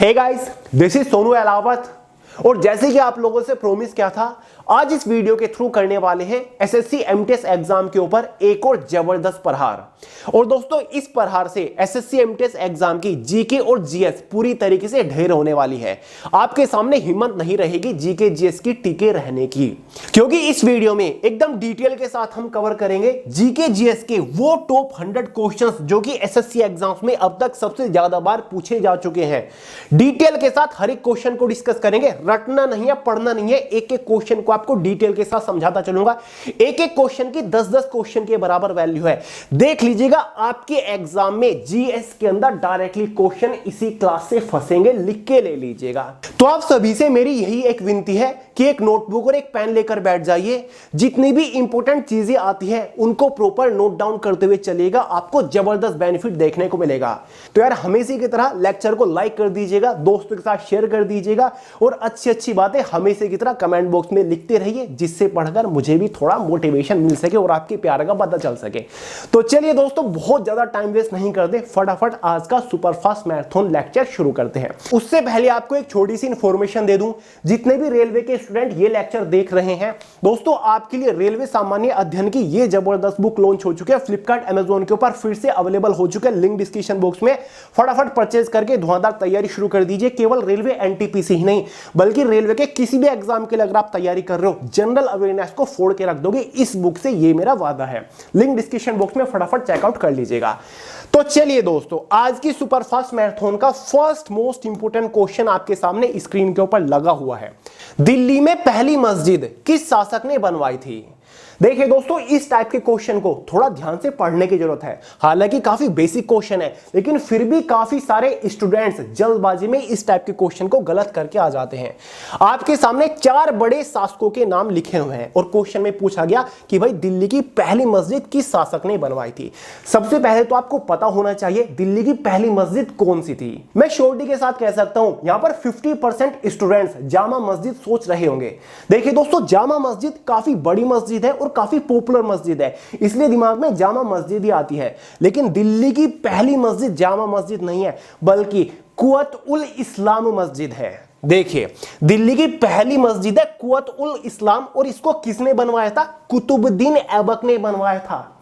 Hey guys, this is Sonu Alawat. और जैसे कि आप लोगों से प्रॉमिस किया था, आज इस वीडियो के थ्रू करने वाले हैं एसएससी एमटीएस एग्जाम के ऊपर एक और जबरदस्त प्रहार। और दोस्तों, इस प्रहार से एसएससी एमटीएस एग्जाम की जीके और जीएस पूरी तरीके से ढेर होने वाली है। आपके सामने हिम्मत नहीं रहेगी जीके जीएस की टिके रहने की, क्योंकि इस वीडियो में एकदम डिटेल के साथ हम कवर करेंगे जीके जीएस के वो टॉप 100 क्वेश्चंस जो कि एसएससी एग्जाम्स में अब तक सबसे ज्यादा बार पूछे जा चुके हैं। डिटेल के साथ हर एक क्वेश्चन को डिस्कस करेंगे। रटना नहीं है, पढ़ना नहीं है, एक एक क्वेश्चन को आपको डिटेल के साथ समझाता चलूंगा। एक एक क्वेश्चन की 10-10 क्वेश्चन के बराबर वैल्यू है। देख लीजिएगा, आपके एग्जाम में जीएस के अंदर डायरेक्टली क्वेश्चन इसी क्लास से फंसेंगे, लिख के ले लीजिएगा। तो आप सभी से मेरी यही एक विनती है कि एक नोटबुक और एक पेन लेकर बैठ जाइए। जितनी भी इंपॉर्टेंट चीजें आती है उनको प्रॉपर नोट डाउन करते हुए चलिएगा, आपको जबरदस्त बेनिफिट देखने को मिलेगा। तो यार, हमेशा की तरह लेक्चर को लाइक कर दीजिएगा, दोस्तों के साथ शेयर कर दीजिएगा और अच्छी अच्छी बातें हमेशा की तरह कमेंट बॉक्स में लिखते रहिए, जिससे पढ़कर मुझे भी थोड़ा मोटिवेशन मिल सके और आपके प्यार का पता चल सके। तो चलिए दोस्तों, बहुत ज्यादा टाइम वेस्ट नहीं करते, फटाफट आज का सुपरफास्ट मैराथन लेक्चर शुरू करते हैं। उससे पहले आपको एक छोटी सी इंफॉर्मेशन दे दूं, जितने भी रेलवे के स्टूडेंट ये लेक्चर देख रहे हैं, दोस्तों आपके लिए रेलवे सामान्य अध्ययन की ये जबरदस्त बुक लॉन्च हो चुकी है। फ्लिपकार्ट, अमेजोन के ऊपर फिर से अवेलेबल हो चुके हैं, लिंक डिस्क्रिप्शन बॉक्स में। फटाफट परचेज करके धुआंधार तैयारी शुरू कर दीजिए। केवल रेलवे एनटीपीसी ही नहीं, बल्कि रेलवे के किसी भी एग्जाम के लिए अगर आप तैयारी कर रहे हो, जनरल अवेयरनेस को फोड़ के रख दोगे इस बुक से, ये मेरा वादा है। लिंक डिस्क्रिप्शन बॉक्स में फटाफट चेकआउट कर लीजिएगा। तो चलिए दोस्तों, आज की सुपरफास्ट मैराथन का फर्स्ट मोस्ट इंपोर्टेंट क्वेश्चन आपके सामने स्क्रीन के ऊपर लगा हुआ है। दिल्ली में पहली मस्जिद किस शासक ने बनवाई थी? देखिए दोस्तों, इस टाइप के क्वेश्चन को थोड़ा ध्यान से पढ़ने की जरूरत है। हालांकि काफी बेसिक क्वेश्चन है, लेकिन फिर भी काफी सारे स्टूडेंट्स जल्दबाजी में इस टाइप के क्वेश्चन को गलत करके आ जाते हैं। आपके सामने 4 बड़े शासकों के नाम लिखे हुए हैं और क्वेश्चन में पूछा गया कि भाई दिल्ली की पहली मस्जिद किस शासक ने बनवाई थी। सबसे पहले तो आपको पता होना चाहिए दिल्ली की पहली मस्जिद कौन सी थी। मैं श्योरिटी के साथ कह सकता हूं, यहां पर 50% स्टूडेंट्स जामा मस्जिद सोच रहे होंगे। देखिए दोस्तों, जामा मस्जिद काफी बड़ी मस्जिद है और काफी पॉपुलर मस्जिद है, इसलिए दिमाग में जामा मस्जिद ही आती है। लेकिन दिल्ली की पहली मस्जिद जामा मस्जिद नहीं है, बल्कि कुव्वत उल इस्लाम मस्जिद है। देखिए, दिल्ली की पहली मस्जिद है कुव्वत उल इस्लाम, और इसको किसने बनवाया था? कुतुबुद्दीन ऐबक ने बनवाया था।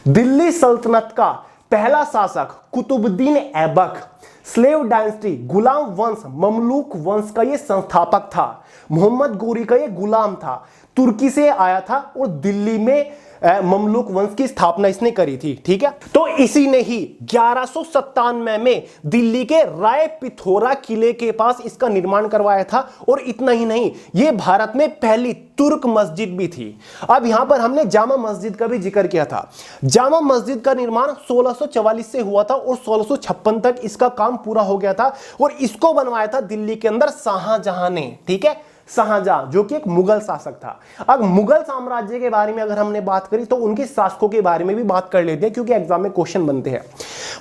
दिल्ली सल्तनत का पहला शासक कुतुबुद्दीन ऐबक, स्लेव डायनेस्टी, गुलाम वंश, ममलूक वंश का ये संस्थापक था। मोहम्मद गोरी का ये गुलाम था, तुर्की से आया था और दिल्ली में ममलूक वंश की स्थापना इसने करी थी। ठीक है, तो इसी ने ही 1197 में दिल्ली के राय पिथौरा किले के पास इसका निर्माण करवाया था। और इतना ही नहीं, यह भारत में पहली तुर्क मस्जिद भी थी। अब यहां पर हमने जामा मस्जिद का भी जिक्र किया था। जामा मस्जिद का निर्माण 1644 से हुआ था और 1656 तक इसका काम पूरा हो गया था, और इसको बनवाया था दिल्ली के अंदर शाहजहां ने। ठीक है, शाहजहां जो कि एक मुगल शासक था। अब मुगल साम्राज्य के बारे में अगर हमने बात करी तो उनके शासकों के बारे में भी बात कर लेते हैं, क्योंकि एग्जाम में क्वेश्चन बनते हैं।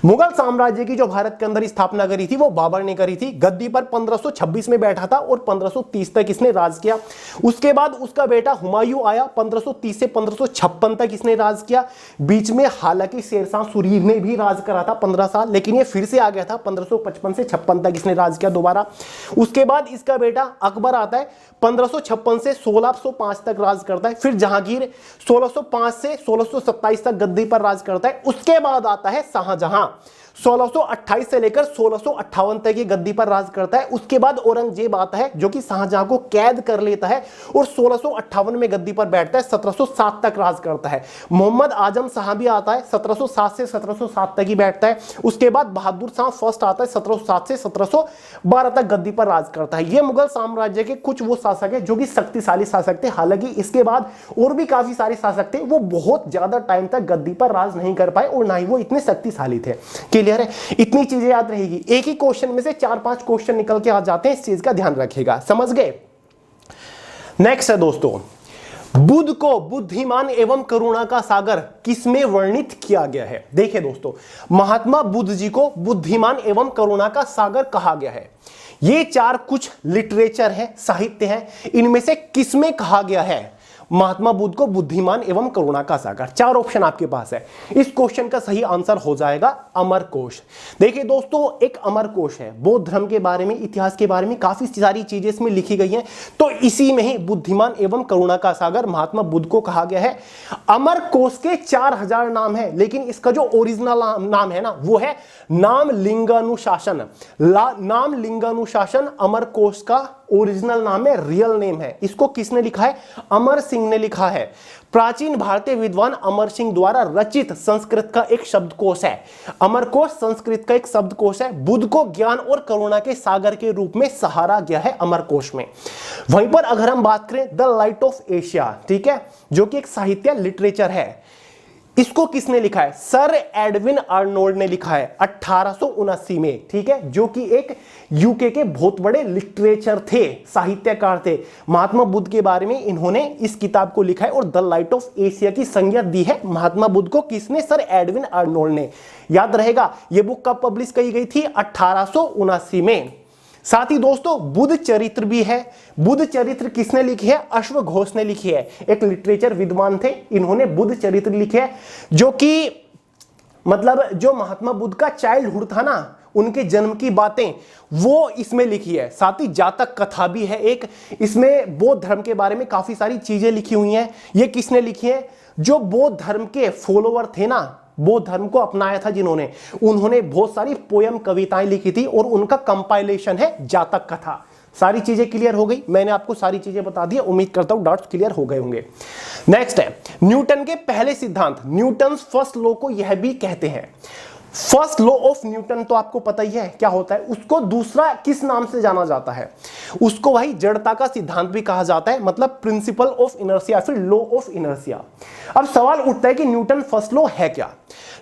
मुगल साम्राज्य की जो भारत के अंदर स्थापना करी थी वो बाबर ने करी थी। गद्दी पर 1526 में बैठा था और 1530 तक इसने राज किया। उसके बाद उसका बेटा हुमायूं आया, 1530 से 1556 तक इसने राज किया। बीच में हालांकि शेरशाह सूरी ने भी राज करा था 15 साल, लेकिन ये फिर से आ गया था। 1555 से 56 तक इसने राज किया दोबारा। उसके बाद इसका बेटा अकबर आता है, 1556 से 1605 तक राज करता है। फिर जहांगीर 1605 से 1627 तक गद्दी पर राज करता है। उसके बाद आता है शाहजहां, 1628 से लेकर 1658 तक ये गद्दी पर राज करता है। उसके बाद औरंगजेब आता है, जो कि शाहजहां को कैद कर लेता है और 1658 में गद्दी पर बैठता है, 1707 तक राज करता है। मोहम्मद आजम शाह भी आता है, 1707 से 1707 तक ही बैठता है। उसके बाद बहादुर शाह फर्स्ट आता है, 1707 से 1712 तक गद्दी पर राज करता है। ये मुगल साम्राज्य के कुछ वो शासक है जो कि शक्तिशाली शासक थे। हालांकि इसके बाद और भी काफी सारे शासक थे, वो बहुत ज्यादा टाइम तक गद्दी पर राज नहीं कर पाए और ना ही वो इतने शक्तिशाली थे। क्लियर है? इतनी चीजें याद रहेगी। एक ही क्वेश्चन में से 4-5 क्वेश्चन निकल के आ जाते हैं, इस चीज का ध्यान रखिएगा। समझ गए? नेक्स्ट है दोस्तों, बुद्ध को बुद्धिमान एवं करुणा का सागर किसमें वर्णित किया गया है? देखिए दोस्तों, महात्मा बुद्ध जी को बुद्धिमान एवं करुणा का सागर कहा गया है। ये 4 कुछ लिटरेचर है, साहित्य है, इनमें से किसमें कहा गया है? महात्मा बुद्ध को बुद्धिमान एवं करुणा का सागर। 4 ऑप्शन आपके पास है। इस क्वेश्चन का सही आंसर हो जाएगा अमरकोश। देखिए दोस्तों, एक अमरकोश है, बौद्ध धर्म के बारे में, इतिहास के बारे में काफी सारी चीजें इसमें लिखी गई हैं। तो इसी में ही बुद्धिमान एवं करुणा का सागर महात्मा बुद्ध को कहा गया है। अमरकोश के 4000 नाम है, लेकिन इसका जो ओरिजिनल नाम है ना, वो है नाम लिंगानुशासन। नाम लिंगानुशासन अमरकोश का ओरिजिनल नाम है, रियल नेम है। इसको किसने लिखा है? अमर सिंह ने लिखा है। प्राचीन भारतीय विद्वान अमर सिंह द्वारा रचित संस्कृत का एक शब्दकोश है। अमरकोश संस्कृत का एक शब्दकोश है। बुद्ध को ज्ञान और करुणा के सागर के रूप में सहारा गया है अमरकोश में। वहीं पर अगर हम बात करें द लाइट ऑफ एशिया, ठीक है, जो कि एक साहित्य लिटरेचर है, इसको किसने लिखा है? सर एडविन आर्नोल्ड ने लिखा है 1879 में, ठीक है, जो कि एक यूके के बहुत बड़े लिटरेचर थे, साहित्यकार थे। महात्मा बुद्ध के बारे में इन्होंने इस किताब को लिखा है और द लाइट ऑफ एशिया की संज्ञा दी है महात्मा बुद्ध को। किसने? सर एडविन आर्नोल्ड ने। याद रहेगा, यह बुक कब पब्लिश की गई थी? 1879 में। साथ ही दोस्तों बुद्ध चरित्र भी है। बुद्ध चरित्र किसने लिखी है? अश्वघोष ने लिखी है, एक लिटरेचर विद्वान थे, इन्होंने बुद्ध चरित्र लिखे है, जो कि मतलब जो महात्मा बुद्ध का चाइल्डहुड था ना, उनके जन्म की बातें वो इसमें लिखी है। साथ ही जातक कथा भी है एक, इसमें बौद्ध धर्म के बारे में काफी सारी चीजें लिखी हुई हैं। ये किसने लिखी है? जो बौद्ध धर्म के फॉलोवर थे ना, बौद्ध धर्म को अपनाया था जिन्होंने, उन्होंने बहुत सारी पोयम कविताएं लिखी थी और उनका कंपाइलेशन है जातक कथा। सारी चीजें क्लियर हो गई, मैंने आपको सारी चीजें बता दी, उम्मीद करता हूं डाउट्स क्लियर हो गए होंगे। नेक्स्ट है न्यूटन के पहले सिद्धांत, न्यूटन फर्स्ट लॉ को यह भी कहते हैं। फर्स्ट लॉ ऑफ न्यूटन तो आपको पता ही है क्या होता है। उसको दूसरा किस नाम से जाना जाता है? उसको भाई जड़ता का सिद्धांत भी कहा जाता है, मतलब प्रिंसिपल ऑफ इनर्शिया, फिर लॉ ऑफ इनर्शिया। अब सवाल उठता है कि न्यूटन फर्स्ट लॉ है क्या?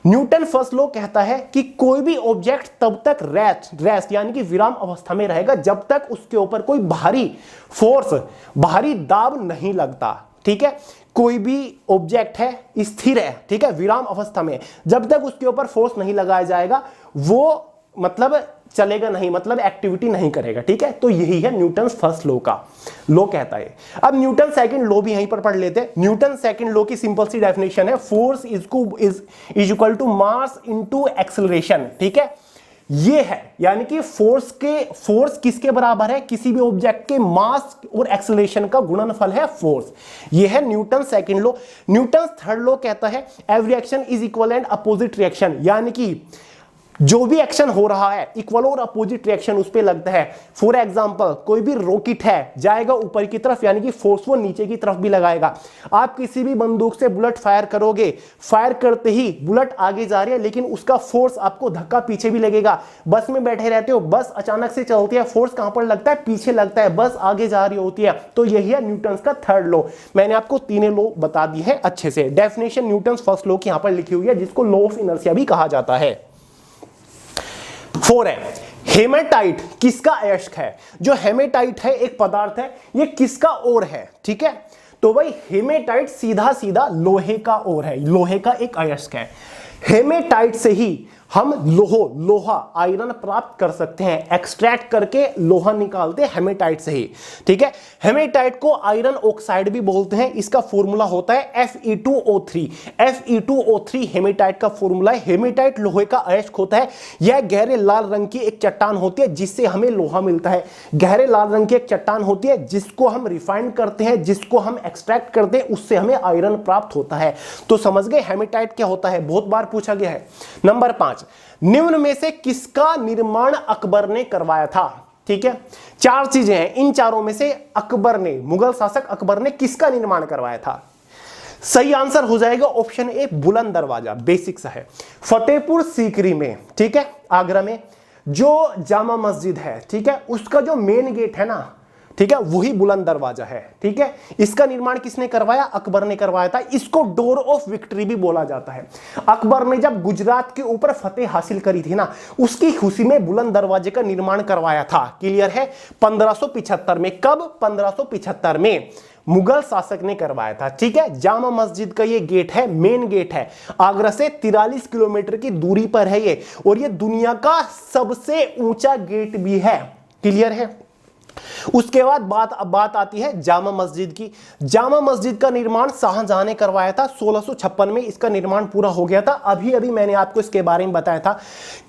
न्यूटन फर्स्ट लॉ कहता है कि कोई भी ऑब्जेक्ट तब तक रेस्ट यानी कि विराम अवस्था में रहेगा जब तक उसके ऊपर कोई बाहरी फोर्स, बाहरी दाब नहीं लगता। ठीक है, कोई भी ऑब्जेक्ट है स्थिर है, ठीक है, विराम अवस्था में, जब तक उसके ऊपर फोर्स नहीं लगाया जाएगा वो मतलब चलेगा नहीं, मतलब एक्टिविटी नहीं करेगा। ठीक है, तो यही है न्यूटन फर्स्ट लॉ का लॉ कहता है। अब न्यूटन सेकंड लॉ भी यहीं पर पढ़ लेते हैं। न्यूटन सेकंड लॉ की सिंपल सी डेफिनेशन है, force is equal to mass into acceleration. ठीक है, ये है, यानी कि फोर्स किसके बराबर है? किसी भी ऑब्जेक्ट के मास और एक्सेलरेशन का गुणनफल है फोर्स। ये है Newton second law. Newton third law कहता है every action is equal and opposite reaction, यानी कि जो भी एक्शन हो रहा है इक्वल और अपोजिट रिएक्शन उस पे लगता है। फॉर एग्जांपल कोई भी रॉकेट है, जाएगा ऊपर की तरफ, यानी कि फोर्स वो नीचे की तरफ भी लगाएगा। आप किसी भी बंदूक से बुलेट फायर करोगे, फायर करते ही बुलेट आगे जा रही है लेकिन उसका फोर्स आपको धक्का पीछे भी लगेगा। बस में बैठे रहते हो, बस अचानक से चलती है, फोर्स कहां पर लगता है? पीछे लगता है, बस आगे जा रही होती है। तो यही है न्यूटन का थर्ड लॉ। मैंने आपको तीनों लॉ बता दी है अच्छे से। डेफिनेशन न्यूटन फर्स्ट लॉ की यहां पर लिखी हुई है, जिसको लॉ ऑफ इनर्शिया भी कहा जाता है। 4 है हेमेटाइट किसका अयस्क है? जो हेमेटाइट है एक पदार्थ है, ये किसका ओर है? ठीक है, तो भाई हेमेटाइट सीधा सीधा लोहे का ओर है, लोहे का एक अयस्क है। हेमेटाइट से ही हम लोहा आयरन प्राप्त कर सकते हैं, एक्सट्रैक्ट करके लोहा निकालते हैं हेमेटाइट से ही। ठीक है, हेमेटाइट को आयरन ऑक्साइड भी बोलते हैं। इसका फॉर्मूला होता है Fe2O3। Fe2O3 हेमेटाइट का फॉर्मूला है। हेमेटाइट लोहे का अयस्क होता है। यह गहरे लाल रंग की एक चट्टान होती है जिससे हमें लोहा मिलता है। गहरे लाल रंग की एक चट्टान होती है जिसको हम रिफाइन करते हैं, जिसको हम एक्सट्रैक्ट करते हैं, उससे हमें आयरन प्राप्त होता है। तो समझ गए हेमेटाइट क्या होता है, बहुत बार पूछा गया है। नंबर 5, निम्न में से किसका निर्माण अकबर ने करवाया था? ठीक है, 4 चीजें हैं, इन चारों में से अकबर ने, मुगल शासक अकबर ने किसका निर्माण करवाया था? सही आंसर हो जाएगा ऑप्शन ए, बुलंद दरवाजा। बेसिक सा है, फतेहपुर सीकरी में, ठीक है, आगरा में जो जामा मस्जिद है, ठीक है, उसका जो मेन गेट है ना, ठीक है, वही बुलंद दरवाजा है। ठीक है, इसका निर्माण किसने करवाया? अकबर ने करवाया था। इसको डोर ऑफ विक्ट्री भी बोला जाता है। अकबर ने जब गुजरात के ऊपर फतेह हासिल करी थी ना, उसकी खुशी में बुलंद दरवाजे का निर्माण करवाया था। क्लियर है, 1575 में। कब? 1575 में मुगल शासक ने करवाया था। ठीक है, जामा मस्जिद का ये गेट है, मेन गेट है, आगरा से 43 किलोमीटर की दूरी पर है ये, और ये दुनिया का सबसे ऊंचा गेट भी है। क्लियर है, उसके बाद बात आती है जामा मस्जिद की। जामा मस्जिद का निर्माण शाहजहां ने करवाया था 1656 में, इसका निर्माण पूरा हो गया था। अभी अभी मैंने आपको इसके बारे में बताया था।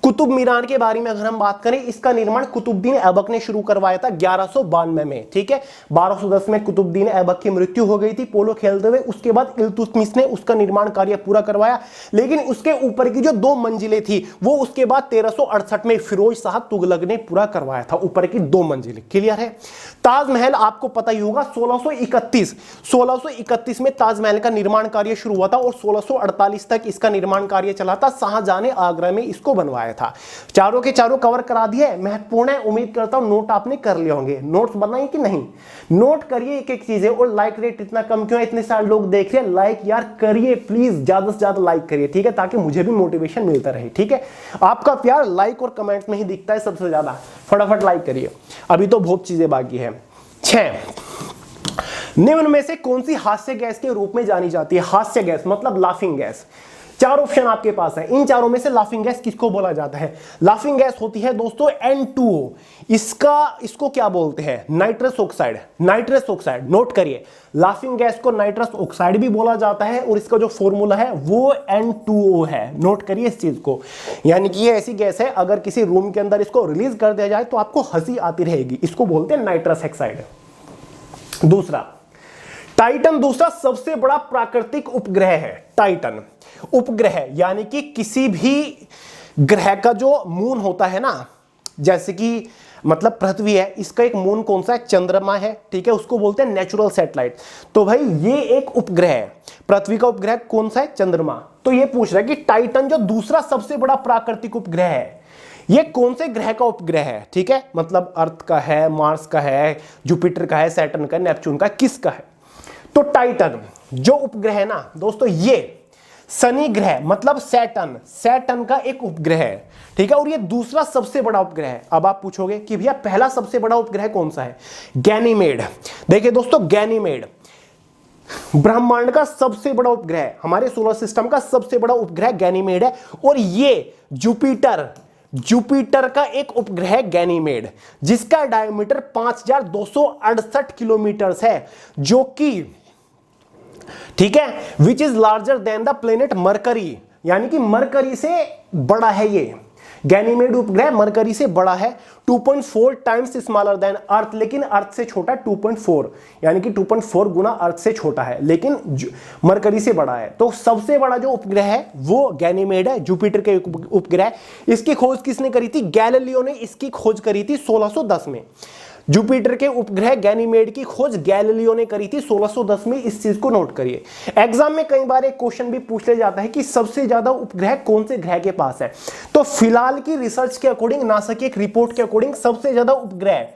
कुतुब मीनार के बारे में अगर हम बात करें, इसका निर्माण कुतुबुद्दीन ऐबक ने शुरू करवाया था 1192 में, ठीक है। 1210 में कुतुबुद्दीन ऐबक की मृत्यु हो गई थी पोलो खेलते हुए। उसके बाद इल्तुतमिश ने उसका निर्माण कार्य पूरा करवाया, लेकिन उसके ऊपर की जो 2 मंजिलें थी वो उसके बाद 1368 में फिरोज शाह तुगलक ने पूरा करवाया था, ऊपर की 2 मंजिलें। क्लियर है। ताजमहल आपको पता ही होगा 1631 में ताजमहल का निर्माण कार्य शुरू हुआ था और 1648 तक इसका निर्माण कार्य चला था। शाहजहां ने आगरा में इसको बनवाया था। चारों के चारों कवर करा दिए, महत्वपूर्ण है। उम्मीद करता हूं नोट आपने कर लिए होंगे। नोट्स बनाए कि नहीं? नोट करिए एक एक चीजें। और लाइक रेट इतना कम क्यों है? इतने सारे लोग देख रहे हैं। लाइक यार करिए प्लीज, ज्यादा से ज्यादा लाइक करिए, ठीक है, ताकि मुझे भी मोटिवेशन मिलता रहे, ठीक है। आपका प्यार लाइक और कमेंट में ही दिखता है सबसे ज्यादा। फटाफट लाइक करिए, अभी तो बहुत चीजें बाकी है। 6, निम्न में से कौन सी हास्य गैस के रूप में जानी जाती है? हास्य गैस मतलब लाफिंग गैस। 4 ऑप्शन आपके पास है। इन चारों में से लाफिंग गैस किसको बोला जाता है? लाफिंग गैस होती है दोस्तों N2O। इसको क्या बोलते हैं? Nitrous oxide. Nitrous oxide note करिए। लाफिंग गैस को नाइट्रस ऑक्साइड भी बोला जाता है और इसका जो फॉर्मूला है वो N2O है। नोट करिए इस चीज को। यानी कि ये ऐसी गैस है, अगर किसी रूम के अंदर इसको रिलीज कर दिया जाए तो आपको हंसी आती रहेगी। इसको बोलते हैं नाइट्रस ऑक्साइड। दूसरा, टाइटन दूसरा सबसे बड़ा प्राकृतिक उपग्रह है। टाइटन उपग्रह यानी कि किसी भी ग्रह का जो मून होता है ना, जैसे कि मतलब पृथ्वी है, इसका एक मून कौन सा है? चंद्रमा है, ठीक है, उसको बोलते हैं नेचुरल सैटेलाइट। तो भाई ये एक उपग्रह है। पृथ्वी का उपग्रह कौन सा है? चंद्रमा। तो ये पूछ रहा है कि टाइटन जो दूसरा सबसे बड़ा प्राकृतिक उपग्रह है, ये कौन से ग्रह का उपग्रह है? ठीक है, मतलब अर्थ का है, मार्स का है, जुपिटर का है, सैटर्न का, नेपच्यून का, किसका है? तो टाइटन जो उपग्रह है ना दोस्तों, ये शनि ग्रह मतलब सैटर्न का एक उपग्रह है, ठीक है, और ये दूसरा सबसे बड़ा उपग्रह है। अब आप पूछोगे कि भैया पहला सबसे बड़ा उपग्रह कौन सा है? गैनीमेड। देखिए दोस्तों, गैनीमेड ब्रह्मांड का सबसे बड़ा उपग्रह, हमारे सोलर सिस्टम का सबसे बड़ा उपग्रह गैनीमेड है। और ये जुपिटर का एक उपग्रह है गैनीमेड, जिसका डायमीटर 5268 किलोमीटर है, जो कि ठीक है, which is larger than the planet mercury. यानी कि मरकरी से बड़ा है ये गैनीमेड उपग्रह, मरकरी से बड़ा है। 2.4 टाइम्स स्मॉलर देन अर्थ, लेकिन अर्थ से छोटा 2.4, यानी कि 2.4 गुना अर्थ से छोटा है, लेकिन मरकरी से बड़ा है। तो सबसे बड़ा जो उपग्रह है वो गैनीमेड है, जुपिटर के उपग्रह। इसकी खोज किसने करी थी? गैलीलियो ने इसकी खोज करी थी 1610 में। जुपिटर के उपग्रह गैनीमेड की खोज गैलीलियो ने करी थी 1610 में। इस चीज को नोट करिए। एग्जाम में कई बार एक क्वेश्चन भी पूछ लिया जाता है कि सबसे ज्यादा उपग्रह कौन से ग्रह के पास है। तो फिलहाल की रिसर्च के अकॉर्डिंग, नासा की एक रिपोर्ट के अकॉर्डिंग, सबसे ज्यादा उपग्रह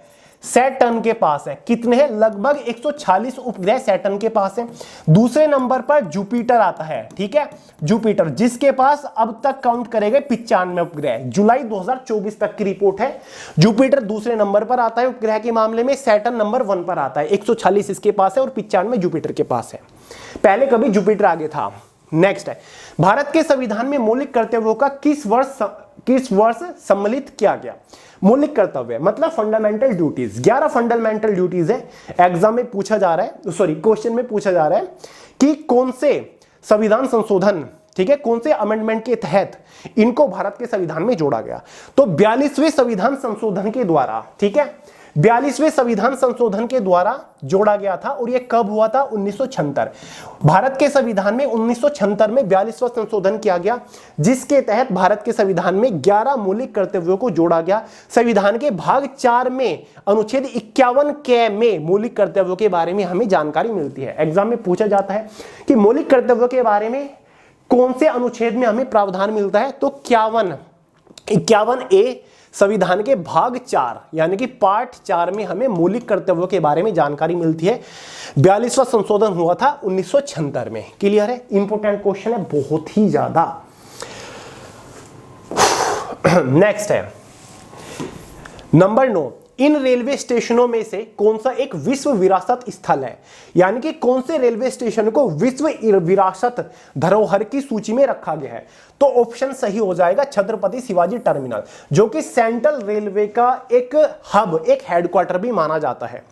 सैटर्न के पास है। कितने हैं? लगभग 146 उपग्रह सैटर्न के पास है। दूसरे नंबर पर जुपिटर आता है, ठीक है, जुपिटर, जिसके पास अब तक काउंट करे गए 95 उपग्रह। जुलाई 2024 तक की रिपोर्ट है। जुपिटर दूसरे नंबर पर आता है उपग्रह के मामले में, सैटर्न नंबर 1 पर आता है। 146 इसके पास है और 95 जुपिटर के पास है। पहले कभी जुपिटर आगे था। नेक्स्ट है, भारत के संविधान में मौलिक कर्तव्यों का किस वर्ष सम्मिलित किया गया? मौलिक कर्तव्य मतलब फंडामेंटल ड्यूटीज। 11 फंडामेंटल ड्यूटीज है। एग्जाम में पूछा जा रहा है, सॉरी क्वेश्चन में पूछा जा रहा है कि कौन से संविधान संशोधन, ठीक है, कौन से अमेंडमेंट के तहत इनको भारत के संविधान में जोड़ा गया। तो 42वें संविधान संशोधन के द्वारा, ठीक है, 42वें संविधान संशोधन के द्वारा जोड़ा गया था। और यह कब हुआ था? 1976। भारत के संविधान में 1976 में 42वां संशोधन किया गया, जिसके तहत भारत के संविधान में 11 मौलिक कर्तव्यों को जोड़ा गया। संविधान के भाग 4 में अनुच्छेद 51 के में मौलिक कर्तव्यों के बारे में हमें जानकारी मिलती है। एग्जाम में पूछा जाता है कि मौलिक कर्तव्यों के बारे में कौन से अनुच्छेद में हमें प्रावधान मिलता है? तो 51A संविधान के भाग 4 यानी कि पार्ट 4 में हमें मौलिक कर्तव्यों के बारे में जानकारी मिलती है। 42वां संशोधन हुआ था 1976 में। क्लियर है? इंपोर्टेंट क्वेश्चन है बहुत ही ज्यादा। नेक्स्ट है नंबर 9, इन रेलवे स्टेशनों में से कौन सा एक विश्व विरासत स्थल है, यानी कि कौन से रेलवे स्टेशन को विश्व विरासत धरोहर की सूची में रखा गया है? तो ऑप्शन सही हो जाएगा छत्रपति शिवाजी टर्मिनल, जो कि सेंट्रल रेलवे का एक हब, एक हेडक्वार्टर भी माना जाता है।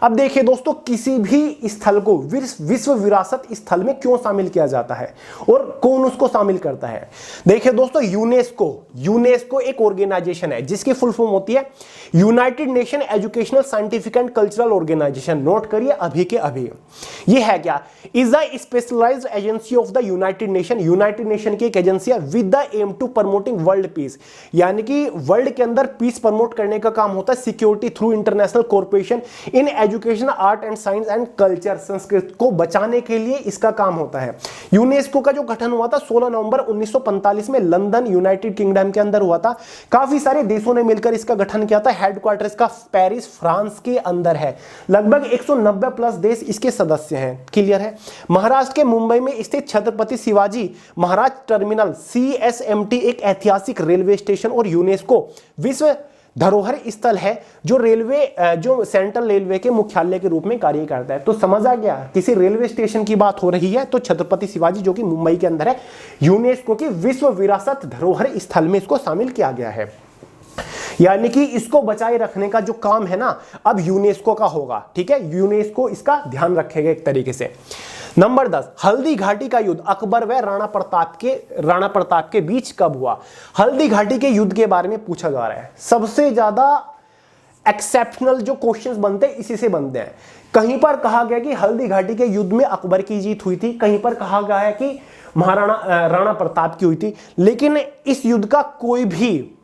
अब देखिए दोस्तों, किसी भी स्थल को विश्व विरासत स्थल में क्यों शामिल किया जाता है और कौन उसको शामिल करता है? देखिए दोस्तों, यूनेस्को एक ऑर्गेनाइजेशन है जिसकी फुल फॉर्म होती है united nation educational scientific and cultural organization. Note करिए अभी के अभी। ये है क्या? Is a specialized agency of the united nation की एक एजेंसी है with the aim to promoting world peace, यानी कि वर्ल्ड के अंदर पीस प्रमोट करने का काम होता है security through international corporation in education, art and science and culture. Sanskrit को बचाने के लिए इसका काम होता है। यूनेस्को का जो गठन हुआ था 16 नवंबर 1945 में लंदन यूनाइटेड किंगडम के अंदर हुआ था। काफी सारे देशों ने मिलकर इसका गठन किया था। हेडक्वार्टर इसका पेरिस फ्रांस के अंदर है। लगभग 190 प्लस देश इसके सदस्य हैं। क्लियर है? महाराष्ट्र के मुंबई में स्थित छत्रपति शिवाजी महाराज टर्मिनल CSMT एक ऐतिहासिक रेलवे स्टेशन और यूनेस्को विश्व धरोहर स्थल है जो सेंट्रल रेलवे के मुख्यालय के रूप में कार्य करता है। तो समझ आ गया, किसी रेलवे स्टेशन की बात हो रही है तो छत्रपति शिवाजी जो कि मुंबई के अंदर है, यूनेस्को की विश्व विरासत धरोहर स्थल में इसको शामिल किया गया है। यानी कि इसको बचाए रखने का जो काम है ना, अब यूनेस्को का होगा। ठीक है, यूनेस्को इसका ध्यान रखेगा एक तरीके से। नंबर 10, हल्दी घाटी का युद्ध अकबर व राणा प्रताप के बीच कब हुआ? हल्दी घाटी के युद्ध के बारे में पूछा जा रहा है। सबसे ज्यादा एक्सेप्शनल जो क्वेश्चंस बनते हैं इसी से बनते हैं। कहीं पर कहा गया कि हल्दी घाटी के युद्ध में अकबर की जीत हुई थी, कहीं पर कहा गया है कि राणा प्रताप की हुई थी, लेकिन इस युद्ध का कोई भी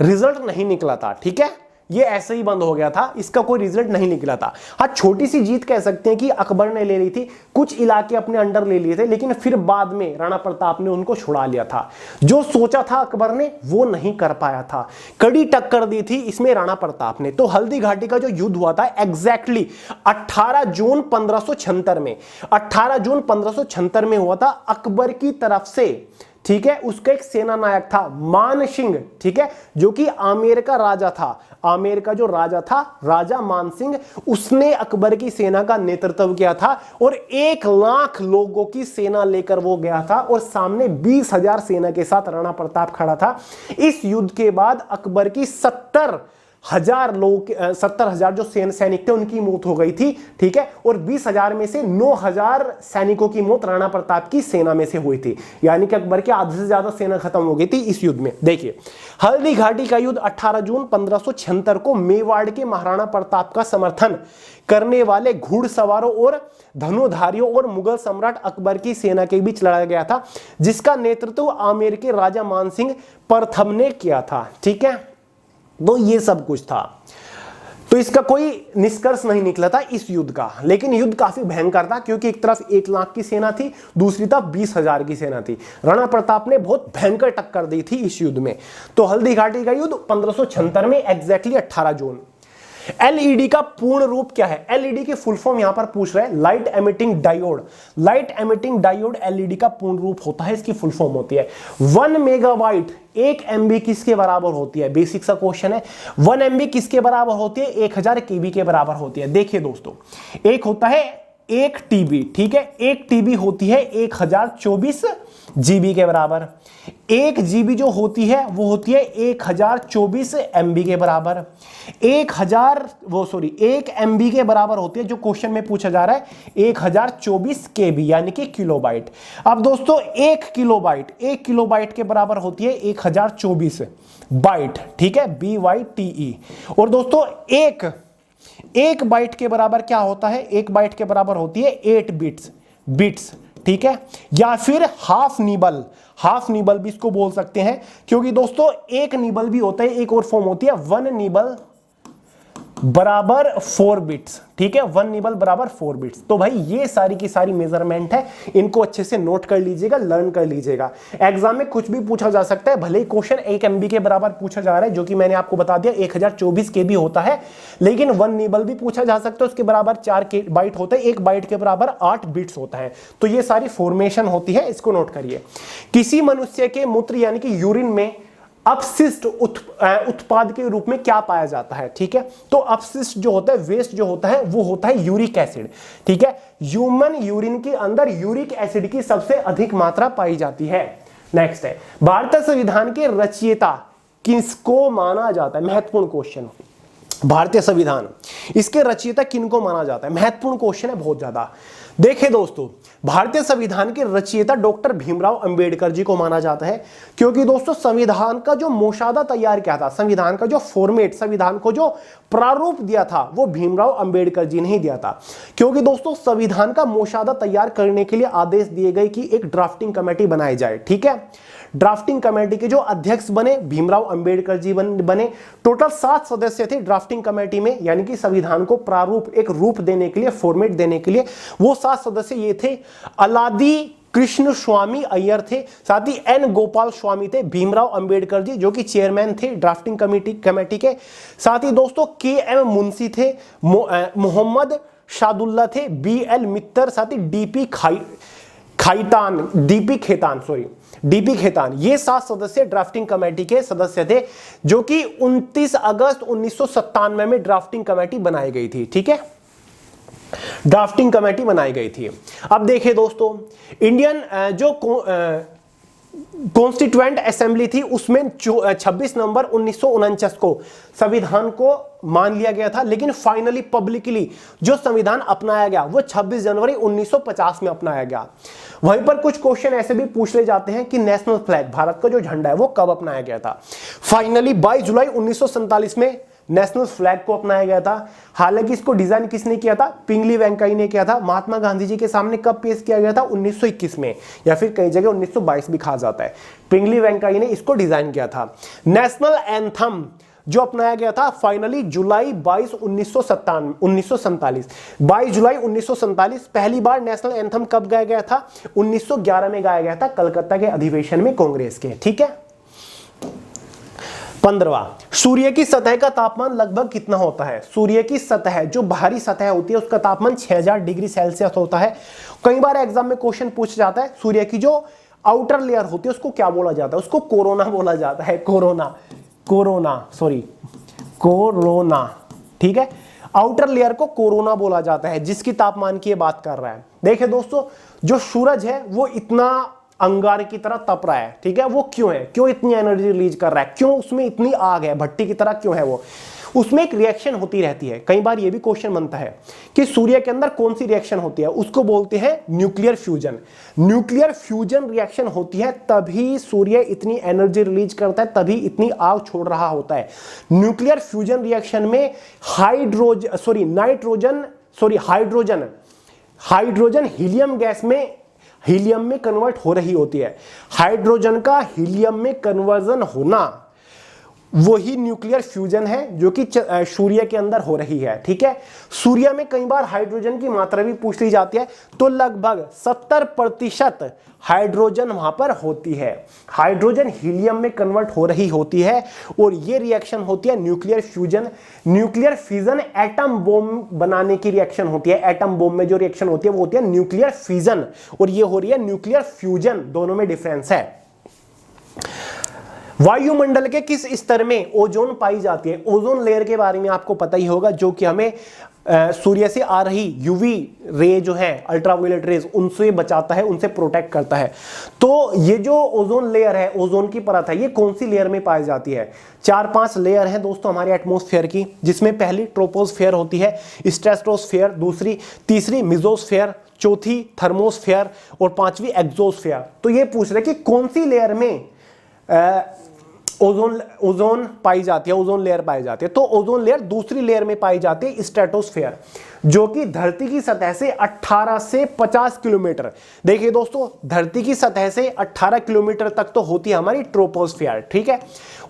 रिजल्ट नहीं निकला था। ठीक है, ये ऐसे ही बंद हो गया था, इसका कोई रिजल्ट नहीं निकला था। हाँ, छोटी सी जीत कह सकते हैं कि अकबर ने ले ली थी, कुछ इलाके अपने अंडर ले लिए थे, लेकिन फिर बाद में राणा प्रताप ने उनको छुड़ा लिया था। जो सोचा था अकबर ने वो नहीं कर पाया था। कड़ी टक्कर दी थी इसमें राणा प्रताप ने। तो हल्दी घाटी का जो युद्ध हुआ था एग्जैक्टली 18 जून 1576 में, 18 जून 1576 में हुआ था। अकबर की तरफ से, ठीक है, उसका एक सेना नायक था मान सिंह, ठीक है, जो कि आमेर का राजा था। आमेर का जो राजा था, राजा मान सिंह, उसने अकबर की सेना का नेतृत्व किया था और 1 लाख लोगों की सेना लेकर वो गया था और सामने 20,000 सेना के साथ राणा प्रताप खड़ा था। इस युद्ध के बाद अकबर की 70,000 जो सैनिक थे उनकी मौत हो गई थी। ठीक है, और 20,000 में से 9,000 सैनिकों की मौत राणा प्रताप की सेना में से हुई थी, यानी कि अकबर की आधे से ज्यादा सेना खत्म हो गई थी इस युद्ध में। देखिए, हल्दी घाटी का युद्ध 18 जून 1576 को मेवाड़ के महाराणा प्रताप का समर्थन करने वाले घुड़सवारों और धनुधारियों और मुगल सम्राट अकबर की सेना के बीच लड़ा गया था, जिसका नेतृत्व आमेर के राजा मान सिंह प्रथम ने किया था। ठीक है, तो ये सब कुछ था। तो इसका कोई निष्कर्ष नहीं निकला था इस युद्ध का, लेकिन युद्ध काफी भयंकर था क्योंकि एक तरफ 1 लाख की सेना थी, दूसरी तरफ 20,000 की सेना थी। राणा प्रताप ने बहुत भयंकर टक्कर दी थी इस युद्ध में। तो हल्दी घाटी का युद्ध 1576 में एग्जैक्टली 18 जून। एलईडी का पूर्ण रूप क्या है? एलईडी की फुल फॉर्म यहां पर पूछ रहे हैं, light emitting diode. Light emitting diode LED का पूर्ण रूप होता है, इसकी फुल फॉर्म होती है 1 मेगाबाइट। 1 MB किसके बराबर होती है? बेसिक सा क्वेश्चन है। 1 MB किसके बराबर होती है? 1000 KB के बराबर होती है। देखिए दोस्तों, एक होता है 1 TB, ठीक है, 1 TB होती है 1024 GB के बराबर। 1 GB जो होती है वो होती है 1024 MB के बराबर। 1 MB के बराबर होती है, जो क्वेश्चन में पूछा जा रहा है 1024 KB यानी कि किलोबाइट। अब दोस्तों 1 किलोबाइट के बराबर होती है 1024 बाइट, ठीक है, BYTE। और दोस्तों एक बाइट के बराबर क्या होता है? 1 बाइट के बराबर होती है 8 बिट्स, ठीक है, या फिर हाफ निबल भी इसको बोल सकते हैं, क्योंकि दोस्तों 1 निबल भी होता है, एक और फॉर्म होती है 1 निबल बराबर 4 बिट्स, ठीक है, 1 निबल बराबर 4 बिट्स। तो भाई ये सारी की सारी मेजरमेंट है, इनको अच्छे से नोट कर लीजिएगा, लर्न कर लीजिएगा। एग्जाम में कुछ भी पूछा जा सकता है, भले ही क्वेश्चन 1 MB के बराबर पूछा जा रहा है, जो कि मैंने आपको बता दिया 1024 KB होता है, लेकिन 1 निबल भी पूछा जा सकता है, उसके बराबर 4 बाइट होता है, 1 बाइट के बराबर 8 बिट्स होता है। तो ये सारी फॉर्मेशन होती है, इसको नोट करिए। किसी मनुष्य के मूत्र यानी कि यूरिन में अपशिष्ट उत्पाद के रूप में क्या पाया जाता है, ठीक है। तो अपशिष्ट जो होता है, वेस्ट जो होता है, वो होता है यूरिक एसिड, ठीक है। ह्यूमन यूरिन के अंदर यूरिक एसिड की सबसे अधिक मात्रा पाई जाती है। नेक्स्ट है, भारतीय संविधान के रचयिता किसको माना जाता है? महत्वपूर्ण क्वेश्चन। भारतीय संविधान, इसके रचयिता किनको माना जाता है? महत्वपूर्ण क्वेश्चन है बहुत ज्यादा। देखिए दोस्तों, भारतीय संविधान के रचयिता डॉक्टर भीमराव अंबेडकर जी को माना जाता है, क्योंकि दोस्तों संविधान का जो मसौदा तैयार किया था, संविधान का जो फॉर्मेट, संविधान को जो प्रारूप दिया था, वो भीमराव अंबेडकर जी ने ही दिया था। क्योंकि दोस्तों संविधान का मसौदा तैयार करने के लिए आदेश दिए गए कि एक ड्राफ्टिंग कमेटी बनाई जाए, ठीक है। ड्राफ्टिंग कमेटी के जो अध्यक्ष बने भीमराव अंबेडकर जी बने। टोटल 7 सदस्य थे ड्राफ्टिंग कमेटी में, यानी कि संविधान को प्रारूप, एक रूप देने के लिए, फॉर्मेट देने के लिए। वो 7 सदस्य ये थे, अलादी कृष्ण स्वामी अय्यर थे, साथ ही एन गोपाल स्वामी थे, भीमराव अंबेडकर जी जो कि चेयरमैन थे ड्राफ्टिंग कमेटी के, साथ ही दोस्तों के एम मुंशी थे, मोहम्मद शादुल्ला थे, बी एल मित्तर, साथ ही डीपी खेतान, ये 7 सदस्य ड्राफ्टिंग कमेटी के सदस्य थे, जो कि 29 अगस्त 1997 में ड्राफ्टिंग कमेटी बनाई गई थी, ठीक है। ड्राफ्टिंग कमेटी बनाई गई थी। अब देखिए दोस्तों, इंडियन जो कॉन्स्टिट्यूएंट असेंबली थी, उसमें 26 नवंबर 1949 को संविधान को मान लिया गया था, लेकिन फाइनली पब्लिकली जो संविधान अपनाया गया वो 26 जनवरी 1950 में अपनाया गया। वहीं पर कुछ क्वेश्चन ऐसे भी पूछ ले जाते हैं कि नेशनल फ्लैग, भारत का जो झंडा है, वो कब अपनाया गया था? फाइनली 22 जुलाई 1947 में नेशनल फ्लैग को अपनाया गया था। हालांकि इसको डिजाइन किसने किया था? पिंगली वेंकैया ने किया था। महात्मा गांधी जी के सामने कब पेश किया गया था? 1921 में, या फिर कई जगह 1922 भी कहा जाता है। पिंगली वेंकैया ने इसको डिजाइन किया था। नेशनल एंथम जो अपनाया गया था फाइनली जुलाई 22 1947, 22 जुलाई 1947। पहली बार नेशनल एंथम कब गाया गया था? 1911 में गाया गया था, कलकत्ता के अधिवेशन में कांग्रेस के, ठीक है। 15वां, सूर्य की सतह का तापमान लगभग कितना होता है? सूर्य की सतह, जो बाहरी सतह होती है, उसका तापमान 6000 डिग्री सेल्सियस होता है। कई बार एग्जाम में क्वेश्चन पूछ जाता है, सूर्य की जो आउटर लेयर होती है उसको क्या बोला जाता है? उसको कोरोना बोला जाता है। कोरोना, ठीक है। आउटर लेयर को कोरोना बोला जाता है, जिसकी तापमान की ये बात कर रहा है। देखिए दोस्तों, जो सूरज है वो इतना अंगार की तरह तप रहा है, ठीक है। वो क्यों है? क्यों इतनी एनर्जी रिलीज कर रहा है? क्यों उसमें इतनी आग है, भट्टी की तरह क्यों है वो? उसमें एक रिएक्शन होती रहती है। कई बार ये भी क्वेश्चन बनता है कि सूर्य के अंदर कौन सी रिएक्शन होती है? उसको बोलते हैं nuclear fusion. Nuclear fusion reaction होती है, तभी सूर्य इतनी एनर्जी रिलीज करता है, तभी इतनी आग छोड़ रहा होता है। न्यूक्लियर फ्यूजन रिएक्शन में हाइड्रोजन हीलियम में कन्वर्ट हो रही होती है। हाइड्रोजन का हीलियम में कन्वर्जन होना, वही न्यूक्लियर फ्यूजन है जो कि सूर्य के अंदर हो रही है, ठीक है। सूर्य में कई बार हाइड्रोजन की मात्रा भी पूछ ली जाती है, तो लगभग 70% हाइड्रोजन वहां पर होती है। हाइड्रोजन हीलियम में कन्वर्ट हो रही होती है, और ये रिएक्शन होती है nuclear fusion. Nuclear fusion atom bomb बनाने की रिएक्शन होती है। एटम बॉम्ब में जो रिएक्शन होती है वो होती है न्यूक्लियर फ्यूजन, और ये हो रही है न्यूक्लियर फ्यूजन। दोनों में डिफरेंस है। वायुमंडल के किस स्तर में ओजोन पाई जाती है? ओजोन लेयर के बारे में आपको पता ही होगा, जो कि हमें सूर्य से आ रही यूवी रे जो है, अल्ट्रावायलेट रेज, उनसे बचाता है, उनसे प्रोटेक्ट करता है। तो ये जो ओजोन लेयर है, ओजोन की परत है, ये कौन सी लेयर में पाई जाती है? 4-5 लेयर है दोस्तों हमारे एटमॉस्फेयर की, जिसमें पहली ट्रोपोस्फेयर होती है, स्ट्रेटोस्फेयर, तीसरी मेसोस्फेयर, चौथी थर्मोस्फेयर, और 5वीं एक्सोस्फेयर। तो ये पूछ रहे कि कौन सी लेयर में ओजोन पाई जाती है, ओजोन लेयर पाई जाती है। तो ओजोन लेयर दूसरी लेयर में पाई जाती है, स्ट्रेटोस्फेयर, जो कि धरती की सतह से 18 से 50 किलोमीटर, देखिए दोस्तों, धरती की सतह से 18 किलोमीटर तक तो होती है हमारी ट्रोपोस्फेयर, ठीक है।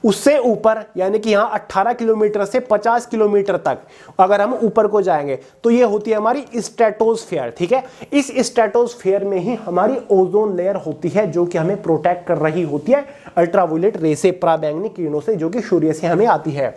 उससे ऊपर, यानी कि यहां 18 किलोमीटर से 50 किलोमीटर तक अगर हम ऊपर को जाएंगे तो ये होती है हमारी स्ट्रेटोस्फेयर, ठीक है। इस स्ट्रेटोस्फेयर में ही हमारी ओजोन लेयर होती है, जो कि हमें प्रोटेक्ट कर रही होती है अल्ट्रावायलेट रे से, पराबैंगनी किरणों से, जो कि सूर्य से हमें आती है।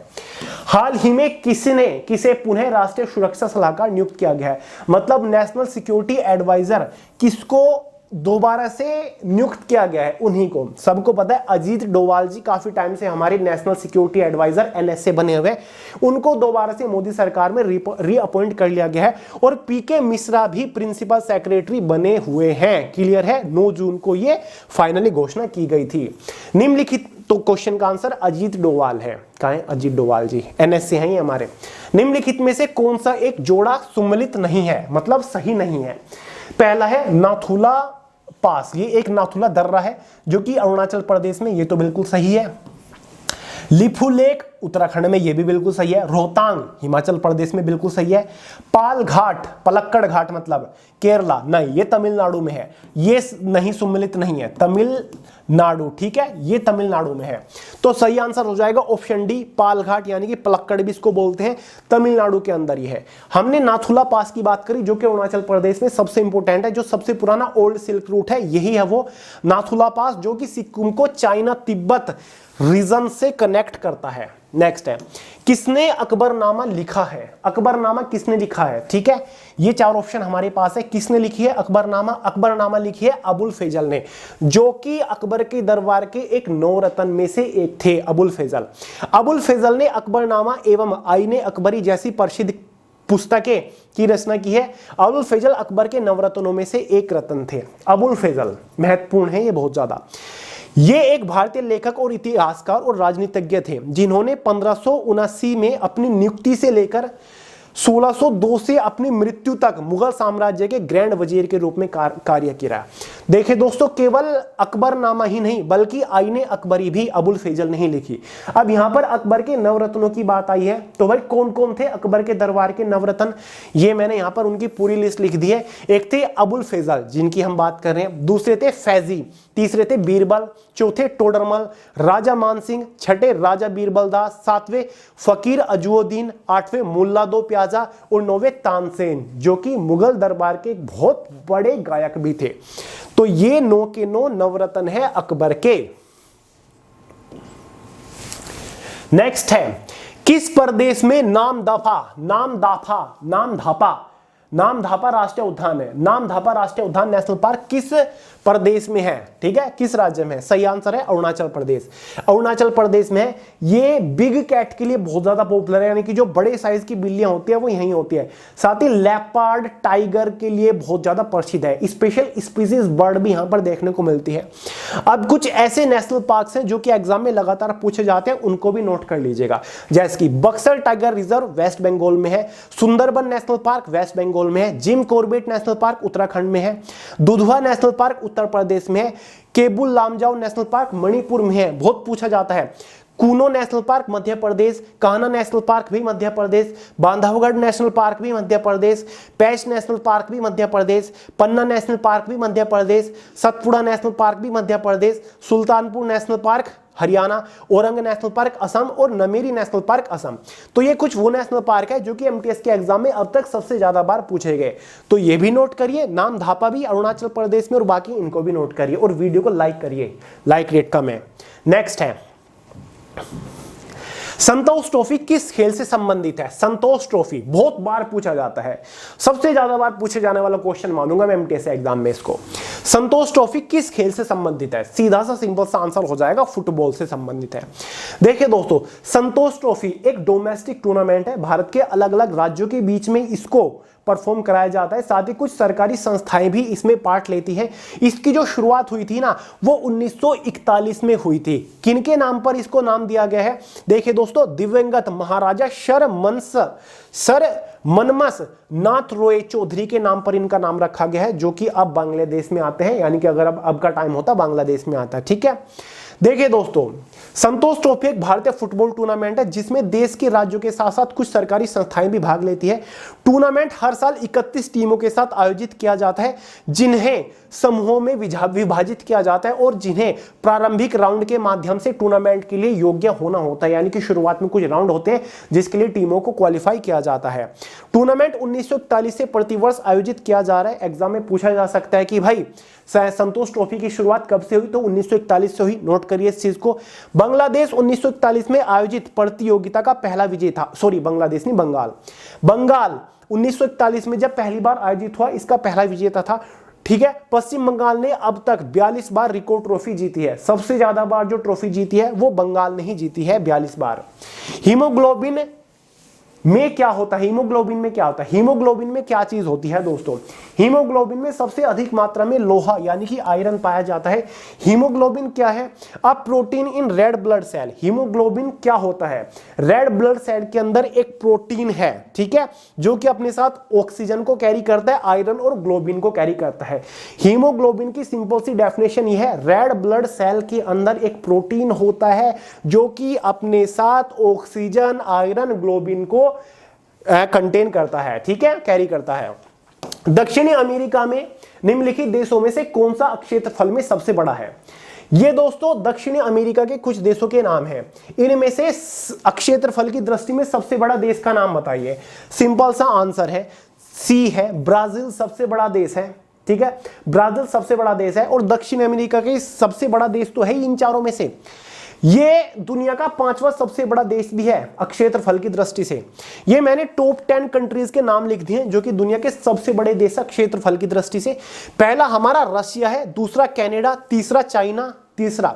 हाल ही में किसे पुनः राष्ट्रीय सुरक्षा सलाहकार नियुक्त किया गया है? मतलब नेशनल सिक्योरिटी एडवाइजर किसको दोबारा से नियुक्त किया गया है उन्हीं को, सबको पता है अजीत डोभाल जी काफी टाइम से हमारे नेशनल सिक्योरिटी एडवाइजर NSA बने हुए, उनको दोबारा से मोदी सरकार में रीअपॉइंट कर लिया गया है। और पीके मिश्रा भी प्रिंसिपल सेक्रेटरी बने हुए हैं। क्लियर है, 9 जून को ये फाइनली घोषणा की गई थी। निम्नलिखित, तो क्वेश्चन का आंसर अजीत डोभाल है। कहां है अजीत डोभाल जी? NSA हैं ये हमारे। निम्नलिखित में से कौन सा एक जोड़ा सुमेलित नहीं है, मतलब सही नहीं है? पहला है नाथुला पास, ये एक नाथुला दर्रा है जो कि अरुणाचल प्रदेश में, ये तो बिल्कुल सही है। लिफू लेक उत्तराखंड में, ये भी बिल्कुल सही है। रोहतांग हिमाचल प्रदेश में, बिल्कुल सही है। पाल घाट, पलक्कड़ घाट मतलब केरला, नहीं ये तमिलनाडु में है, ये नहीं सुमेलित नहीं है, तमिलनाडु, ठीक है, ये तमिलनाडु में है। तो सही आंसर हो जाएगा ऑप्शन डी, पाल घाट, यानी कि पलक्कड़ भी इसको बोलते हैं, तमिलनाडु के अंदर ही है। हमने नाथुला पास की बात करी जो कि अरुणाचल प्रदेश में सबसे इंपॉर्टेंट है, जो सबसे पुराना ओल्ड सिल्क रूट है, यही है वो नाथुला पास, जो कि सिक्किम को चाइना तिब्बत रीजन से कनेक्ट करता है। नेक्स्ट है, किसने अकबरनामा लिखा है? अकबरनामा किसने लिखा है? ठीक है, ये 4 ऑप्शन हमारे पास है। किसने लिखी है अकबरनामा? अकबरनामा लिखी है अबुल फैजल ने, जो कि अकबर के दरबार के एक 9 रत्न में से एक थे। अबुल फैजल, अबुल फैजल ने अकबरनामा एवं आईने अकबरी जैसी प्रसिद्ध पुस्तकें की रचना की है। अबुल फैजल अकबर के 9 रत्नों में से एक रत्न थे। अबुल फैजल महत्वपूर्ण है ये बहुत ज्यादा। ये एक भारतीय लेखक और इतिहासकार और राजनीतिज्ञ थे जिन्होंने 1579 में अपनी नियुक्ति से लेकर 1602 से अपनी मृत्यु तक मुगल साम्राज्य के ग्रैंड वजीर के रूप में कार्य किया। देखिए दोस्तों, केवल अकबरनामा ही नहीं बल्कि आईने अकबरी भी अबुल फैजल ने ही लिखी। अब यहां पर अकबर के नवरत्नों की बात आई है, तो भाई कौन कौन थे अकबर के दरबार के नवरत्न? ये मैंने यहां पर उनकी पूरी लिस्ट लिख दी है। एक थे अबुल फैजल जिनकी हम बात कर रहे हैं, दूसरे थे फैजी, तीसरे थे बीरबल, चौथे टोडरमल, राजा मानसिंह, छठे राजा बीरबल दास, 7वें फकीर अजुद्दीन, 8वें मुल्ला दो प्याजा और 9वें तानसेन, जो कि मुगल दरबार के एक बहुत बड़े गायक भी थे। तो ये 9 के 9 नवरत्न है अकबर के। नेक्स्ट है, किस प्रदेश में नामधापा राष्ट्रीय उद्यान है? नामधापा राष्ट्रीय उद्यान नेशनल पार्क किस प्रदेश में है? ठीक है, किस राज्य में है? सही आंसर है अरुणाचल प्रदेश। अरुणाचल प्रदेश में है। ये बिग कैट के लिए बहुत ज्यादा पॉपुलर है, यानी कि जो बड़े साइज की बिल्लियां होती है वो यहीं होती है। साथ ही लेपर्ड टाइगर के लिए बहुत ज्यादा प्रसिद्ध है। स्पेशल स्पीसीज बर्ड भी यहां पर देखने को मिलती है। अब कुछ ऐसे नेशनल पार्क हैं जो कि एग्जाम में लगातार पूछे जाते हैं, उनको भी नोट कर लीजिएगा। जैसे कि बक्सर टाइगर रिजर्व वेस्ट बंगाल में है, सुंदरबन नेशनल पार्क वेस्ट बंगाल में है, Jim Corbett national park Uttarakhand में है, दुधवा नेशनल पार्क उत्तर प्रदेश में है, केबुल लामजाओ नेशनल पार्क मणिपुर में है, बहुत पूछा जाता है, Kuno national park Madhya Pradesh, Kanha national park भी मध्य प्रदेश, बांधवगढ़ नेशनल पार्क भी मध्य प्रदेश, पेंच नेशनल पार्क भी मध्य प्रदेश, पन्ना नेशनल पार्क भी मध्य प्रदेश, सतपुड़ा नेशनल पार्क भी Madhya Pradesh, Sultanpur national park Haryana, Orang national park Assam और नमेरी नेशनल पार्क असम। तो ये कुछ वो नेशनल पार्क है जो कि एमटीएस के एग्जाम में अब तक सबसे ज्यादा बार पूछे गए। तो ये भी नोट करिए, नामधापा भी अरुणाचल प्रदेश में, और बाकी इनको भी नोट करिए और वीडियो को लाइक करिए, लाइक रेट कम है। नेक्स्ट है, संतोष ट्रॉफी किस खेल से संबंधित है? संतोष ट्रॉफी बहुत बार पूछा जाता है, सबसे ज्यादा बार पूछे जाने वाला क्वेश्चन मानूंगा मैं एमटीएस एग्जाम में इसको। संतोष ट्रॉफी किस खेल से संबंधित है? सीधा सा सिंपल सा आंसर हो जाएगा, फुटबॉल से संबंधित है। देखिए दोस्तों, संतोष ट्रॉफी एक डोमेस्टिक टूर्नामेंट है, भारत के अलग अलग राज्यों के बीच में इसको परफॉर्म कराया जाता है। साथ ही कुछ सरकारी संस्थाएं भी इसमें पार्ट लेती हैं। इसकी जो शुरुआत हुई थी ना, वो 1941 में हुई थी। किनके नाम पर इसको नाम दिया गया है? देखिए दोस्तों, दिवंगत महाराजा सर मनमस नाथ रॉय चौधरी के नाम पर इनका नाम रखा गया है, जो कि अब बांग्लादेश में आते हैं, यानी कि अगर अब का टाइम होता बांग्लादेश में आता है। ठीक है, देखिए दोस्तों, संतोष ट्रॉफी एक भारतीय फुटबॉल टूर्नामेंट है जिसमें देश के राज्यों के साथ साथ कुछ सरकारी संस्थाएं भी भाग लेती है। टूर्नामेंट हर साल 31 टीमों के साथ आयोजित किया जाता है, जिन्हें समूहों में विभाजित किया जाता है और जिन्हें प्रारंभिक राउंड के माध्यम से टूर्नामेंट के लिए योग्य होना होता है, यानी कि शुरुआत में कुछ राउंड होते हैं जिसके लिए टीमों को क्वालिफाई किया जाता है। टूर्नामेंट 1941 से प्रतिवर्ष आयोजित किया जा रहा है। एग्जाम में पूछा जा सकता है कि भाई संतोष ट्रॉफी की शुरुआत कब से हुई? तो 1941 से हुई। नोट करिए इस चीज को। बांग्लादेश 1941 में आयोजित प्रतियोगिता का पहला विजयी था। सॉरी, बांग्लादेश नहीं, बंगाल 1941 में जब पहली बार आयोजित हुआ, इसका पहला विजेता था। ठीक है। पश्चिम बंगाल ने अब तक 42 बार रिको ट्रॉफी जीती है। सबसे ज्यादा बार जो ट्रॉफी जीती है वो बंगाल ने ही जीती है, 42 बार। हीमोग्लोबिन में क्या होता है? हीमोग्लोबिन में क्या होता है? हीमोग्लोबिन में क्या चीज होती है दोस्तों? हीमोग्लोबिन में सबसे अधिक मात्रा में लोहा यानी कि आयरन पाया जाता है। हीमोग्लोबिन क्या है? A protein in red blood cell. Haemoglobin क्या होता है? रेड ब्लड सेल के अंदर एक प्रोटीन है, ठीक है, जो कि अपने साथ ऑक्सीजन को कैरी करता है, आयरन और ग्लोबिन को कैरी करता है। हीमोग्लोबिन की सिंपल सी डेफिनेशन यह है, रेड ब्लड सेल के अंदर एक प्रोटीन होता है जो कि अपने साथ ऑक्सीजन, आयरन, ग्लोबिन को कंटेन करता है, ठीक है, कैरी करता है। दक्षिणी अमेरिका में निम्नलिखित देशों में से कौन सा क्षेत्रफल में सबसे बड़ा है? ये दोस्तों दक्षिणी अमेरिका के कुछ देशों के नाम हैं। इनमें से क्षेत्रफल की दृष्टि में सबसे बड़ा देश का नाम बताइए। सिंपल सा आंसर है, सी है, ब्राजील सबसे बड़ा देश है, ठीक है, ब्राजील सबसे बड़ा देश है। और दक्षिण अमेरिका के सबसे बड़ा देश तो है इन चारों में से। ये दुनिया का 5वां सबसे बड़ा देश भी है क्षेत्रफल की दृष्टि से। ये मैंने टॉप 10 कंट्रीज के नाम लिख दिए जो कि दुनिया के सबसे बड़े देश है क्षेत्रफल की दृष्टि से। पहला हमारा रशिया है, दूसरा कनाडा, तीसरा चाइना, तीसरा,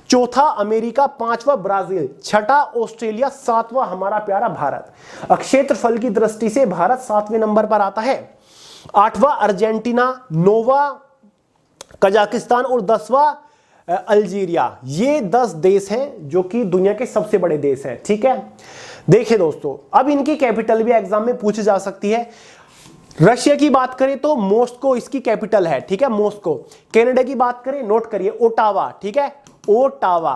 चौथा अमेरिका, पांचवा ब्राजील, छठा ऑस्ट्रेलिया, सातवां हमारा प्यारा भारत। क्षेत्रफल की दृष्टि से भारत 7वें नंबर पर आता है। 8वां अर्जेंटीना, 9वां कजाकिस्तान और 10वां अल्जीरिया। ये 10 देश हैं जो कि दुनिया के सबसे बड़े देश हैं, ठीक है। देखिए दोस्तों, अब इनकी कैपिटल भी एग्जाम में पूछी जा सकती है। रशिया की बात करें तो मॉस्को इसकी कैपिटल है, ठीक है, मॉस्को। कनाडा की बात करें, नोट करिए, ओटावा, ठीक है, ओटावा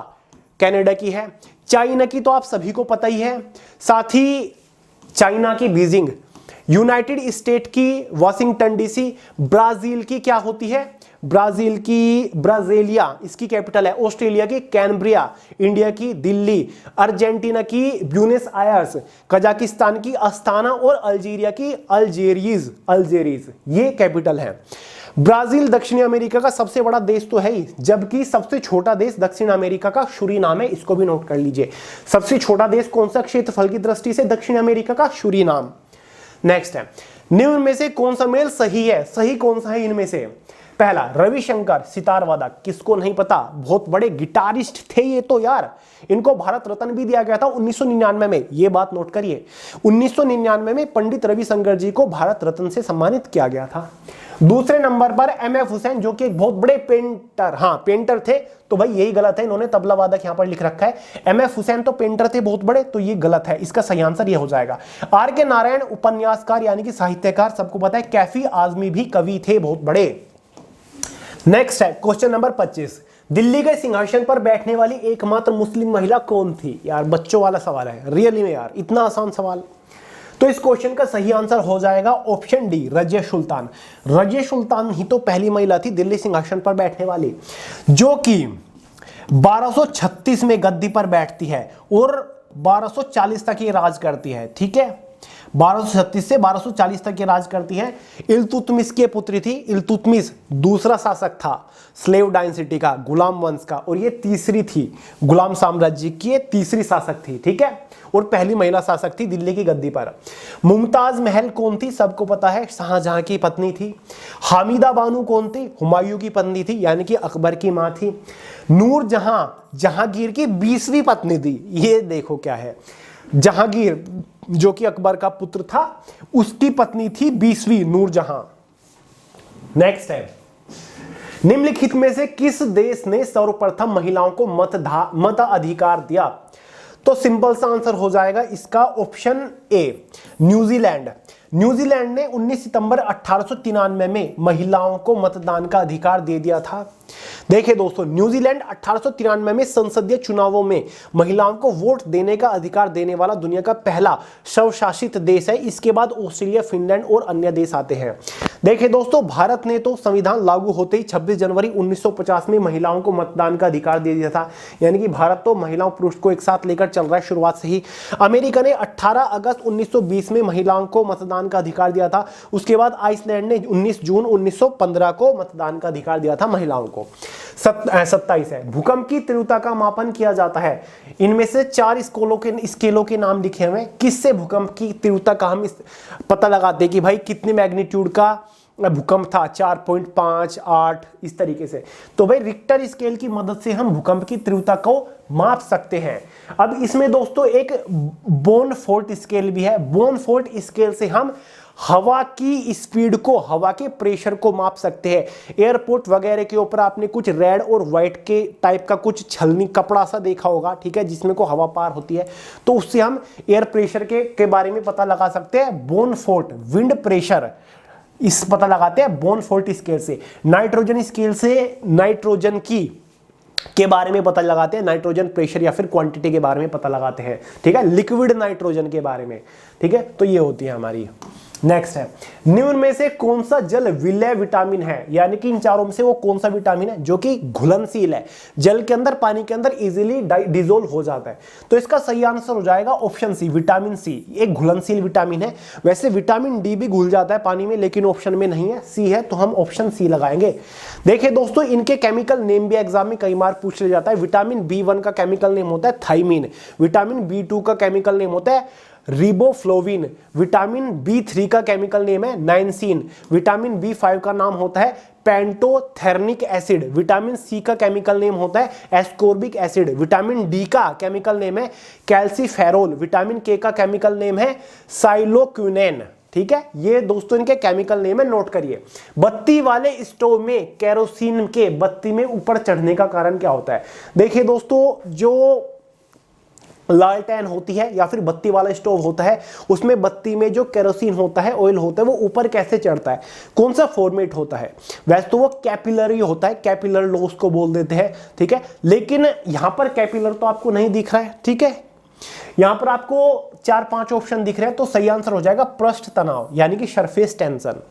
कनाडा की है। चाइना की तो आप सभी को पता ही है, साथ ही चाइना की बीजिंग, यूनाइटेड स्टेट की वाशिंगटन डीसी, ब्राजील की क्या होती है? ब्राजील की ब्राजीलिया इसकी कैपिटल है, ऑस्ट्रेलिया की कैनब्रिया, इंडिया की दिल्ली, अर्जेंटीना की ब्यूनस आयर्स, कजाकिस्तान की अस्ताना और अल्जीरिया की अल्जेरीज ये कैपिटल है। ब्राजील दक्षिण अमेरिका का सबसे बड़ा देश तो है ही, जबकि सबसे छोटा देश दक्षिण अमेरिका का सूरीनाम है, इसको भी नोट कर लीजिए। सबसे छोटा देश कौन सा क्षेत्रफल की दृष्टि से? दक्षिण अमेरिका का सूरीनाम। नेक्स्ट है, निम्न में से कौन सा मेल सही है? सही कौन सा है इनमें से? पहला, रविशंकर सितार वादक, किसको नहीं पता, बहुत बड़े गिटारिस्ट थे ये तो यार। इनको भारत रत्न भी दिया गया था 1999 में, ये बात नोट करिए। 1999 में पंडित रविशंकर जी को भारत रत्न से सम्मानित किया गया था। दूसरे नंबर पर एमएफ हुसैन, जो कि एक बहुत बड़े पेंटर, हाँ पेंटर थे, तो भाई यही गलत है, इन्होंने तबला वादक यहां पर लिख रखा है। एमएफ हुसैन तो पेंटर थे बहुत बड़े, तो ये गलत है, इसका सही आंसर ये हो जाएगा। आर के नारायण उपन्यासकार यानी कि साहित्यकार, सबको पता है। कैफी आजमी भी कवि थे बहुत बड़े। नेक्स्ट है क्वेश्चन नंबर 25, दिल्ली के सिंहासन पर बैठने वाली एकमात्र मुस्लिम महिला कौन थी? यार बच्चों वाला सवाल है, रियली में यार, इतना आसान सवाल। तो इस क्वेश्चन का सही आंसर हो जाएगा ऑप्शन डी, रजिया सुल्तान। रजिया सुल्तान ही तो पहली महिला थी दिल्ली सिंहासन पर बैठने वाली, जो कि 1236 में गद्दी पर बैठती है और 1240 तक ये राज करती है, ठीक है। 1236 से 1240 तक ये राज करती है। इल्तुतमिश की पुत्री थी। इल्तुतमिश दूसरा शासक था स्लेव डायनेस्टी का, गुलाम वंश का, और ये तीसरी थी गुलाम साम्राज्य की, ये तीसरी शासक थी, ठीक है, और पहली महिला शासक थी दिल्ली की गद्दी पर। मुमताज महल कौन थी? सबको पता है, शाहजहां की पत्नी थी। हामिदा बानो कौन थी? हुमायूं की पत्नी थी, यानी कि अकबर की मां थी। नूर जहां जहांगीर की 20वीं पत्नी थी। ये देखो क्या है, जहांगीर जो कि अकबर का पुत्र था, उसकी पत्नी थी 20वीं नूर जहां। नेक्स्ट है, निम्नलिखित में से किस देश ने सर्वप्रथम महिलाओं को मत अधिकार दिया? तो सिंपल सा आंसर हो जाएगा इसका ऑप्शन ए, न्यूजीलैंड। न्यूजीलैंड ने 19 सितंबर 1893 में महिलाओं को मतदान का अधिकार दे दिया था। देखिए दोस्तों, न्यूजीलैंड 1893 में संसदीय चुनावों में महिलाओं को वोट देने का अधिकार देने वाला दुनिया का पहला स्वशासित देश है। इसके बाद ऑस्ट्रेलिया, फिनलैंड और अन्य देश आते हैं। देखिए दोस्तों, भारत ने तो संविधान लागू होते ही 26 जनवरी 1950 में महिलाओं को मतदान का अधिकार दे दिया था, यानी कि भारत तो महिलाओं पुरुष को एक साथ लेकर चल रहा है शुरुआत से ही। अमेरिका ने 18 अगस्त 1920 में महिलाओं को मतदान का अधिकार दिया था। उसके बाद आइसलैंड ने 19 जून 1915 को मतदान का अधिकार दिया था महिलाओं को। 27 है, भूकंप की तीव्रता का मापन किया जाता है। इनमें से 4 स्केलों के नाम लिखे हुए हैं। किससे भूकंप की तीव्रता का हम पता लगाते हैं कि भाई कितने मैग्नीट्यूड का भूकंप था 4.5, 8 इस तरीके से। तो भाई रिक्टर स्केल की मदद से हम भूकंप की तीव्रता को माप सकते हैं। अब इसमें दोस्तों एक बोनफोर्ट स्केल भी है। बोनफोर्ट स्केल से हम हवा की स्पीड को, हवा के प्रेशर को माप सकते हैं। एयरपोर्ट वगैरह के ऊपर आपने कुछ रेड और व्हाइट के टाइप का कुछ छलनी कपड़ा सा देखा होगा, ठीक है, जिसमें को हवा पार होती है, तो उससे हम एयर प्रेशर के बारे में पता लगा सकते हैं। बोनफोर्ट विंड प्रेशर इस पता लगाते हैं बोनफोर्ट स्केल से। नाइट्रोजन स्केल से नाइट्रोजन के बारे में पता लगाते हैं, नाइट्रोजन प्रेशर या फिर क्वांटिटी के बारे में पता लगाते हैं, ठीक है, लिक्विड नाइट्रोजन के बारे में, ठीक है। तो ये होती है हमारी। नेक्स्ट है, निम्न में से कौन सा जल विलय विटामिन है, यानी कि इन चारों में से वो कौन सा विटामिन है जो कि घुलनशील है, जल के अंदर, पानी के अंदर इजीली डिसोल्व हो जाता है। तो इसका सही आंसर हो जाएगा ऑप्शन सी, विटामिन सी। एक घुलनशील विटामिन है। वैसे विटामिन डी भी घुल जाता है पानी में, लेकिन ऑप्शन में नहीं है, सी है, तो हम ऑप्शन सी लगाएंगे। देखिए दोस्तों, इनके केमिकल नेम भी एग्जाम में कई बार पूछ लिया जाता है। विटामिन बी1 का केमिकल नेम होता है थाइमीन, विटामिन बी2 का केमिकल नेम होता है रिबोफ्लोविन, विटामिन बी3 का केमिकल नेम है नाइंसिन, विटामिन बी5 का नाम होता है पेंटोथेर्निक एसिड, विटामिन सी का केमिकल नेम होता है एस्कोर्बिक एसिड, विटामिन डी का केमिकल नेम है कैल्सीफेरोल, विटामिन के का केमिकल नेम है साइलोक्विनेन, ठीक है। ये दोस्तों इनके केमिकल नेम है, नोट करिए। बत्ती वाले स्टोव में केरोसिन के बत्ती में ऊपर चढ़ने का कारण क्या होता है? देखिए दोस्तों, जो लालटेन होती है या फिर बत्ती वाला स्टोव होता है, उसमें बत्ती में जो केरोसिन होता है, ऑयल होता है, वो ऊपर कैसे चढ़ता है, कौन सा फॉर्मेट होता है? वैसे तो वो कैपिलरी होता है, कैपिलर लॉस को बोल देते हैं, ठीक है। लेकिन यहां पर कैपिलर तो आपको नहीं दिख रहा है, ठीक है। यहां पर आपको 4-5 ऑप्शन दिख रहे हैं, तो सही आंसर हो जाएगा पृष्ठ तनाव, यानी कि सरफेस टेंशन।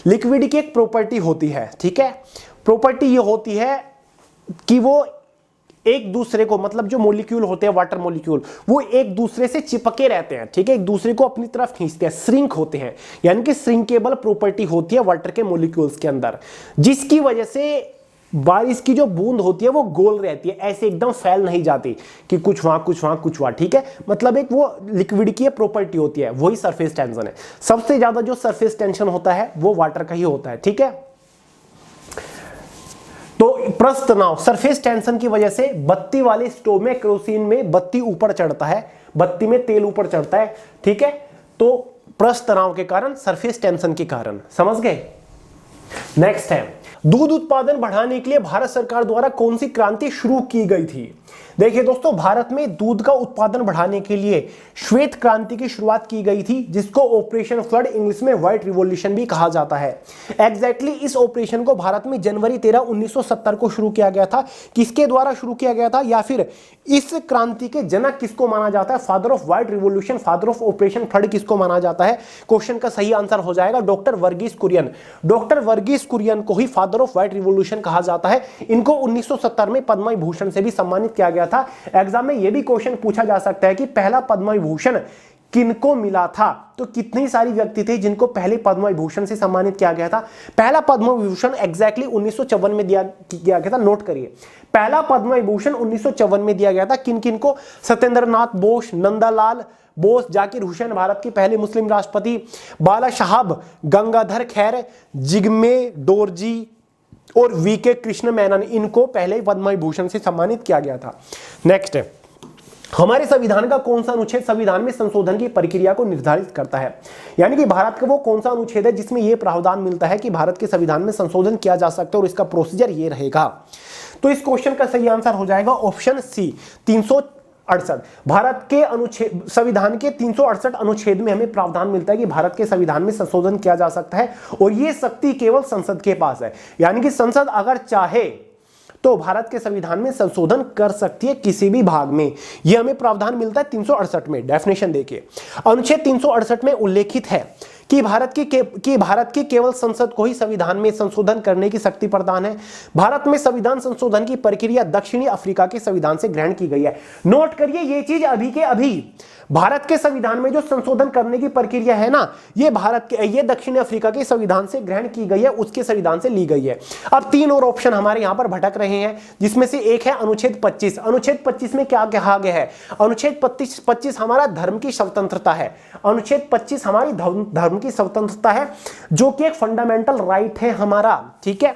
लिक्विड की एक प्रॉपर्टी होती है, ठीक है। प्रॉपर्टी ये होती है कि वो एक दूसरे को, मतलब जो मॉलिक्यूल होते हैं, वाटर मॉलिक्यूल, वो एक दूसरे से चिपके रहते हैं, ठीक है, एक दूसरे को अपनी तरफ खींचते हैं, श्रिंक होते हैं, यानी कि श्रिंकेबल प्रॉपर्टी होती है वाटर के मॉलिक्यूल्स के अंदर, जिसकी वजह से बारिश की जो बूंद होती है वो गोल रहती है, ऐसे एकदम फैल नहीं जाती कि कुछ वहां कुछ वहां कुछ वहां, ठीक है। मतलब एक वो लिक्विड की प्रॉपर्टी होती है, वही सरफेस टेंशन है। सबसे ज्यादा जो सरफेस टेंशन होता है वो वाटर का ही होता है, ठीक है। तो पृष्ठ तनाव, सरफेस टेंशन की वजह से बत्ती वाले स्टोव में केरोसिन में बत्ती ऊपर चढ़ता है, बत्ती में तेल ऊपर चढ़ता है, ठीक है। तो पृष्ठ तनाव के कारण, सरफेस टेंशन के कारण, समझ गए। नेक्स्ट है, दूध उत्पादन बढ़ाने के लिए भारत सरकार द्वारा कौन सी क्रांति शुरू की गई थी? देखिए दोस्तों, भारत में दूध का उत्पादन बढ़ाने के लिए श्वेत क्रांति की शुरुआत की गई थी, जिसको ऑपरेशन फ्लड, इंग्लिश में व्हाइट रिवॉल्यूशन भी कहा जाता है। एग्जैक्टली इस ऑपरेशन को भारत में जनवरी 13, 1970 को शुरू किया गया था। किसके द्वारा शुरू किया गया था, या फिर इस क्रांति के जनक किसको माना जाता है? Father of white revolution, father of operation flood किसको माना जाता है? क्वेश्चन का सही आंसर हो जाएगा डॉक्टर वर्गीस कुरियन। डॉक्टर वर्गीस कुरियन को ही फादर ऑफ व्हाइट रिवॉल्यूशन कहा जाता है। इनको 1970 में पद्म विभूषण से भी सम्मानित किया गया था। एग्जाम में यह भी क्वेश्चन पूछा जा सकता है कि पहला पद्म विभूषण किनको मिला था? तो कितनी सारी व्यक्ति थे जिनको पहले पद्म विभूषण से सम्मानित किया गया था? पहला पद्म विभूषण एग्जैक्टली 1954 में दिया गया था, नोट करिए। पहला पद्म विभूषण 1954 में दिया गया था। किन किन को? सत्येंद्रनाथ बोस, नंदलाल बोस, जाकिर हुसैन, भारत के पहले मुस्लिम राष्ट्रपति, बाला साहब गंगाधर खैर, जिग्मे डोरजी और वीके कृष्ण मेनन, इनको पहले पद्म विभूषण से सम्मानित किया गया था। नेक्स्ट है, हमारे संविधान का कौन सा अनुच्छेद संविधान में संशोधन की प्रक्रिया को निर्धारित करता है? यानी कि भारत का वो कौन सा अनुच्छेद है जिसमें यह प्रावधान मिलता है कि भारत के संविधान में संशोधन किया जा सकता है और इसका प्रोसीजर ये रहेगा। तो इस क्वेश्चन का सही आंसर हो जाएगा ऑप्शन सी, 368। भारत के अनुच्छेद, संविधान के 368 अनुच्छेद में हमें प्रावधान मिलता है कि भारत के संविधान में संशोधन किया जा सकता है, और यह शक्ति केवल संसद के पास है। यानी कि संसद अगर चाहे तो भारत के संविधान में संशोधन कर सकती है किसी भी भाग में। यह हमें प्रावधान मिलता है 368 में। डेफिनेशन देखिए, अनुच्छेद 368 में उल्लेखित है कि भारत की केवल संसद को ही संविधान में संशोधन करने की शक्ति प्रदान है। भारत में संविधान संशोधन की प्रक्रिया दक्षिणी अफ्रीका के संविधान से ग्रहण की गई है। नोट करिए ये चीज, अभी के अभी भारत के संविधान में जो संशोधन करने की प्रक्रिया है ना, ये दक्षिणी अफ्रीका के संविधान से ग्रहण की गई है, उसके संविधान से ली गई है। अब 3 और ऑप्शन हमारे यहां पर भटक रहे हैं, जिसमें से एक है अनुच्छेद 25। अनुच्छेद 25 में क्या कहा गया है? अनुच्छेद 25 हमारा धर्म की स्वतंत्रता है। अनुच्छेद 25 हमारी धर्म उनकी स्वतंत्रता है, जो कि एक फंडामेंटल राइट है हमारा। ठीक है,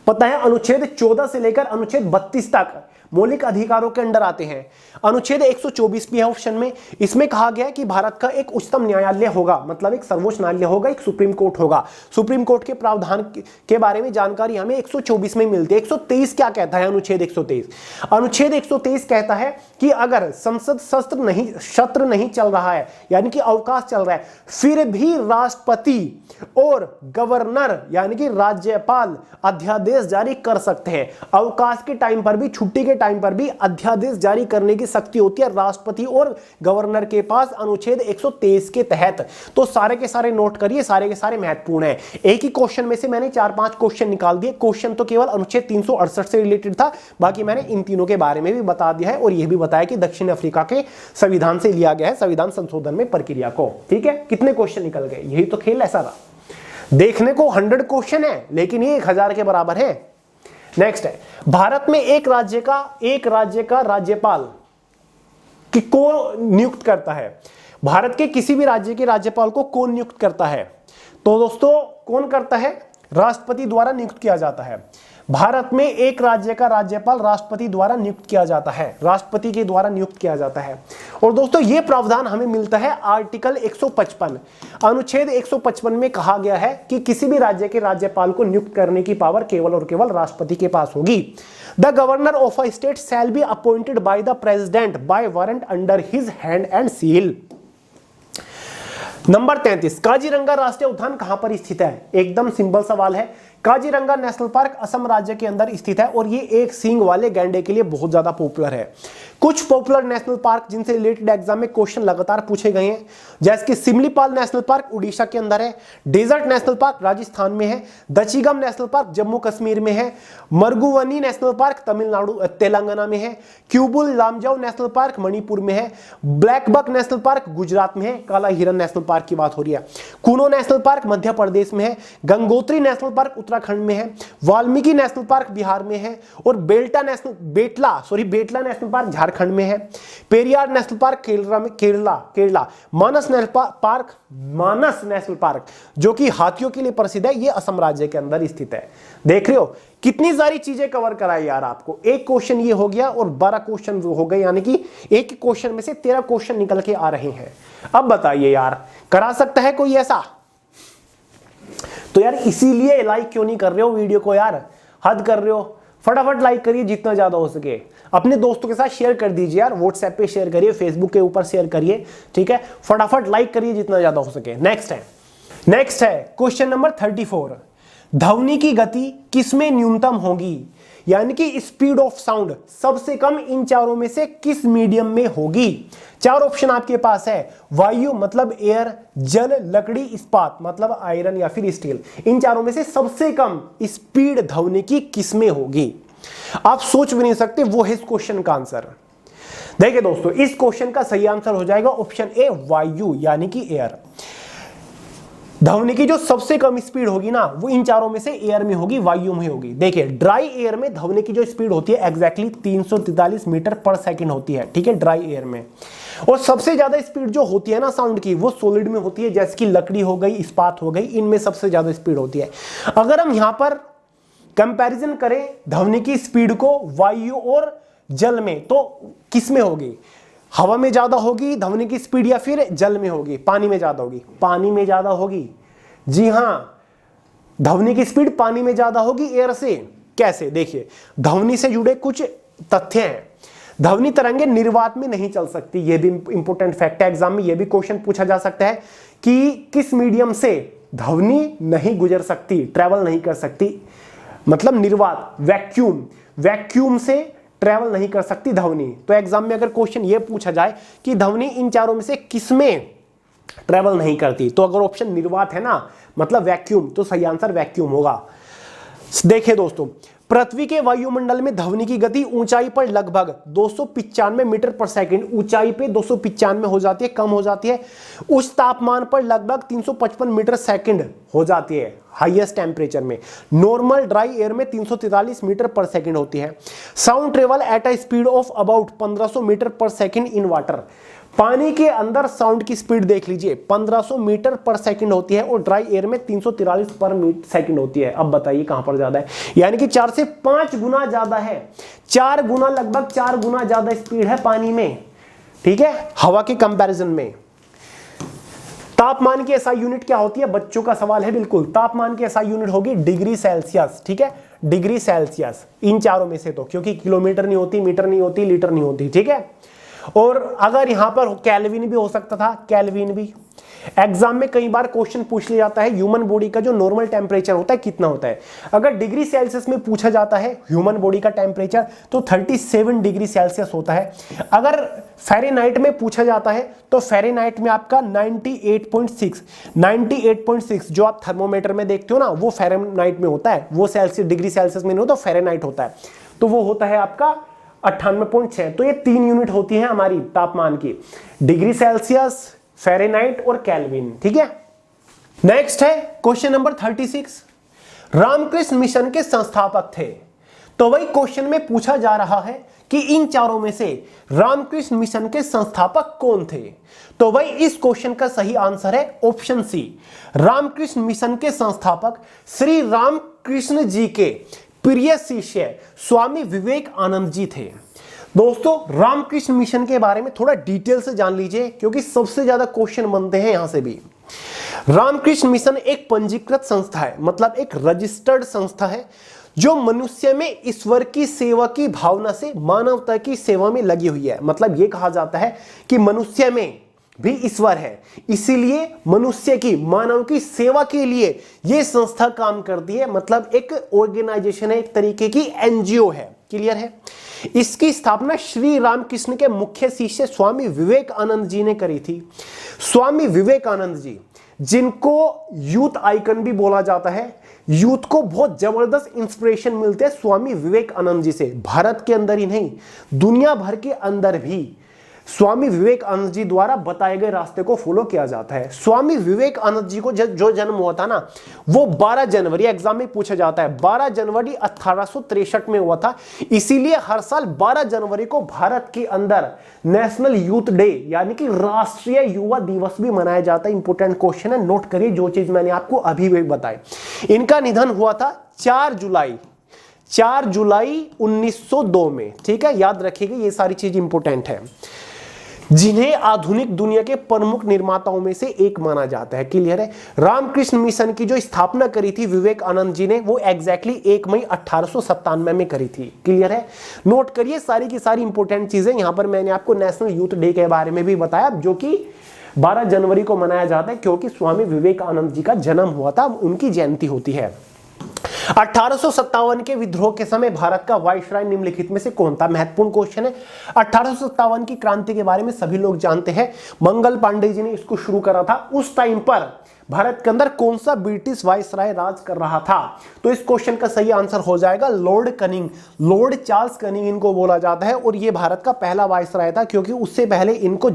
पता है अनुच्छेद 14 से लेकर अनुच्छेद 32 तक मौलिक अधिकारों के अंडर आते हैं। अनुच्छेद 124 भी है ऑप्शन में। इसमें कहा गया है कि भारत का एक उच्चतम न्यायालय होगा, मतलब एक सर्वोच्च न्यायालय होगा, एक सुप्रीम कोर्ट होगा। सुप्रीम कोर्ट के प्रावधान के बारे में जानकारी हमें 124 में मिलती है। 123 क्या कहता है? अनुच्छेद 123, अनुच्छेद 123 कहता है कि अगर संसद सत्र नहीं चल रहा है, यानी कि अवकाश चल रहा है, फिर भी राष्ट्रपति और गवर्नर यानी कि राज्यपाल अध्यादेश जारी कर सकते हैं। अवकाश के टाइम पर भी, छुट्टी के टाइम पर भी अध्यादेश जारी करने की शक्ति होती है राष्ट्रपति और गवर्नर के पास, अनुच्छेद 123 के तहत। तो सारे के सारे नोट करिए, सारे के सारे महत्वपूर्ण हैं। एक ही क्वेश्चन में से मैंने 4-5 क्वेश्चन निकाल दिए। क्वेश्चन तो केवल अनुच्छेद 368 से रिलेटेड था, बाकी मैंने इन तीनों के बारे में भी बता दिया है और यह भी बताया कि दक्षिण अफ्रीका के संविधान से लिया गया है, संविधान संशोधन में प्रक्रिया को। ठीक है, कितने क्वेश्चन निकल गए? यही तो खेल ऐसा रहा। देखने को 100 क्वेश्चन है, लेकिन ये 1000 के बराबर है। नेक्स्ट है, भारत में एक राज्य का राज्यपाल को नियुक्त करता है। भारत के किसी भी राज्य के राज्यपाल को कौन नियुक्त करता है? तो दोस्तों कौन करता है? राष्ट्रपति द्वारा नियुक्त किया जाता है। भारत में एक राज्य का राज्यपाल राष्ट्रपति द्वारा नियुक्त किया जाता है, राष्ट्रपति के द्वारा नियुक्त किया जाता है। और दोस्तों ये प्रावधान हमें मिलता है आर्टिकल 155, अनुच्छेद 155 में कहा गया है कि किसी भी राज्य के राज्यपाल को नियुक्त करने की पावर केवल और केवल राष्ट्रपति के पास होगी। The governor of a state shall be appointed by the president bye warrant under his hand and seal. Number 33, Kaziranga राष्ट्रीय उद्यान कहां पर स्थित है? एकदम सिंपल सवाल है। काजीरंगा नेशनल पार्क असम राज्य के अंदर स्थित है और ये एक सींग वाले गैंडे के लिए बहुत ज्यादा पॉपुलर है। कुछ पॉपुलर नेशनल पार्क जिनसे रिलेटेड एग्जाम में क्वेश्चन लगातार पूछे गए हैं, जैसे कि सिमलीपाल नेशनल पार्क उड़ीसा के अंदर है, डेजर्ट नेशनल पार्क राजस्थान में है, दचिगम नेशनल पार्क जम्मू कश्मीर में है, मरगुवनी नेशनल पार्क तेलंगाना में है, क्यूबुल लामजाओ नेशनल पार्क मणिपुर में है, black buck national park Gujarat में है, काला हिरन नेशनल पार्क की बात हो रही है, कुनो नेशनल पार्क मध्य प्रदेश में है, गंगोत्री नेशनल पार्क उत्तराखंड में है, वाल्मीकि नेशनल पार्क बिहार में है और बेटला नेशनल पार्क झारखंड में है, पेरियार नेशनल पार्क केरला, मानस नेशनल पार्क जो कि हाथियों के लिए प्रसिद्ध है, ये असम राज्य के अंदर स्थित है। देख रहे हो कितनी सारी चीजें कवर कराई यार आपको। एक क्वेश्चन ये हो गया और 12 क्वेश्चन हो गए, यानी कि एक क्वेश्चन में से 13 क्वेश्चन निकल के आ रहे हैं। अब बताइए यार, करा सकता है कोई ऐसा? तो यार इसीलिए लाइक क्यों नहीं कर रहे हो वीडियो को यार? हद कर रहे हो। फटाफट लाइक करिए जितना ज्यादा हो सके, अपने दोस्तों के साथ शेयर कर दीजिए यार, व्हाट्सएप पे शेयर करिए, फेसबुक के ऊपर शेयर करिए। ठीक है, फटाफट लाइक करिए जितना ज्यादा हो सके। नेक्स्ट है क्वेश्चन नंबर 34, ध्वनि की गति किसमें न्यूनतम होगी? यानी कि स्पीड ऑफ साउंड सबसे कम इन चारों में से किस मीडियम में होगी? 4 ऑप्शन आपके पास है, वायु मतलब एयर, जल, लकड़ी, इस्पात मतलब आयरन या फिर स्टील। इन चारों में से सबसे कम स्पीड ध्वनि की किस में होगी? आप सोच भी नहीं सकते, वो है इस क्वेश्चन का आंसर। देखिए दोस्तों, इस क्वेश्चन का सही आंसर हो जाएगा ऑप्शन ए, वायु यानी कि एयर। ध्वनि की जो सबसे कम स्पीड होगी ना, वो इन चारों में से एयर में होगी, वायु में होगी। देखिए ड्राई एयर में ध्वनि की जो स्पीड होती है एग्जैक्टली 343 मीटर पर सेकंड होती है। ठीक है, ड्राई एयर में। और सबसे ज्यादा स्पीड जो होती है ना साउंड की, वो सॉलिड में होती है, जैसे कि लकड़ी हो गई, इस्पात हो गई, इनमें सबसे ज्यादा स्पीड होती है। अगर हम यहां पर कंपैरिजन करें ध्वनि की स्पीड को वायु और जल में, तो किस में होगी? हवा में ज्यादा होगी ध्वनि की स्पीड या फिर जल में होगी? पानी में ज्यादा होगी? पानी में ज्यादा होगी। जी हां, ध्वनि की स्पीड पानी में ज्यादा होगी एयर से। कैसे? देखिए, ध्वनि से जुड़े कुछ तथ्य हैं। ध्वनि तरंगे निर्वात में नहीं चल सकती, यह भी इंपॉर्टेंट फैक्ट है। एग्जाम में यह भी क्वेश्चन पूछा जा सकता है कि किस मीडियम से ध्वनि नहीं गुजर सकती, ट्रेवल नहीं कर सकती, मतलब निर्वात, वैक्यूम से ट्रेवल नहीं कर सकती ध्वनि। तो एग्जाम में अगर क्वेश्चन ये पूछा जाए कि ध्वनि इन चारों में से किसमें ट्रेवल नहीं करती, तो अगर ऑप्शन निर्वात है ना, मतलब वैक्यूम, तो सही आंसर वैक्यूम होगा। देखिए दोस्तों, पृथ्वी के वायुमंडल में ध्वनि की गति ऊंचाई पर लगभग 295 मीटर पर सेकंड, ऊंचाई पे 295 हो जाती है, कम हो जाती है। उच्च तापमान पर लगभग 355 मीटर सेकंड हो जाती है, हाईएस्ट टेम्परेचर में। नॉर्मल ड्राई एयर में 343 मीटर पर सेकंड होती है। Sound travel at a speed of about 1500 metre per second in water. पानी के अंदर साउंड की स्पीड देख लीजिए 1500 मीटर पर सेकंड होती है और ड्राई एयर में 343 पर सेकंड होती है। अब बताइए कहां पर ज्यादा है, यानी कि 4 से 5 गुना ज्यादा है, 4 गुना, लगभग 4 गुना ज्यादा स्पीड है पानी में, ठीक है, हवा के कंपैरिजन में। तापमान की एसआई यूनिट क्या होती है, बच्चों का सवाल है बिल्कुल। तापमान की एसआई यूनिट होगी डिग्री सेल्सियस, ठीक है, डिग्री सेल्सियस, इन चारों में से तो, क्योंकि किलोमीटर नहीं होती, मीटर नहीं होती, लीटर नहीं होती, ठीक है। और अगर यहां पर केल्विन भी हो सकता था, केल्विन भी एग्जाम में कई बार क्वेश्चन पूछ लिया जाता है, ह्यूमन बॉडी का जो नॉर्मल टेम्परेचर होता है कितना होता है। अगर डिग्री सेल्सियस में पूछा जाता है ह्यूमन बॉडी का टेम्परेचर तो 37 डिग्री सेल्सियस होता है। अगर फ़ारेनहाइट में पूछा जाता है तो फ़ारेनहाइट में आपका 98.6 जो आप थर्मोमीटर में देखते हो ना, वो फ़ारेनहाइट में होता है, वो सेल्सियस, डिग्री सेल्सियस में नहीं होता, फ़ारेनहाइट होता है, तो वो होता है आपका 98.6। तो ये 3 यूनिट होती है हमारी तापमान की, डिग्री सेल्सियस, फ़ारेनहाइट और केल्विन, ठीक है। नेक्स्ट है क्वेश्चन नंबर 36, रामकृष्ण मिशन के संस्थापक थे। तो वही क्वेश्चन में पूछा जा रहा है कि इन चारों में से रामकृष्ण मिशन के संस्थापक कौन थे। तो वही इस क्वेश्चन का सही आंसर है ऑप्शन सी, रामकृष्ण मिशन के संस्थापक श्री रामकृष्ण जी के प्रिय शिष्य स्वामी विवेकानंद जी थे। दोस्तों रामकृष्ण मिशन के बारे में थोड़ा डिटेल से जान लीजिए, क्योंकि सबसे ज्यादा क्वेश्चन बनते हैं यहां से भी। रामकृष्ण मिशन एक पंजीकृत संस्था है, मतलब एक रजिस्टर्ड संस्था है, जो मनुष्य में ईश्वर की सेवा की भावना से मानवता की सेवा में लगी हुई है। मतलब ये कहा जाता है कि मनुष्य में भी ईश्वर है, इसीलिए मनुष्य की, मानव की सेवा के लिए यह संस्था काम करती है। मतलब एक ऑर्गेनाइजेशन है, एक तरीके की एनजीओ है, क्लियर है। इसकी स्थापना श्री रामकृष्ण के मुख्य शिष्य स्वामी विवेकानंद जी ने करी थी। स्वामी विवेकानंद जी, जिनको यूथ आइकन भी बोला जाता है, यूथ को बहुत जबरदस्त इंस्पिरेशन मिलते हैं स्वामी विवेकानंद जी से। भारत के अंदर ही नहीं, दुनिया भर के अंदर भी स्वामी विवेकानंद जी द्वारा बताए गए रास्ते को फॉलो किया जाता है। स्वामी विवेकानंद जी को जो जन्म हुआ था ना, वो 12 जनवरी, एग्जाम में पूछा जाता है, 12 जनवरी 1863 में हुआ था। इसीलिए हर साल 12 जनवरी को भारत के अंदर नेशनल यूथ डे यानी कि राष्ट्रीय युवा दिवस भी मनाया जाता है। इंपोर्टेंट क्वेश्चन है, नोट करिए जो चीज मैंने आपको अभी भी बताई। इनका निधन हुआ था 4 जुलाई 1902 में, ठीक है, याद रखिएगा, ये सारी चीज इंपोर्टेंट है। जिन्हें आधुनिक दुनिया के प्रमुख निर्माताओं में से एक माना जाता है, क्लियर है। रामकृष्ण मिशन की जो स्थापना करी थी विवेकानंद जी ने, वो एग्जैक्टली 1 मई 1897 में करी थी, क्लियर है। नोट करिए सारी की सारी इंपोर्टेंट चीजें। यहां पर मैंने आपको नेशनल यूथ डे के बारे में भी बताया, जो कि 12 जनवरी को मनाया जाता है, क्योंकि स्वामी विवेकानंद जी का जन्म हुआ था, उनकी जयंती होती है। 1857 के विद्रोह के समय भारत का वाइसराय निम्नलिखित में से कौन था? महत्वपूर्ण क्वेश्चन है। 1857 की क्रांति के बारे में सभी लोग जानते हैं, मंगल पांडे जी ने इसको शुरू करा था। उस टाइम पर भारत के अंदर कौन सा ब्रिटिश वाइसराय राज कर रहा था? तो इस क्वेश्चन का सही आंसर हो जाएगा Lord cunning, Lord Charles cunning इनको बोला जाता है, और ये भारत का पहला वाइसराय था, क्योंकि उससे पहले इनको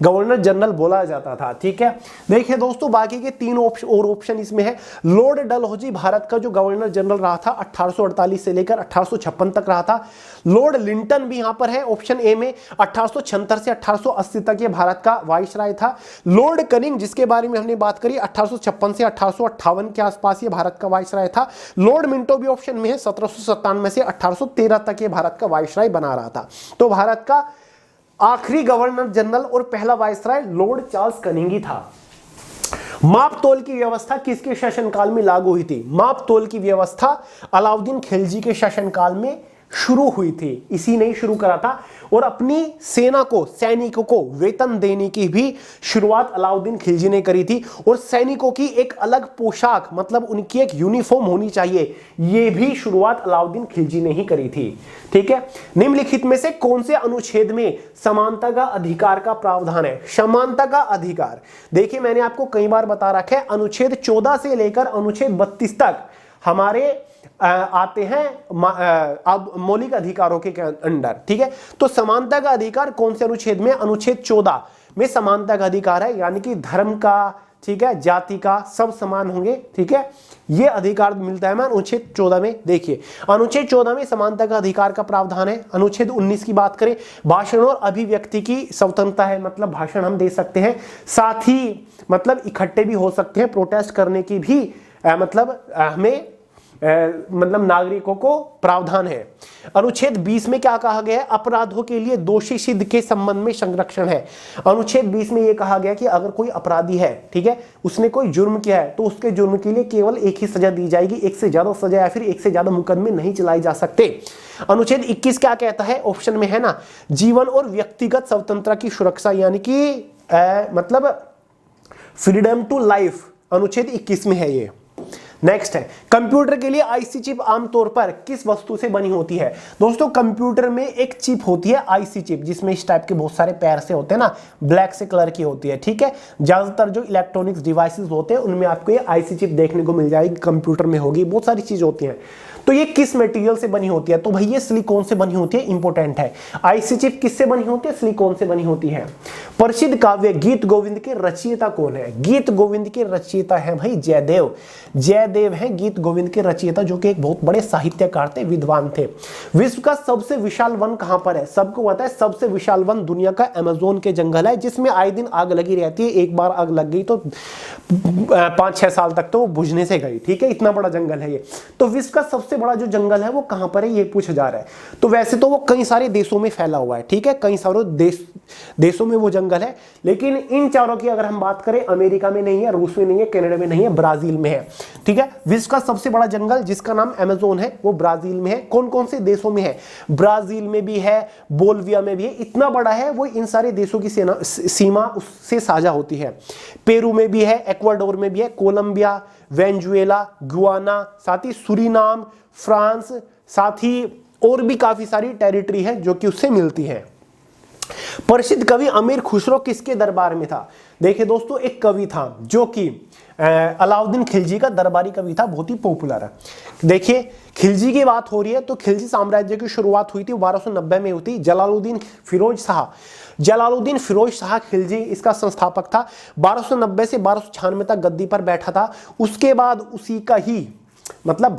गवर्नर जनरल बोला जाता था, ठीक है। देखिए दोस्तों, बाकी के 3 और ऑप्शन इसमें है। लॉर्ड डलहौजी भारत का जो गवर्नर जनरल रहा था 1848 से लेकर 1856 तक रहा था। लॉर्ड लिंटन भी यहां पर है ऑप्शन ए में, 1876 से 1880 तक ये भारत का वाइसराय था। लॉर्ड कनिंग, जिसके बारे में हमने बात करी, 1856 से 1858 के आसपास ये भारत का वाइसराय था। लॉर्ड मिंटो भी ऑप्शन में है, 1797 से 1813 तक ये भारत का वाइसराय बना रहा था। तो भारत का आखिरी गवर्नर जनरल और पहला वाइसराय लॉर्ड चार्ल्स कनिंग ही था। माप तोल की व्यवस्था किसके शासनकाल में लागू हुई थी? माप तोल की व्यवस्था अलाउद्दीन खिलजी के शासनकाल में शुरू हुई थी, इसी ने शुरू करा था। और अपनी सेना को, सैनिकों को वेतन देने की भी शुरुआत अलाउद्दीन खिलजी ने करी थी। और सैनिकों की एक अलग पोशाक, मतलब उनकी एक यूनिफॉर्म होनी चाहिए, यह भी शुरुआत अलाउद्दीन खिलजी ने ही करी थी, ठीक है। निम्नलिखित में से कौन से अनुच्छेद में समानता का अधिकार का प्रावधान है? समानता का अधिकार, देखिए मैंने आपको कई बार बता रखा है, अनुच्छेद 14 से लेकर अनुच्छेद 32 तक हमारे आते हैं मौलिक अधिकारों के अंडर, ठीक है। तो समानता का अधिकार कौन से अनुच्छेद में? अनुच्छेद 14 में समानता का अधिकार है, यानी कि धर्म का, ठीक है, जाति का सब समान होंगे, ठीक है, ये अधिकार मिलता है हमें अनुच्छेद 14 में। देखिए अनुच्छेद 14 में समानता का अधिकार का प्रावधान है। अनुच्छेद 19 की बात करें, भाषण और अभिव्यक्ति की स्वतंत्रता है, मतलब भाषण हम दे सकते हैं, साथ ही मतलब इकट्ठे भी हो सकते हैं, प्रोटेस्ट करने की भी मतलब हमें मतलब नागरिकों को प्रावधान है। अनुच्छेद 20 में क्या कहा गया है, अपराधों के लिए दोषी सिद्ध के संबंध में संरक्षण है। अनुच्छेद 20 में यह कहा गया कि अगर कोई अपराधी है, ठीक है, उसने कोई जुर्म किया है तो उसके जुर्म के लिए केवल एक ही सजा दी जाएगी, एक से ज्यादा सजा या फिर एक से ज्यादा मुकदमे नहीं चलाए जा सकते। अनुच्छेद 21 क्या कहता है, ऑप्शन में है ना, जीवन और व्यक्तिगत स्वतंत्रता की सुरक्षा, यानी कि मतलब फ्रीडम टू लाइफ, अनुच्छेद 21 में है ये। नेक्स्ट है, कंप्यूटर के लिए आईसी चिप आमतौर पर किस वस्तु से बनी होती है। दोस्तों कंप्यूटर में एक चिप होती है आईसी चिप, जिसमें इस टाइप के बहुत सारे पैर से होते हैं ना, ब्लैक से कलर की होती है, ठीक है। ज्यादातर जो इलेक्ट्रॉनिक्स डिवाइसेस होते हैं उनमें आपको ये आईसी चिप देखने को मिल जाएगी, कंप्यूटर में होगी, बहुत सारी चीज होती है। तो ये किस मटेरियल से बनी होती है, तो भाई ये सिलिकॉन से बनी होती है, इंपॉर्टेंट है। आईसी चिप किससे बनी होती है, सिलिकॉन से बनी होती है। प्रसिद्ध काव्य गीत गोविंद के रचयिता कौन है, गीत गोविंद के रचयिता है भाई जयदेव। जयदेव हैं गीत गोविंद के रचयिता, जो कि एक बहुत बड़े साहित्यकार थे, विद्वान थे। विश्व का सबसे विशाल वन कहां पर है, सबको पता है सबसे विशाल वन दुनिया का अमेज़न के जंगल है, जिसमें आए दिन आग लगी रहती है। एक बार आग लग गई तो 5-6 साल तक तो बुझने से गई, ठीक है, इतना बड़ा जंगल है ये। तो विश्व का सबसे बड़ा जो जंगल है वो कहां पर है, ये पूछा जा रहा है। तो वैसे तो वो कई सारे देशों में फैला हुआ है, ठीक है, कई सारे देशों में वो जंगल है, लेकिन इन चारों की अगर हम बात करें, अमेरिका में नहीं है, रूस में नहीं है, कनाडा में नहीं है, ब्राजील में है, ठीक है। विश्व का सबसे बड़ा जंगल जिसका नाम अमेज़न है वो ब्राजील में है। कौन कौन से देशों में है, ब्राजील में भी है, बोल्विया में भी है, इतना बड़ा है वो, इन सारे देशों की सीमा उससे साझा होती है। पेरू में भी है, इक्वाडोर में भी है, कोलंबिया, वेनेजुएला, गुयाना, साथ ही सूरीनाम, फ्रांस, साथ ही और भी काफी सारी टेरिटरी है जो कि उससे मिलती है। प्रसिद्ध कवि अमीर खुसरो किसके दरबार में था। देखिए दोस्तों एक कवि था जो कि अलाउद्दीन खिलजी का दरबारी कवि था, बहुत ही पॉपुलर है। देखिए खिलजी की बात हो रही है तो खिलजी साम्राज्य की शुरुआत हुई थी 1290 में हुई थी। जलालुद्दीन फिरोज शाह खिलजी इसका संस्थापक था। 1290 से 1296 तक गद्दी पर बैठा था। उसके बाद उसी का ही मतलब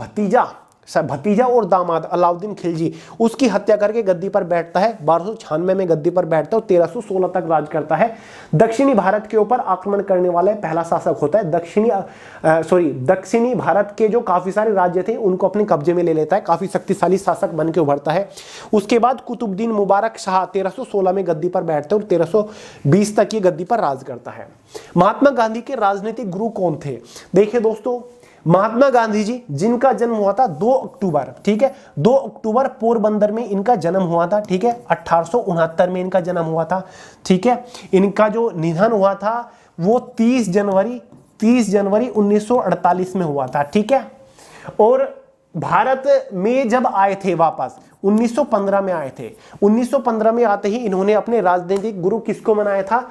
भतीजा और दामाद अलाउद्दीन खिलजी उसकी हत्या करके गद्दी पर बैठता है। 1296 में गद्दी पर बैठता है और 1316 तक राज करता है। दक्षिणी भारत के ऊपर आक्रमण करने वाला पहला शासक होता है। दक्षिणी भारत के जो काफी सारे राज्य थे उनको अपने कब्जे में ले लेता है, काफी शक्तिशाली शासक बन के उभरता है। उसके बाद कुतुबुद्दीन मुबारक शाह 1316 में गद्दी पर बैठते हैं और 1320 तक ये गद्दी पर राज करता है। महात्मा गांधी के राजनीतिक गुरु कौन थे। देखिए दोस्तों महात्मा गांधी जी जिनका जन्म हुआ था 2 अक्टूबर, ठीक है, 2 अक्टूबर पोरबंदर में इनका जन्म हुआ था, ठीक है, 1869 में इनका जन्म हुआ था, ठीक है। इनका जो निधन हुआ था वो 30 जनवरी 1948 में हुआ था, ठीक है। और भारत में जब आए थे वापस 1915 में आए थे। 1915 में आते ही इन्होंने अपने राजनीतिक गुरु किसको बनाया था,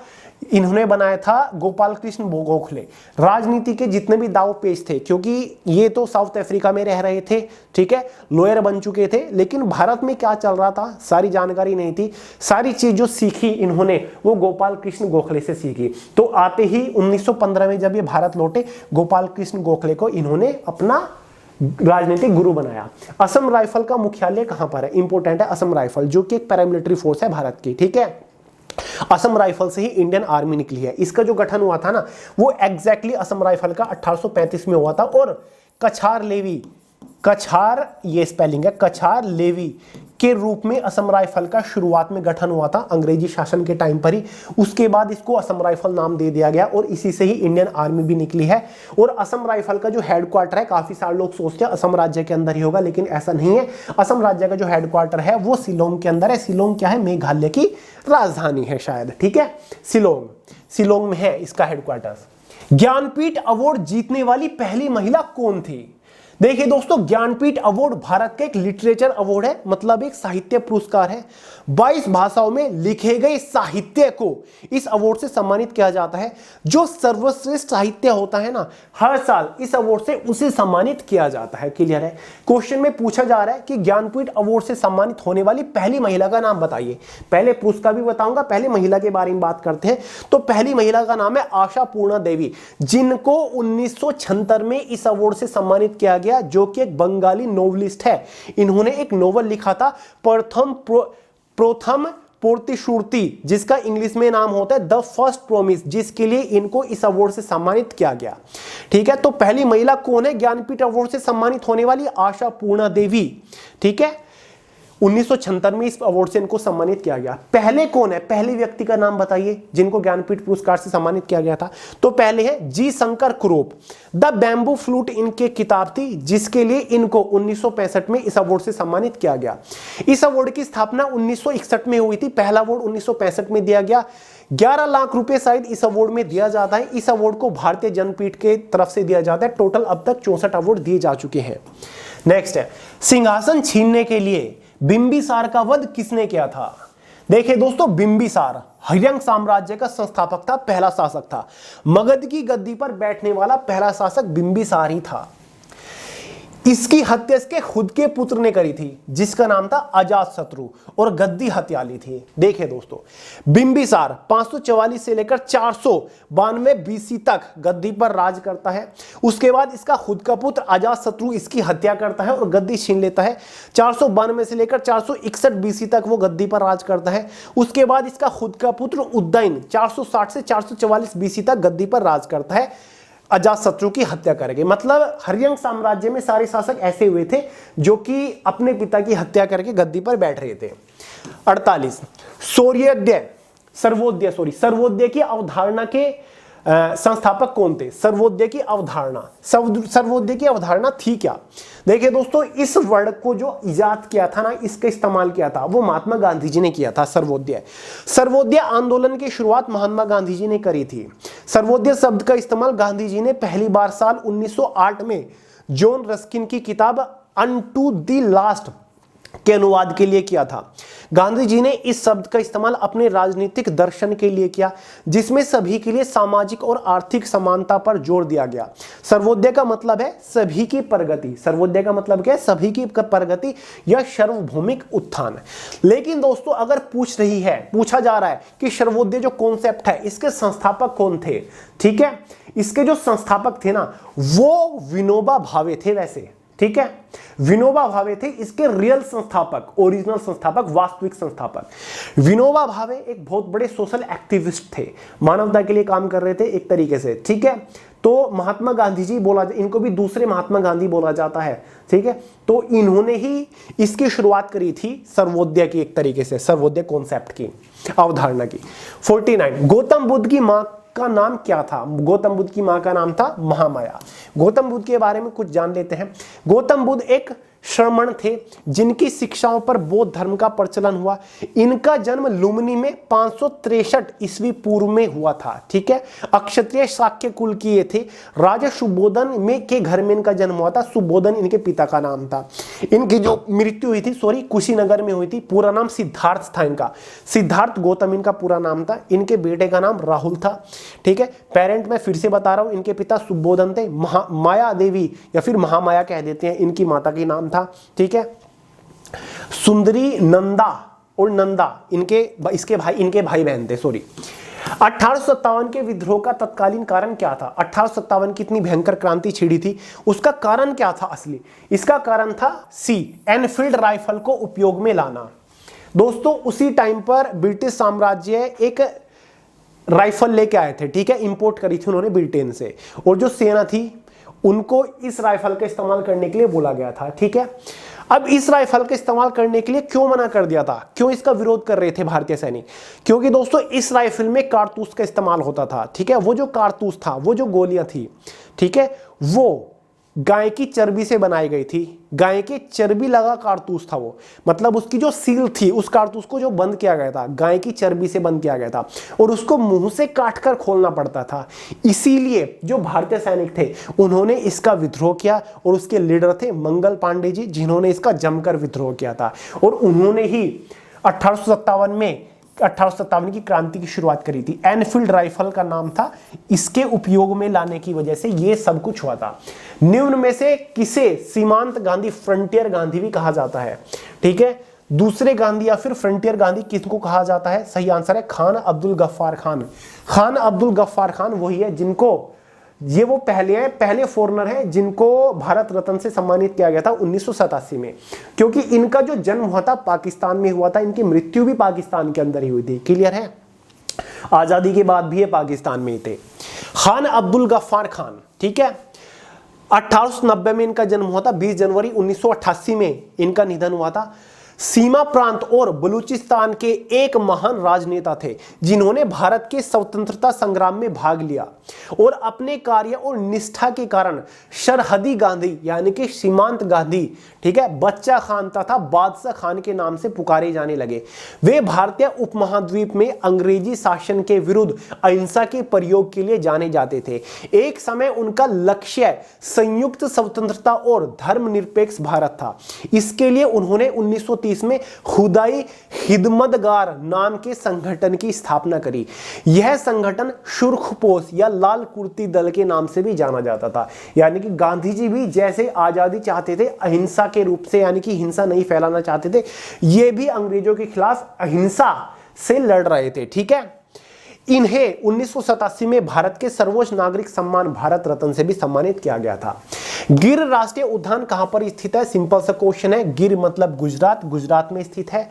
इन्होंने बनाया था गोपाल कृष्ण गोखले। राजनीति के जितने भी दाव पेच थे, क्योंकि ये तो साउथ अफ्रीका में रह रहे थे, ठीक है, लॉयर बन चुके थे, लेकिन भारत में क्या चल रहा था सारी जानकारी नहीं थी। सारी चीज जो सीखी इन्होंने वो गोपाल कृष्ण गोखले से सीखी। तो आते ही 1915 में जब ये भारत लौटे, गोपाल कृष्ण गोखले को इन्होंने अपना राजनीतिक गुरु बनाया। असम राइफल का मुख्यालय कहां पर है, इंपॉर्टेंट है। असम राइफल जो कि एक पैरामिलिट्री फोर्स है भारत की, ठीक है। असम राइफल से ही इंडियन आर्मी निकली है। इसका जो गठन हुआ था ना वो एग्जैक्टली असम राइफल का 1835 में हुआ था। और कछार ये स्पेलिंग है, कछार लेवी के रूप में असम राइफल का शुरुआत में गठन हुआ था अंग्रेजी शासन के टाइम पर ही। उसके बाद इसको असम राइफल नाम दे दिया गया और इसी से ही इंडियन आर्मी भी निकली है। और असम राइफल का जो हेडक्वार्टर है, काफी सारे लोग सोचते हैं असम राज्य के अंदर ही होगा, लेकिन ऐसा नहीं है। असम राज्य का जो हेडक्वार्टर है वो शिलोंग के अंदर है। शिलोंग क्या है, मेघालय की राजधानी है शायद, ठीक है। शिलोंग में है इसका हेडक्वार्टर। ज्ञानपीठ अवार्ड जीतने वाली पहली महिला कौन थी। देखिए दोस्तों, ज्ञानपीठ अवार्ड भारत का एक लिटरेचर अवार्ड है, मतलब एक साहित्य पुरस्कार है। 22 भाषाओं में लिखे गए साहित्य को इस अवार्ड से सम्मानित किया जाता है। जो सर्वश्रेष्ठ साहित्य होता है ना, हर साल इस अवार्ड से उसे सम्मानित किया जाता है। क्लियर है? क्वेश्चन में पूछा जा रहा है कि ज्ञानपीठ अवार्ड से सम्मानित होने वाली पहली महिला का नाम बताइए। पहले पुरुष का भी बताऊंगा, पहले महिला के बारे में बात करते हैं। तो पहली महिला का नाम है आशा पूर्णा देवी, जिनको 1976 में इस अवार्ड से सम्मानित किया गया, जो कि एक बंगाली नोवेलिस्ट है। इन्होंने एक नोवेल लिखा था प्रथम प्रतिश्रुति, जिसका इंग्लिश में नाम होता है द फर्स्ट प्रॉमिस, जिसके लिए इनको इस अवार्ड से सम्मानित किया गया। ठीक है, तो पहली महिला कौन है ज्ञानपीठ अवार्ड से सम्मानित होने वाली? आशा पूर्णा देवी। ठीक है, 1976 में इस अवार्ड से इनको सम्मानित किया गया। पहले कौन है? पहले व्यक्ति का नाम बताइए जिनको ज्ञानपीठ पुरस्कार से सम्मानित किया गया था। तो पहले है जी शंकर कुरूप। द बैम्बू फ्लूट इनके किताब थी, जिसके लिए इनको 1965 में इस अवार्ड से सम्मानित किया गया। इस अवार्ड की स्थापना 1961 में हुई थी। पहला अवार्ड 1965 में दिया गया। 11 लाख रुपए शायद इस अवार्ड में दिया जाता है। इस अवार्ड को भारतीय जनपीठ के तरफ से दिया जाता है। टोटल अब तक 64 अवार्ड दिए जा चुके हैं। नेक्स्ट है, सिंहासन छीनने के लिए बिंबिसार का वध किसने किया था? देखिए दोस्तों, बिंबिसार हर्यंक साम्राज्य का संस्थापक था, पहला शासक था। मगध की गद्दी पर बैठने वाला पहला शासक बिंबिसार ही था। इसकी हत्या इसके खुद के पुत्र ने करी थी, जिसका नाम था अजातशत्रु, और गद्दी हत्या ली थी। देखिए दोस्तों, बिंबिसार 544 से लेकर 492 बीसी तक गद्दी पर राज करता है। उसके बाद इसका खुद का पुत्र अजातशत्रु इसकी हत्या करता है और गद्दी छीन लेता है। 492 से लेकर 461 बीसी तक वो गद्दी पर राज करता है। उसके बाद इसका खुद का पुत्र उदयन 460 से 444 बीसी तक गद्दी पर राज करता है, अजातशत्रु की हत्या करेंगे। मतलब हर्यंक साम्राज्य में सारे शासक ऐसे हुए थे जो कि अपने पिता की हत्या करके गद्दी पर बैठ रहे थे। 48 सर्वोदय की अवधारणा के संस्थापक कौन थे? सर्वोदय की अवधारणा थी क्या? देखिए दोस्तों, इस वर्ड को जो इजाद किया था ना, इसका इस्तेमाल किया था, वो महात्मा गांधी जी ने किया था। सर्वोदय आंदोलन की शुरुआत महात्मा गांधी जी ने करी थी। सर्वोदय शब्द का इस्तेमाल गांधी जी ने पहली बार साल 1908 में जॉन रस्किन की किताब अनटू द लास्ट के अनुवाद के लिए किया था। गांधी जी ने इस शब्द का इस्तेमाल अपने राजनीतिक दर्शन के लिए किया, जिसमें सभी के लिए सामाजिक और आर्थिक समानता पर जोर दिया गया। सर्वोदय का मतलब है सभी की प्रगति। सर्वोदय का मतलब क्या है? सभी की प्रगति या सार्वभौमिक उत्थान। लेकिन दोस्तों, अगर पूछा जा रहा है कि सर्वोदय जो कॉन्सेप्ट है, इसके संस्थापक कौन थे? ठीक है, इसके जो संस्थापक थे ना, वो विनोबा भावे थे। वैसे ठीक है, विनोबा भावे थे इसके रियल संस्थापक, ओरिजिनल संस्थापक, वास्तविक संस्थापक। विनोबा भावे एक बहुत बड़े सोशल एक्टिविस्ट थे, मानवता के लिए काम कर रहे थे एक तरीके से। ठीक है, तो महात्मा गांधी जी इनको भी दूसरे महात्मा गांधी बोला जाता है। ठीक है, तो इन्होंने ही इसकी शुरुआत करी थी सर्वोदय की, एक तरीके से सर्वोदय कॉन्सेप्ट की, अवधारणा की। 49 गौतम बुद्ध की मां का नाम क्या था? गौतम बुद्ध की मां का नाम था महामाया। गौतम बुद्ध के बारे में कुछ जान लेते हैं। गौतम बुद्ध एक श्रमण थे, जिनकी शिक्षाओं पर बौद्ध धर्म का प्रचलन हुआ। इनका जन्म लुम्बिनी में 563 ईस्वी पूर्व में हुआ था। ठीक है, अक्षत्रिय शाक्य कुल की ये थे। राजा सुबोधन में के घर में इनका जन्म हुआ था। सुबोधन इनके पिता का नाम था। इनकी जो मृत्यु हुई थी कुशीनगर में हुई थी। पूरा नाम सिद्धार्थ था इनका, सिद्धार्थ गौतम इनका पूरा नाम था। इनके बेटे का नाम राहुल था। ठीक है, पेरेंट मैं फिर से बता रहा हूं, इनके पिता सुबोधन थे। माया देवी या फिर महामाया कह देते हैं, इनकी माता की नाम था। ठीक है, सुंदरी नंदा और नंदा इनके भाई बहन थे। 1857 के विद्रोह का तत्कालीन कारण क्या था? 1857 की इतनी भयंकर क्रांति छिड़ी थी, उसका कारण क्या था असली? इसका कारण था एनफील्ड राइफल को उपयोग में लाना। दोस्तों, उसी टाइम पर ब्रिटिश साम्राज्य एक राइफल लेके आए थे। ठीक है, इंपोर्ट करी थी उन्होंने ब्रिटेन से, और जो सेना थी उनको इस राइफल का इस्तेमाल करने के लिए बोला गया था। ठीक है, अब इस राइफल का इस्तेमाल करने के लिए क्यों मना कर दिया था? क्यों इसका विरोध कर रहे थे भारतीय सैनिक? क्योंकि दोस्तों, इस राइफल में कारतूस का इस्तेमाल होता था। ठीक है, वो जो कारतूस था, वो जो गोलियां थी, ठीक है, वो गाय की चर्बी से बनाई गई थी। गाय के चर्बी लगा कारतूस था वो, मतलब उसकी जो सील थी उस कारतूस को जो बंद किया गया था गाय की चर्बी से बंद किया गया था और उसको मुंह से काट कर खोलना पड़ता था। इसीलिए जो भारतीय सैनिक थे उन्होंने इसका विद्रोह किया और उसके लीडर थे मंगल पांडे जी, जिन्होंने इसका जमकर विद्रोह किया था और उन्होंने ही 1857 की क्रांति की शुरुआत करी थी। एनफील्ड राइफल का नाम था, इसके उपयोग में लाने की वजह से ये सब कुछ हुआ था। निम्न में से किसे सीमांत गांधी, फ्रंटियर गांधी भी कहा जाता है? ठीक है, दूसरे गांधी या फिर फ्रंटियर गांधी किसको कहा जाता है? सही आंसर है खान अब्दुल गफ्फार खान। खान अब्दुल गफ्फार खान वही है जिनको, ये वो पहले फॉरेनर हैं जिनको भारत रत्न से सम्मानित किया गया था 1987 में, क्योंकि इनका जो जन्म हुआ था पाकिस्तान में हुआ था, इनकी मृत्यु भी पाकिस्तान के अंदर ही हुई थी। क्लियर है? आजादी के बाद भी ये पाकिस्तान में ही थे। खान अब्दुल गफ्फार खान, ठीक है, 1890 में इनका जन्म हुआ था, 20 जनवरी 1988 में इनका निधन हुआ था। सीमा प्रांत और बलूचिस्तान के एक महान राजनेता थे जिन्होंने भारत के स्वतंत्रता संग्राम में भाग लिया और अपने कार्य और निष्ठा के कारण सरहदी गांधी यानी कि सीमांत गांधी, ठीक है, बच्चा खान तथा बादशाह खान के नाम से पुकारे जाने लगे। वे भारतीय उपमहाद्वीप में अंग्रेजी शासन के विरुद्ध अहिंसा के प्रयोग के लिए जाने जाते थे। एक समय उनका लक्ष्य संयुक्त स्वतंत्रता और धर्मनिरपेक्ष भारत था। इसके लिए उन्होंने 1930 में खुदाई खिदमतगार नाम के संगठन की स्थापना करी। यह संगठन सुर्खपोश या लाल कुर्ती दल के नाम से भी जाना जाता था। यानी कि गांधी जी भी जैसे आजादी चाहते थे अहिंसा के रूप से, यानी कि हिंसा नहीं फैलाना चाहते थे, ये भी अंग्रेजों के खिलाफ अहिंसा से लड़ रहे थे। ठीक है, इन्हें 1987 में भारत के सर्वोच्च नागरिक सम्मान भारत रत्न से भी सम्मानित किया गया था। गिर राष्ट्रीय उद्यान कहां पर स्थित है? सिंपल सा क्वेश्चन है। गिर मतलब गुजरात, गुजरात में स्थित है,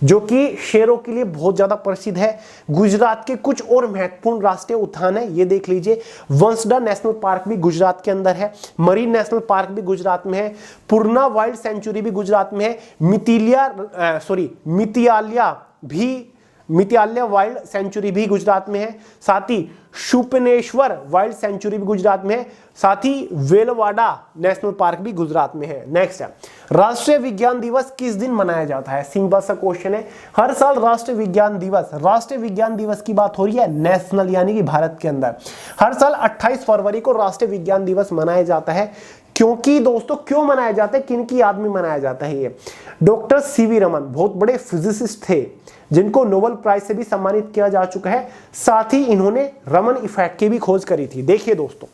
जो कि शेरों के लिए बहुत ज्यादा प्रसिद्ध है। गुजरात के कुछ और महत्वपूर्ण राष्ट्रीय उद्यान है, ये देख लीजिए। वंसडा नेशनल पार्क भी गुजरात के अंदर है, मरीन नेशनल पार्क भी गुजरात में है, पूर्णा वाइल्ड सेंचुरी भी गुजरात में है, मितियाल्या वाइल्ड सेंचुरी भी गुजरात में है, साथ ही शुपनेश्वर वाइल्ड सेंचुरी भी गुजरात में है, साथ ही वेलवाड़ा नेशनल पार्क भी गुजरात में है। नेक्स्ट है, राष्ट्रीय विज्ञान दिवस किस दिन मनाया जाता है? सिंपल सा क्वेश्चन है। हर साल राष्ट्रीय विज्ञान दिवस की बात हो रही है, नेशनल यानी कि भारत के अंदर हर साल 28 फरवरी को राष्ट्रीय विज्ञान दिवस मनाया जाता है। क्योंकि दोस्तों क्यों मनाया जाता है, किन की याद में मनाया जाता है? ये डॉक्टर सीवी रमन बहुत बड़े फिजिसिस्ट थे जिनको नोबेल प्राइज से भी सम्मानित किया जा चुका है। साथ ही इन्होंने रमन इफेक्ट की भी खोज करी थी। देखिए दोस्तों,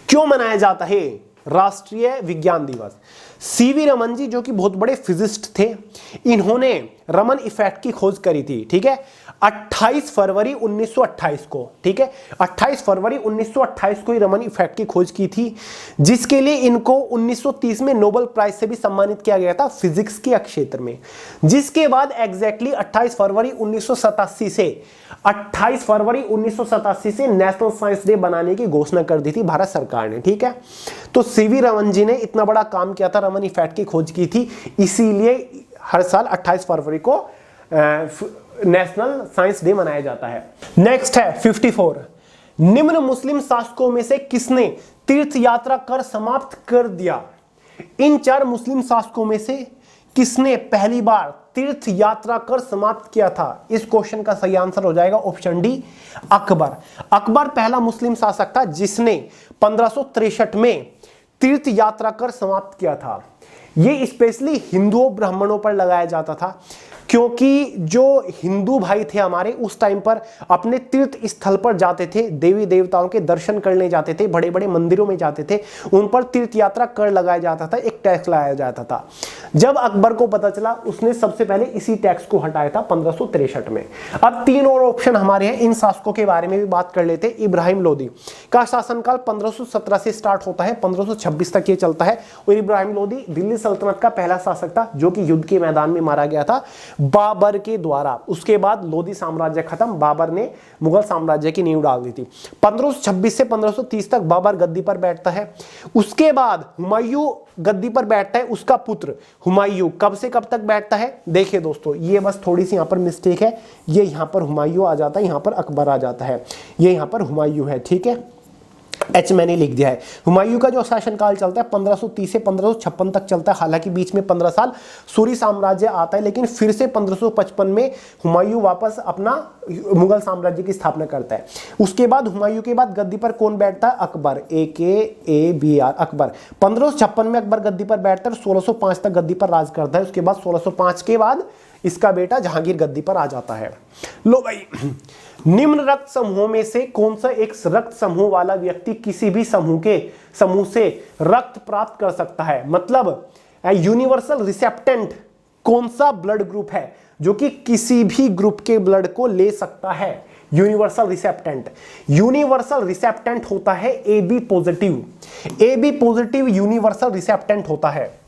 क्यों मनाया जाता है राष्ट्रीय विज्ञान दिवस? सीवी रमन जी जो कि बहुत बड़े फिजिसिस्ट थे, इन्होंने रमन इफेक्ट की खोज करी थी। ठीक है, 28 फरवरी 1928 को, ठीक है, 28 फरवरी 1928 को ही रमन इफेक्ट की खोज की थी, जिसके लिए इनको 1930 में नोबेल प्राइज से भी सम्मानित किया गया था फिजिक्स के क्षेत्र में। जिसके बाद एग्जैक्टली 28 फरवरी 1987 से नेशनल साइंस डे बनाने की घोषणा कर दी थी भारत सरकार ने। ठीक है, तो सीवी रमन जी ने इतना बड़ा काम किया था, रमन इफेक्ट की खोज की थी, इसीलिए हर साल 28 फरवरी को नेशनल साइंस डे मनाया जाता है। नेक्स्ट है 54, निम्न मुस्लिम शासकों में से किसने तीर्थ यात्रा कर समाप्त कर दिया? इन 4 मुस्लिम शासकों में से किसने पहली बार तीर्थ यात्रा कर समाप्त किया था? इस क्वेश्चन का सही आंसर हो जाएगा ऑप्शन डी, अकबर। अकबर पहला मुस्लिम शासक था जिसने 1563 में तीर्थ यात्रा कर समाप्त किया था। ये स्पेशली हिंदुओं ब्राह्मणों पर लगाया जाता था, क्योंकि जो हिंदू भाई थे हमारे उस टाइम पर अपने तीर्थ स्थल पर जाते थे, देवी देवताओं के दर्शन करने जाते थे, बड़े बड़े मंदिरों में जाते थे, उन पर तीर्थ यात्रा कर लगाया जाता था, एक टैक्स लगाया जाता था। जब अकबर को पता चला, उसने सबसे पहले इसी टैक्स को हटाया था 1563 में। अब 3 और ऑप्शन हमारे हैं, इन शासकों के बारे में भी बात कर लेते हैं। इब्राहिम लोदी का शासनकाल 1517 से स्टार्ट होता है, 1526 तक ये चलता है, और इब्राहिम लोदी दिल्ली सल्तनत का पहला शासक था जो कि युद्ध के मैदान में मारा गया था बाबर के द्वारा। उसके बाद लोधी साम्राज्य खत्म, बाबर ने मुगल साम्राज्य की नींव डाल दी थी। 1526 से 1530 तक बाबर गद्दी पर बैठता है। उसके बाद हुमायूं गद्दी पर बैठता है, उसका पुत्र हुमायूं कब से कब तक बैठता है? देखिए दोस्तों, ये बस थोड़ी सी यहां पर मिस्टेक है, ये यहां पर हुमायूं आ जाता है, यहां पर अकबर आ जाता है, ये यहां पर हुमायूं है। ठीक है, एच मैंने लिख दिया है। हुमायूं का जो शासनकाल चलता है 1530 से 1556 तक चलता है, हालांकि बीच में 15 साल सूरी साम्राज्य आता है, लेकिन फिर से 1555 में हुमायूं वापस अपना मुगल साम्राज्य की स्थापना करता है। उसके बाद हुमायूं के बाद गद्दी पर कौन बैठता है? अकबर, AKABR अकबर। 1556 में अकबर गद्दी पर बैठता है, 1605 तक गद्दी पर राज करता है। उसके बाद 1605 के बाद इसका बेटा जहांगीर गद्दी पर आ जाता है। लो भाई, निम्न रक्त समूहों में से कौन सा एक रक्त समूह वाला व्यक्ति किसी भी समूह से रक्त प्राप्त कर सकता है? मतलब यूनिवर्सल रिसेप्टेंट कौन सा ब्लड ग्रुप है जो कि किसी भी ग्रुप के ब्लड को ले सकता है? यूनिवर्सल रिसेप्टेंट होता है AB पॉजिटिव यूनिवर्सल रिसेप्टेंट होता है,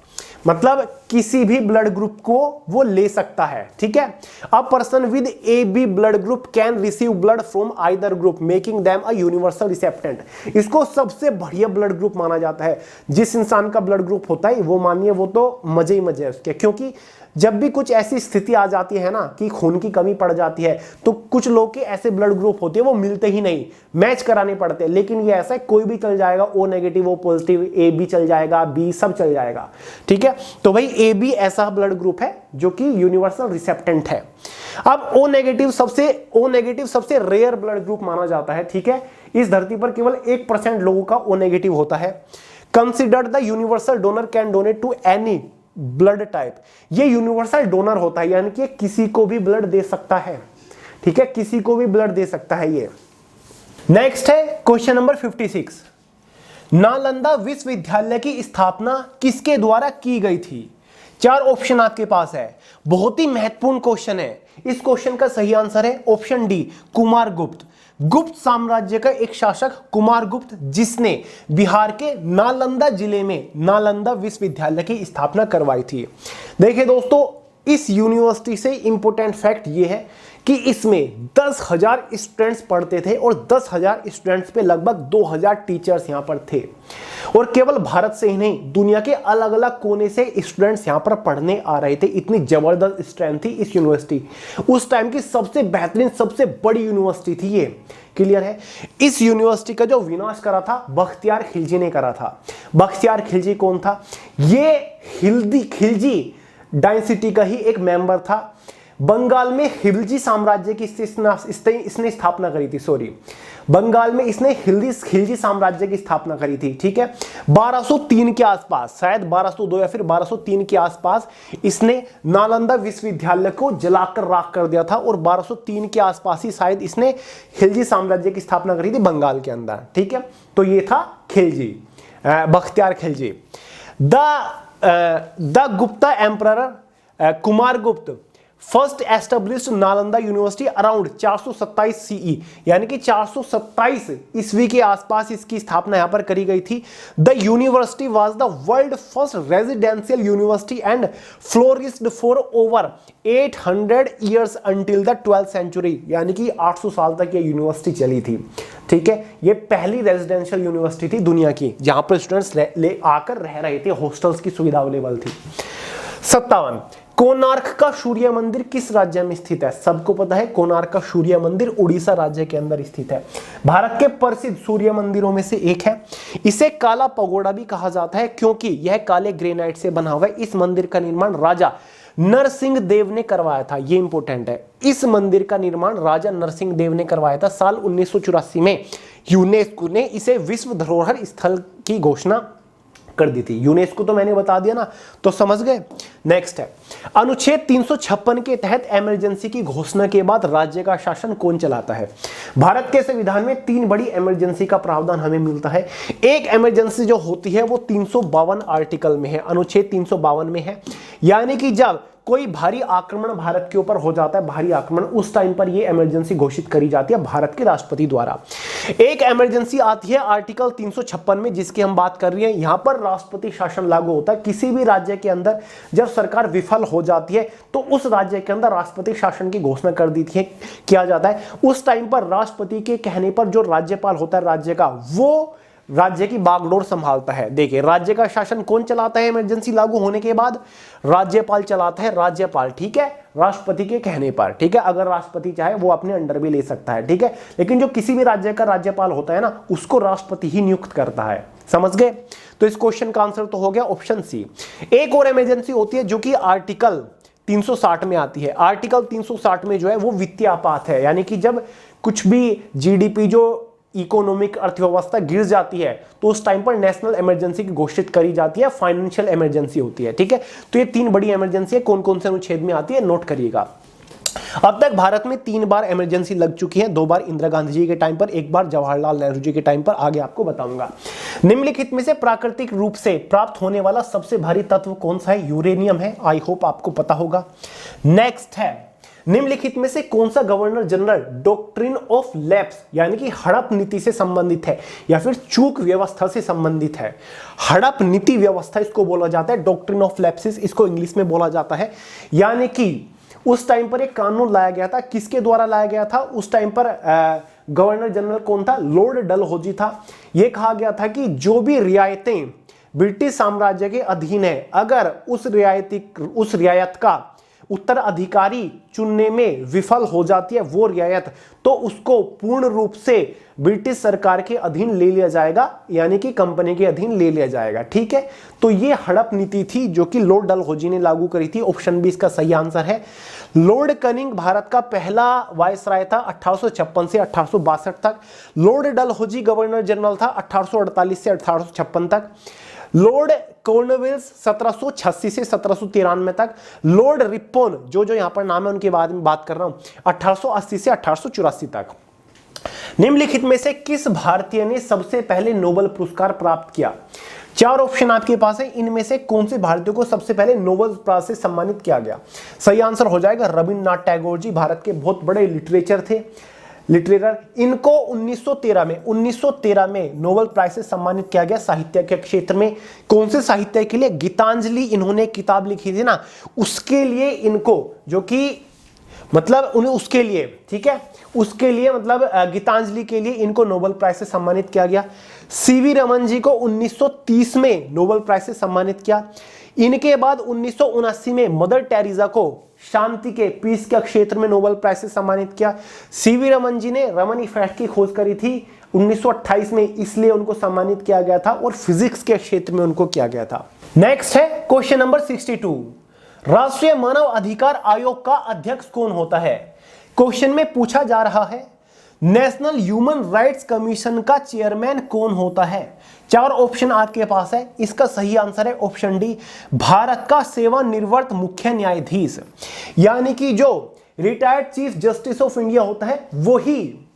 मतलब किसी भी ब्लड ग्रुप को वो ले सकता है। ठीक है, a person with AB blood group can receive blood from either group making them a universal recipient. इसको सबसे बढ़िया ब्लड ग्रुप माना जाता है। जिस इंसान का ब्लड ग्रुप होता है वो मानिए वो तो मजे ही मजे है उसके, क्योंकि जब भी कुछ ऐसी स्थिति आ जाती है ना कि खून की कमी पड़ जाती है तो कुछ लोग के ऐसे ब्लड ग्रुप होते हैं वो मिलते ही नहीं, मैच कराने पड़ते हैं। लेकिन ये ऐसा है कोई भी चल जाएगा, O negative O positive, AB चल जाएगा, B सब चल जाएगा। ठीक है, तो भाई AB ऐसा ब्लड ग्रुप है जो कि यूनिवर्सल रिसेप्टेंट है। अब O नेगेटिव सबसे रेयर ब्लड ग्रुप माना जाता है। ठीक है, इस धरती पर केवल 1% लोगों का O नेगेटिव होता है। Considered the universal donor can donate to any blood type. ये यूनिवर्सल डोनर होता है, यानी कि किसी को भी ब्लड दे सकता है। ठीक है, किसी को भी ब्लड दे सकता है ये। नेक्स्ट है क्वेश्चन नंबर 56, नालंदा विश्वविद्यालय की स्थापना किसके द्वारा की गई थी? 4 ऑप्शन आपके पास है, बहुत ही महत्वपूर्ण क्वेश्चन है। इस क्वेश्चन का सही आंसर है ऑप्शन डी, कुमारगुप्त। गुप्त साम्राज्य का एक शासक कुमारगुप्त, जिसने बिहार के नालंदा जिले में नालंदा विश्वविद्यालय की स्थापना करवाई थी। देखिए दोस्तों, इस यूनिवर्सिटी से इंपॉर्टेंट फैक्ट ये है कि इसमें 10,000 स्टूडेंट्स पढ़ते थे और 10,000 स्टूडेंट्स पे लगभग 2,000 टीचर्स यहाँ पर थे। और केवल भारत से ही नहीं, दुनिया के अलग अलग कोने से स्टूडेंट्स यहाँ पर पढ़ने आ रहे थे। इतनी जबरदस्त स्ट्रेंथ थी इस यूनिवर्सिटी। उस टाइम की सबसे बेहतरीन, सबसे बड़ी यूनिवर्सिटी थी ये। क्लियर है? इस यूनिवर्सिटी का जो विनाश करा था बख्तियार खिलजी ने करा था। बख्तियार खिलजी कौन था? ये खिलजी डायनेस्टी का ही एक मेंबर था। बंगाल में खिलजी साम्राज्य की इसने स्थापना करी थी। बंगाल में इसने खिलजी साम्राज्य की स्थापना करी थी। ठीक है, 1203 के आसपास, शायद 1202 या फिर 1203 के आसपास इसने नालंदा विश्वविद्यालय को जलाकर राख कर दिया था और 1203 के आसपास ही शायद इसने खिलजी साम्राज्य की स्थापना करी थी बंगाल के अंदर। ठीक है, तो ये था Khilji, Bakhtiyar Khilji. The Gupta emperor Kumaragupta first established Nalanda university around 427 CE, यानी कि 427 ईस्वी के आसपास इसकी स्थापना यहां पर करी गई थी। The university was the world first residential university and flourished for over 800 years until the 12th century, यानी कि 800 साल तक ये यूनिवर्सिटी चली थी। ठीक है, ये पहली रेजिडेंशियल यूनिवर्सिटी थी दुनिया की जहां पर स्टूडेंट्स ले आकर रह रहे थे, हॉस्टल्स की सुविधा अवेलेबल थी। 57, कोणार्क का सूर्य मंदिर किस राज्य में स्थित है? सबको पता है कोणार्क का सूर्य मंदिर उड़ीसा राज्य के अंदर स्थित है। भारत के प्रसिद्ध सूर्य मंदिरों में से एक है। इसे काला पगोड़ा भी कहा जाता है क्योंकि यह काले ग्रेनाइट से बना हुआ है। इस मंदिर का निर्माण राजा नरसिंह देव ने करवाया था। यह इंपॉर्टेंट है, इस मंदिर का निर्माण राजा नरसिंह देव ने करवाया था। साल 1984 में यूनेस्को ने इसे विश्व धरोहर स्थल की घोषणा कर दी थी। यूनेस्को तो मैंने बता दिया ना, तो समझ गए। नेक्स्ट है, अनुच्छेद 356 के तहत इमरजेंसी की घोषणा के बाद राज्य का शासन कौन चलाता है? भारत के संविधान में 3 बड़ी इमरजेंसी का प्रावधान हमें मिलता है। एक इमरजेंसी जो होती है वो 352 आर्टिकल में है, अनुच्छेद 352 में है, यानी कि जब कोई भारी आक्रमण भारत के ऊपर हो जाता है, भारी आक्रमण, उस टाइम पर यह इमरजेंसी घोषित करी जाती है भारत के राष्ट्रपति द्वारा। एक इमरजेंसी आती है आर्टिकल 356 में, जिसकी हम बात कर रहे हैं। यहां पर राष्ट्रपति शासन लागू होता है। किसी भी राज्य के अंदर जब सरकार विफल हो जाती है तो उस राज्य के अंदर राष्ट्रपति शासन की घोषणा कर दी थी, किया जाता है। उस टाइम पर राष्ट्रपति के कहने पर जो राज्यपाल होता है राज्य का, वो राज्य की बागडोर संभालता है। देखिए, राज्य का शासन कौन चलाता है इमरजेंसी लागू होने के बाद? राज्यपाल चलाता है, राज्यपाल, ठीक है, राष्ट्रपति के कहने पर, ठीक है। अगर राष्ट्रपति चाहे वो अपने अंडर भी ले सकता है, ठीक है, लेकिन जो किसी भी राज्य का राज्यपाल होता है ना, उसको राष्ट्रपति ही नियुक्त करता है। समझ गए? तो इस क्वेश्चन का आंसर तो हो गया ऑप्शन सी। एक और इमरजेंसी होती है जो कि आर्टिकल 360 में आती है। आर्टिकल 360 में जो है वो वित्तीय आपात है, यानी कि जब कुछ भी जीडीपी जो इकोनॉमिक अर्थव्यवस्था गिर जाती है तो उस टाइम पर नेशनल इमरजेंसी की घोषित करी जाती है, फाइनेंशियल इमरजेंसी होती है, ठीक है। तो ये 3 बड़ी इमरजेंसी है, कौन कौन से अनुच्छेद में आती है नोट करिएगा। अब तक भारत में 3 बार इमरजेंसी लग चुकी है, 2 बार इंदिरा गांधी जी के टाइम पर, 1 बार जवाहरलाल नेहरू जी के टाइम पर, आगे आपको बताऊंगा। निम्नलिखित में से प्राकृतिक रूप से प्राप्त होने वाला सबसे भारी तत्व कौन सा है? यूरेनियम है। आई होप आपको पता होगा। नेक्स्ट है, निम्नलिखित में से कौन सा governor general doctrine of lapse यानी कि हड़प नीति से संबंधित है या फिर चूक व्यवस्था से संबंधित है? हड़प नीति व्यवस्था इसको बोला जाता है, डॉक्ट्रिन ऑफ लैप्सिस इसको इंग्लिश में बोला जाता है। यानी कि उस टाइम पर एक कानून लाया गया था, किसके द्वारा लाया गया था? उस टाइम पर गवर्नर जनरल कौन था? लॉर्ड डलहौजी था। यह कहा गया था कि जो भी रियायतें ब्रिटिश साम्राज्य के अधीन है, अगर उस रियायत का उत्तराधिकारी चुनने में विफल हो जाती है वो रियायत, तो उसको पूर्ण रूप से ब्रिटिश सरकार के अधीन ले लिया जाएगा, यानी कि कंपनी के अधीन ले लिया जाएगा, ठीक है। तो ये हड़प नीति थी जो कि लॉर्ड डलहौजी ने लागू करी थी। ऑप्शन बी इसका सही आंसर है। लॉर्ड कनिंग भारत का पहला वायसराय था 1856 से 1862 तक। लॉर्ड डलहौजी गवर्नर जनरल था 1848 से 1856 तक। लॉर्ड कॉर्नवेलिस 1786 से 1793 तक। लॉर्ड रिप्पन जो यहां पर नाम है उनके बाद में बात कर रहा हूं, 1880 से 1884 तक। निम्नलिखित में से किस भारतीय ने सबसे पहले नोबेल पुरस्कार प्राप्त किया? 4 ऑप्शन आपके पास है, इनमें से कौन से भारतीय को सबसे पहले नोबेल प्राइज से सम्मानित किया गया? सही आंसर हो जाएगा रविन्द्रनाथ टैगोर जी, भारत के बहुत बड़े लिटरेचर थे, लिटरेचर। इनको 1913 में नोबेल प्राइज से सम्मानित किया गया साहित्य के क्षेत्र में। कौन से साहित्य के लिए? गीतांजलि इन्होंने किताब लिखी थी ना, उसके लिए इनको, जो कि मतलब उन्हें उसके लिए, ठीक है, उसके लिए मतलब गीतांजलि के लिए इनको नोबेल प्राइज से सम्मानित किया गया। सीवी रमन जी को 1930 में नोबेल प्राइज से सम्मानित किया। इनके बाद 1979 में मदर टेरेसा को शांति के, पीस के क्षेत्र में नोबेल प्राइज से सम्मानित किया। सीवी रमन जी ने रमन इफेक्ट की खोज करी थी 1928 में, इसलिए उनको सम्मानित किया गया था, और फिजिक्स के क्षेत्र में उनको किया गया था। नेक्स्ट है क्वेश्चन नंबर 62, राष्ट्रीय मानव अधिकार आयोग का अध्यक्ष कौन होता है? क्वेश्चन में पूछा जा रहा है नेशनल ह्यूमन राइट्स कमीशन का चेयरमैन कौन होता है? 4 ऑप्शन आपके पास है, इसका सही आंसर है ऑप्शन डी, भारत का सेवानिवृत्त मुख्य न्यायाधीश, यानी कि जो retired chief justice of India होता है वही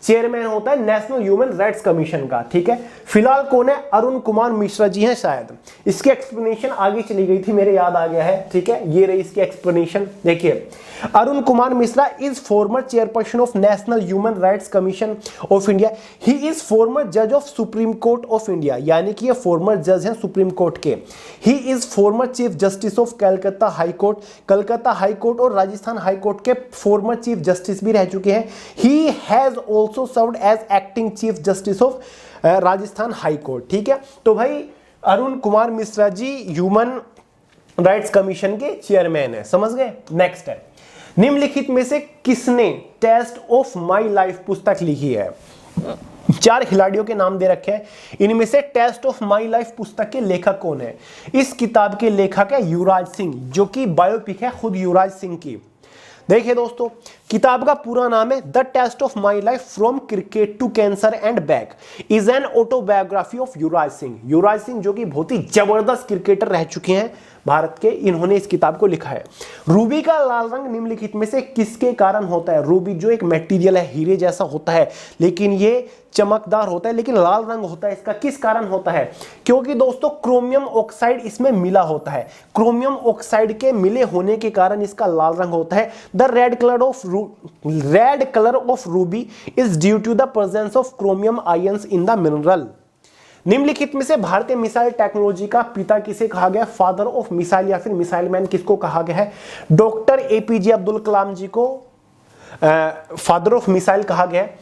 चेयरमैन होता है नेशनल ह्यूमन राइट्स कमीशन का, ठीक है। फिलहाल कौन है? अरुण कुमार मिश्रा जी हैं शायद। इसकी एक्सप्लेनेशन आगे चली गई थी, मेरे याद आ गया है, ठीक है, ये रही इसकी एक्सप्लेनेशन। देखिए, Arun Kumar Mishra is former chairperson of national human rights commission of India. He is former जज of supreme court of India, यानी कि ये फॉर्मर जज हैं सुप्रीम कोर्ट के। He is former chief justice of Calcutta high court, Calcutta high court और Rajasthan high court के former chief justice भी रह चुके हैं। He has also served as acting chief justice of Rajasthan high court, ठीक है। तो भाई Arun Kumar Mishra ji human rights commission के चेयरमैन है, समझ गए। नेक्स्ट है, निम्नलिखित में से किसने टेस्ट ऑफ माई लाइफ पुस्तक लिखी है? 4 खिलाड़ियों के नाम दे रखे हैं, इनमें से टेस्ट ऑफ माई लाइफ पुस्तक के लेखक कौन है? इस किताब के लेखक है युवराज सिंह, जो कि बायोपिक है खुद युवराज सिंह की। देखिए दोस्तों, किताब का पूरा नाम है the test of my life from cricket to cancer and back, is an autobiography of Yuvraj Singh. Yuvraj Singh जो कि बहुत ही जबरदस्त क्रिकेटर रह चुके हैं भारत के, इन्होंने इस किताब को लिखा है। रूबी का लाल रंग निम्नलिखित में से किसके कारण होता है? रूबी जो एक मटेरियल है, हीरे जैसा होता है, लेकिन ये चमकदार होता है, लेकिन लाल रंग होता है। इसका किस कारण होता है? क्योंकि दोस्तों क्रोमियम ऑक्साइड इसमें मिला होता है। क्रोमियम ऑक्साइड के मिले होने के कारण इसका लाल रंग होता है। The red colour of ruby is due to the presence of chromium ions in the mineral. निम्नलिखित में से भारतीय मिसाइल टेक्नोलॉजी का पिता किसे कहा गया? फादर ऑफ मिसाइल या फिर मिसाइल मैन किसको कहा गया है? डॉक्टर एपीजे अब्दुल कलाम जी को फादर ऑफ मिसाइल कहा गया है।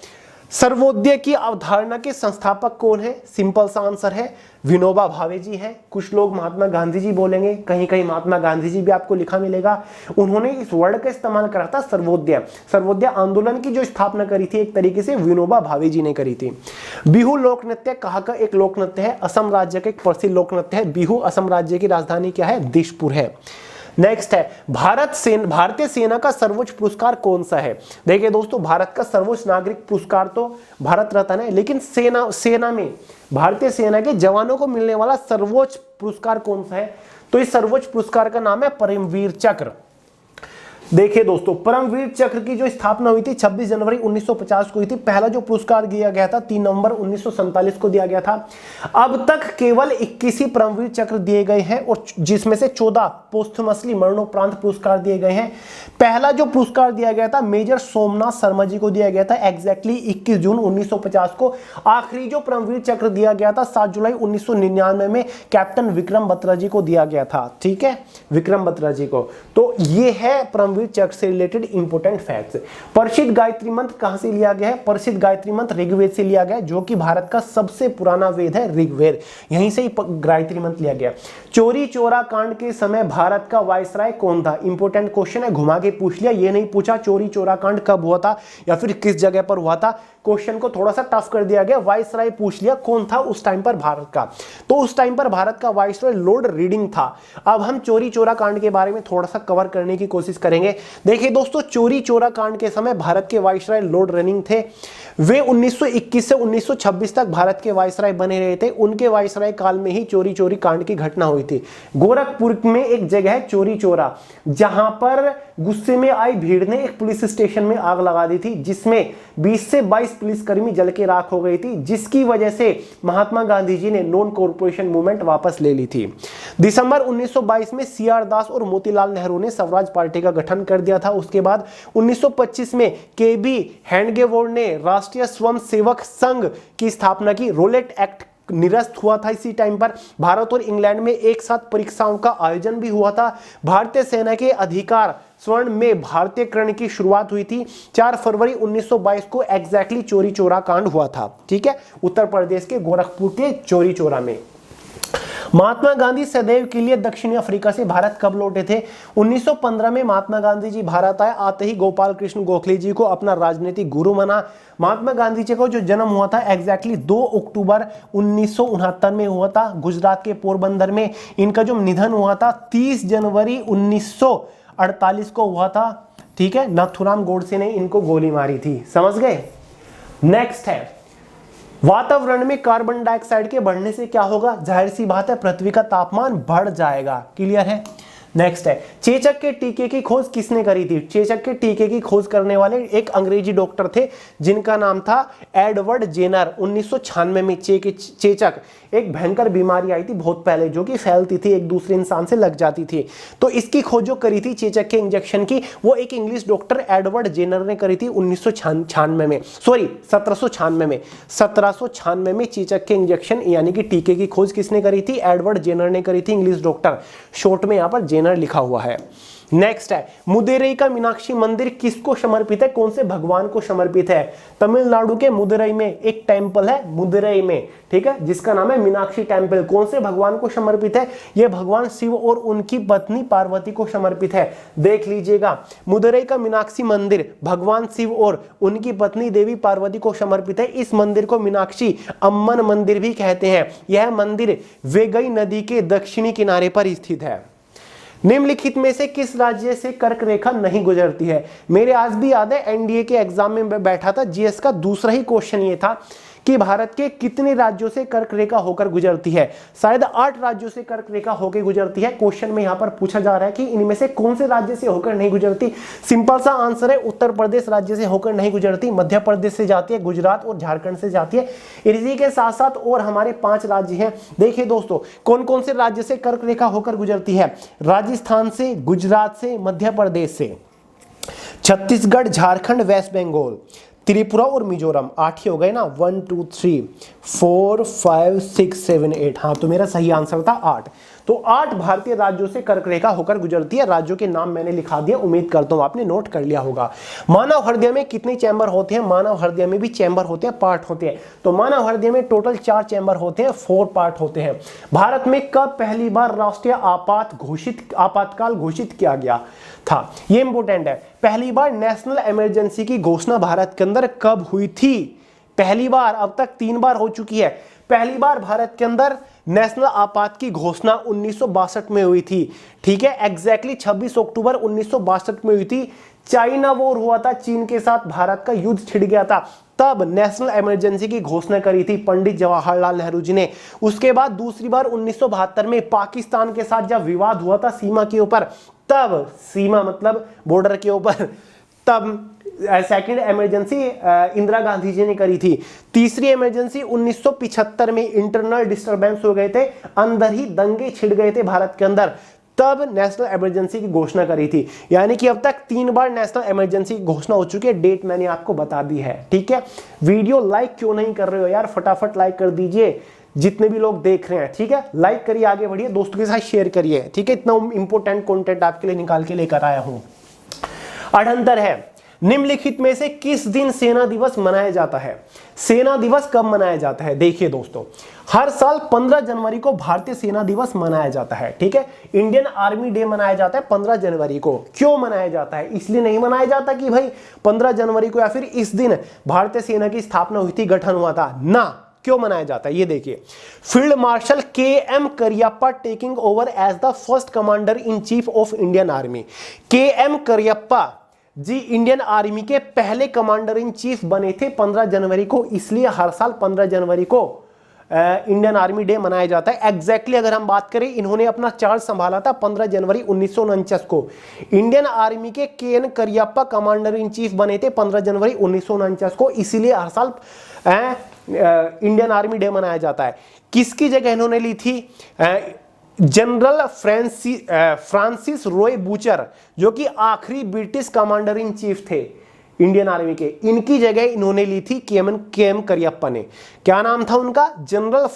सर्वोदय की अवधारणा के संस्थापक कौन है? सिंपल सा आंसर है विनोबा भावे जी हैं। कुछ लोग महात्मा गांधी जी बोलेंगे, कहीं कहीं महात्मा गांधी जी भी आपको लिखा मिलेगा। उन्होंने इस वर्ड का इस्तेमाल करा था सर्वोदय। सर्वोदय आंदोलन की जो स्थापना करी थी एक तरीके से विनोबा भावे जी ने करी थी। बिहू लोक नृत्य कहाँ का एक लोक नृत्य है? असम राज्य का एक प्रसिद्ध लोक नृत्य है बिहू। असम राज्य की राजधानी क्या है? दिसपुर है। नेक्स्ट है भारतीय सेना का सर्वोच्च पुरस्कार कौन सा है? देखिए दोस्तों, भारत का सर्वोच्च नागरिक पुरस्कार तो भारत रत्न है, लेकिन सेना में भारतीय सेना के जवानों को मिलने वाला सर्वोच्च पुरस्कार कौन सा है? तो इस सर्वोच्च पुरस्कार का नाम है परमवीर चक्र। देखिए दोस्तों, परमवीर चक्र की जो स्थापना हुई थी 26 जनवरी 1950 को हुई थी। पहला जो पुरस्कार दिया गया था 3 नवंबर 1947 को दिया गया था। अब तक केवल 21 ही परमवीर चक्र दिए गए हैं और जिसमें से 14 पोस्टमसली मरणोपरांत पुरस्कार दिए गए हैं। पहला जो पुरस्कार दिया गया था मेजर सोमनाथ शर्मा जी को दिया गया था एग्जैक्टली 21 जून 1950 को। आखिरी जो परमवीर चक्र दिया गया था 7 जुलाई 1999 में कैप्टन विक्रम बत्रा जी को दिया गया था। ठीक है, विक्रम बत्रा जी को। तो ये है परमवीर चक्र से रिलेटेड इंपोर्टेंट फैक्ट्स। प्रसिद्ध गायत्री मंत्र कहां से लिया गया है? प्रसिद्ध गायत्री मंत्र ऋग्वेद से लिया गया, जो कि भारत का सबसे पुराना वेद है ऋग्वेद। यहीं से ही गायत्री मंत्र लिया गया। चोरी चोरा कांड के समय भारत का वायसराय कौन था? इंपोर्टेंट क्वेश्चन है, घुमा के पूछ लिया। ये नहीं पूछा चोरी चोरा कांड कब हुआ था या फिर किस जगह पर हुआ था। क्वेश्चन को थोड़ा सा टफ कर दिया गया। वायसराय पूछ लिया, कौन था उस टाइम पर भारत का? तो उस टाइम पर भारत का वायसराय लॉर्ड रीडिंग था। अब हम चोरी चोरा कांड के बारे में थोड़ा सा कवर करने की कोशिश करेंगे। देखिए दोस्तों, चोरी चोरा कांड के समय भारत के वायसराय लॉर्ड रीडिंग थे। वे 1921 से 1926 तक भारत के वायसराय बने रहे थे। उनके वायसराय काल में ही चोरी चोरी कांड की घटना हुई थी। गोरखपुर में एक जगह है चोरी चोरा, जहां पर गुस्से में आई भीड़ ने एक पुलिस स्टेशन में आग लगा दी थी, जिसमें 20 से 22 पुलिसकर्मी जल के राख हो गई थी, जिसकी वजह से महात्मा गांधी जी ने नॉन कॉर्पोरेशन मूवमेंट वापस ले ली थी। दिसंबर 1922 में सीआर दास और मोतीलाल नेहरू ने स्वराज पार्टी का गठन कर दिया था। उसके बाद 1925 में केबी हैंडगेवोर्ड ने राष्ट्रीय स्वयं सेवक संघ की स्थापना की। रोलेट एक्ट निरस्त हुआ था। इसी टाइम पर भारत और इंग्लैंड में एक साथ परीक्षाओं का आयोजन भी हुआ था। भारतीय सेना के अधिकार स्वर्ण में भारतीयकरण की शुरुआत हुई थी। 4 फरवरी 1922 को एग्जैक्टली चोरी चोरा कांड हुआ था। ठीक है, उत्तर प्रदेश के गोरखपुर के चोरी चोरा में। महात्मा गांधी सदैव के लिए दक्षिण अफ्रीका से भारत कब लौटे थे? 1915 में महात्मा गांधी जी भारत आए। आते ही गोपाल कृष्ण गोखले जी को अपना राजनीतिक गुरु माना। महात्मा गांधी जी को जो जन्म हुआ था एग्जैक्टली 2 अक्टूबर 1969 में हुआ था गुजरात के पोरबंदर में। इनका जो निधन हुआ था 30 जनवरी 1948 को हुआ था। ठीक है, नाथुराम गोडसे ने इनको गोली मारी थी। समझ गए? नेक्स्ट है, वातावरण में कार्बन डाइऑक्साइड के बढ़ने से क्या होगा? जाहिर सी बात है, पृथ्वी का तापमान बढ़ जाएगा। क्लियर है? नेक्स्ट है, चेचक के टीके की खोज किसने करी थी? चेचक के टीके की खोज करने वाले एक अंग्रेजी डॉक्टर थे जिनका नाम था एडवर्ड जेनर। 1996 में चेचक एक भयंकर बीमारी आई थी बहुत पहले, जो कि फैलती थी, एक दूसरे इंसान से लग जाती थी। तो इसकी खोज जो करी थी चेचक के इंजेक्शन की, वो एक इंग्लिश डॉक्टर एडवर्ड जेनर ने करी थी 1996 में। सॉरी, 1796 में चेचक के इंजेक्शन यानी कि टीके की खोज किसने करी थी? एडवर्ड जेनर ने करी थी, इंग्लिश डॉक्टर। शॉर्ट में यहां पर जेनर लिखा हुआ है। नेक्स्ट है, मुदुरई का मीनाक्षी मंदिर किसको समर्पित है? कौन से भगवान को समर्पित है? तमिलनाडु के मुदुरई में एक टेंपल है, मुदुरई में, ठीक है, जिसका नाम है मीनाक्षी टेंपल। कौन से भगवान को समर्पित है? यह भगवान शिव और उनकी पत्नी पार्वती को समर्पित है। देख लीजिएगा, मुदुरई का मीनाक्षी मंदिर भगवान शिव और उनकी पत्नी देवी पार्वती को समर्पित है। इस मंदिर को मीनाक्षी अम्मन मंदिर भी कहते हैं। यह मंदिर वेगई नदी के दक्षिणी किनारे पर स्थित है। निम्नलिखित में से किस राज्य से कर्क रेखा नहीं गुजरती है? मेरे आज भी याद है, एनडीए के एग्जाम में बैठा था, जीएस का दूसरा ही क्वेश्चन ये था कि भारत के कितने राज्यों से कर्क रेखा होकर गुजरती है? शायद 8 राज्यों से कर्क रेखा होकर गुजरती है। क्वेश्चन में यहां पर पूछा जा रहा है कि इनमें से कौन से राज्य से होकर नहीं गुजरती? सिंपल सा आंसर है, उत्तर प्रदेश राज्य से होकर नहीं गुजरती, मध्य प्रदेश से जाती है, गुजरात और झारखंड से जाती है। इसी के साथ साथ और हमारे 5 राज्य हैं। देखिए दोस्तों, कौन कौन से राज्य से कर्क रेखा होकर गुजरती है? राजस्थान से, गुजरात से, मध्य प्रदेश से, छत्तीसगढ़, झारखंड, वेस्ट बंगाल। त्रिपुरा और मिजोरम, 8 ही हो गए ना, 1 2 3 4 5 6 7 8। हाँ, तो मेरा सही आंसर था 8। तो 8 भारतीय राज्यों से कर्क रेखा होकर गुजरती है। राज्यों के नाम मैंने लिखा दिया, उम्मीद करता हूं आपने नोट कर लिया होगा। मानव हृदय में कितने चैम्बर होते हैं? मानव हृदय में भी चैम्बर होते हैं, पार्ट होते हैं। तो मानव हृदय में टोटल 4 चैम्बर होते हैं, 4 पार्ट होते हैं। भारत में कब पहली बार राष्ट्रीय आपातकाल घोषित किया गया था? ये इंपोर्टेंट है। पहली बार नेशनल इमरजेंसी की घोषणा भारत के अंदर कब हुई थी? पहली बार, अब तक 3 बार हो चुकी है। पहली बार भारत के अंदर नेशनल आपात की घोषणा 1962 में हुई थी। ठीक है, एग्जैक्टली 26 अक्टूबर 1962 में हुई थी। चाइना वॉर हुआ था, चीन के साथ भारत का युद्ध छिड़ गया था, तब नेशनल इमरजेंसी की घोषणा करी थी पंडित जवाहरलाल नेहरू जी ने। उसके बाद दूसरी बार 1972 में पाकिस्तान के साथ जब विवाद हुआ था सीमा के ऊपर, तब सीमा मतलब बॉर्डर के ऊपर, तब सेकंड इमरजेंसी इंदिरा गांधी जी ने करी थी। तीसरी इमरजेंसी 1975 में इंटरनल डिस्टरबेंस हो गए थे, अंदर ही दंगे छिड़ गए थे भारत के अंदर, तब नेशनल इमरजेंसी की घोषणा करी थी। यानी कि अब तक 3 बार नेशनल इमरजेंसी की घोषणा हो चुकी है। डेट मैंने आपको बता दी है। ठीक है, वीडियो लाइक क्यों नहीं कर रहे हो यार? फटाफट लाइक कर दीजिए, जितने भी लोग देख रहे हैं। ठीक है, लाइक करिए, आगे बढ़िए, दोस्तों के साथ शेयर करिए। ठीक है, इतना इंपॉर्टेंट कंटेंट आपके लिए निकाल के लेकर आया हूं। 78 है, निम्नलिखित में से किस दिन सेना दिवस मनाया जाता है? सेना दिवस कब मनाया जाता है? देखिए दोस्तों, हर साल 15 जनवरी को भारतीय सेना दिवस मनाया जाता है। ठीक है, इंडियन आर्मी डे मनाया जाता है 15 जनवरी को। क्यों मनाया जाता है? इसलिए नहीं मनाया जाता कि भाई 15 जनवरी को या फिर इस दिन भारतीय सेना की स्थापना हुई थी, गठन हुआ था ना। क्यों मनाया जाता है ये देखिए। Field marshal KM. Cariappa taking over as the first commander in chief of Indian army. KM. Cariappa ji Indian army के पहले कमांडर इन चीफ बने थे 15 जनवरी को, इसलिए हर साल 15 जनवरी को इंडियन आर्मी डे मनाया जाता है। एग्जैक्टली अगर हम बात करें, इन्होंने अपना चार्ज संभाला था 15 जनवरी 1949 को। इंडियन आर्मी के K. N.. Cariappa commander in chief बने थे 15 जनवरी 1949 को, इसीलिए हर साल इंडियन आर्मी डे मनाया जाता है। किसकी जगह इन्होंने ली थी? जनरल फ्रांसिस रॉय बूचर, जो कि आखिरी ब्रिटिश कमांडर इन चीफ थे इंडियन आर्मी के, इनकी जगह इन्होंने ली थी के.एम. करियप्पा ने। क्या नाम था उनका? जनरल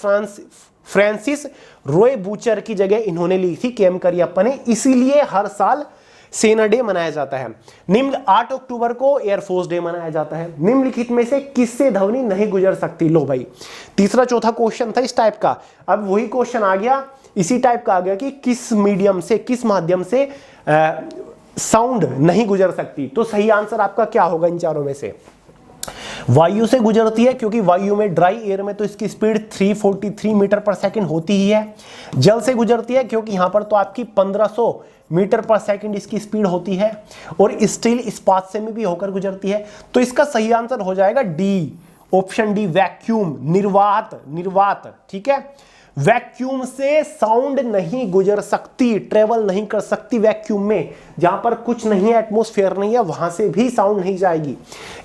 फ्रांसिस रॉय बूचर की जगह इन्होंने ली थी के.एम. करियप्पा ने, इसीलिए हर साल सेना डे मनाया जाता है। निम्न 8 अक्टूबर को एयरफोर्स डे मनाया जाता है। निम्नलिखित में से किससे ध्वनि नहीं गुजर सकती? लो भाई, तीसरा चौथा क्वेश्चन था इस टाइप का, अब वही क्वेश्चन आ गया, इसी टाइप का आ गया कि किस मीडियम से, किस माध्यम से साउंड नहीं गुजर सकती। तो सही आंसर आपका क्या होगा इन चारों में से? वायु से गुजरती है, क्योंकि वायु में ड्राई एयर में तो इसकी स्पीड 343 मीटर पर सेकंड होती ही है। जल से गुजरती है, क्योंकि यहां पर तो आपकी 1500 मीटर पर सेकंड इसकी स्पीड होती है। और स्टील इस्पात से में भी होकर गुजरती है। तो इसका सही आंसर हो जाएगा डी, ऑप्शन डी, वैक्यूम, निर्वात। ठीक है, वैक्यूम से साउंड नहीं गुजर सकती, ट्रेवल नहीं कर सकती वैक्यूम में। जहां पर कुछ नहीं है, एटमॉस्फेयर नहीं है, वहां से भी साउंड नहीं जाएगी।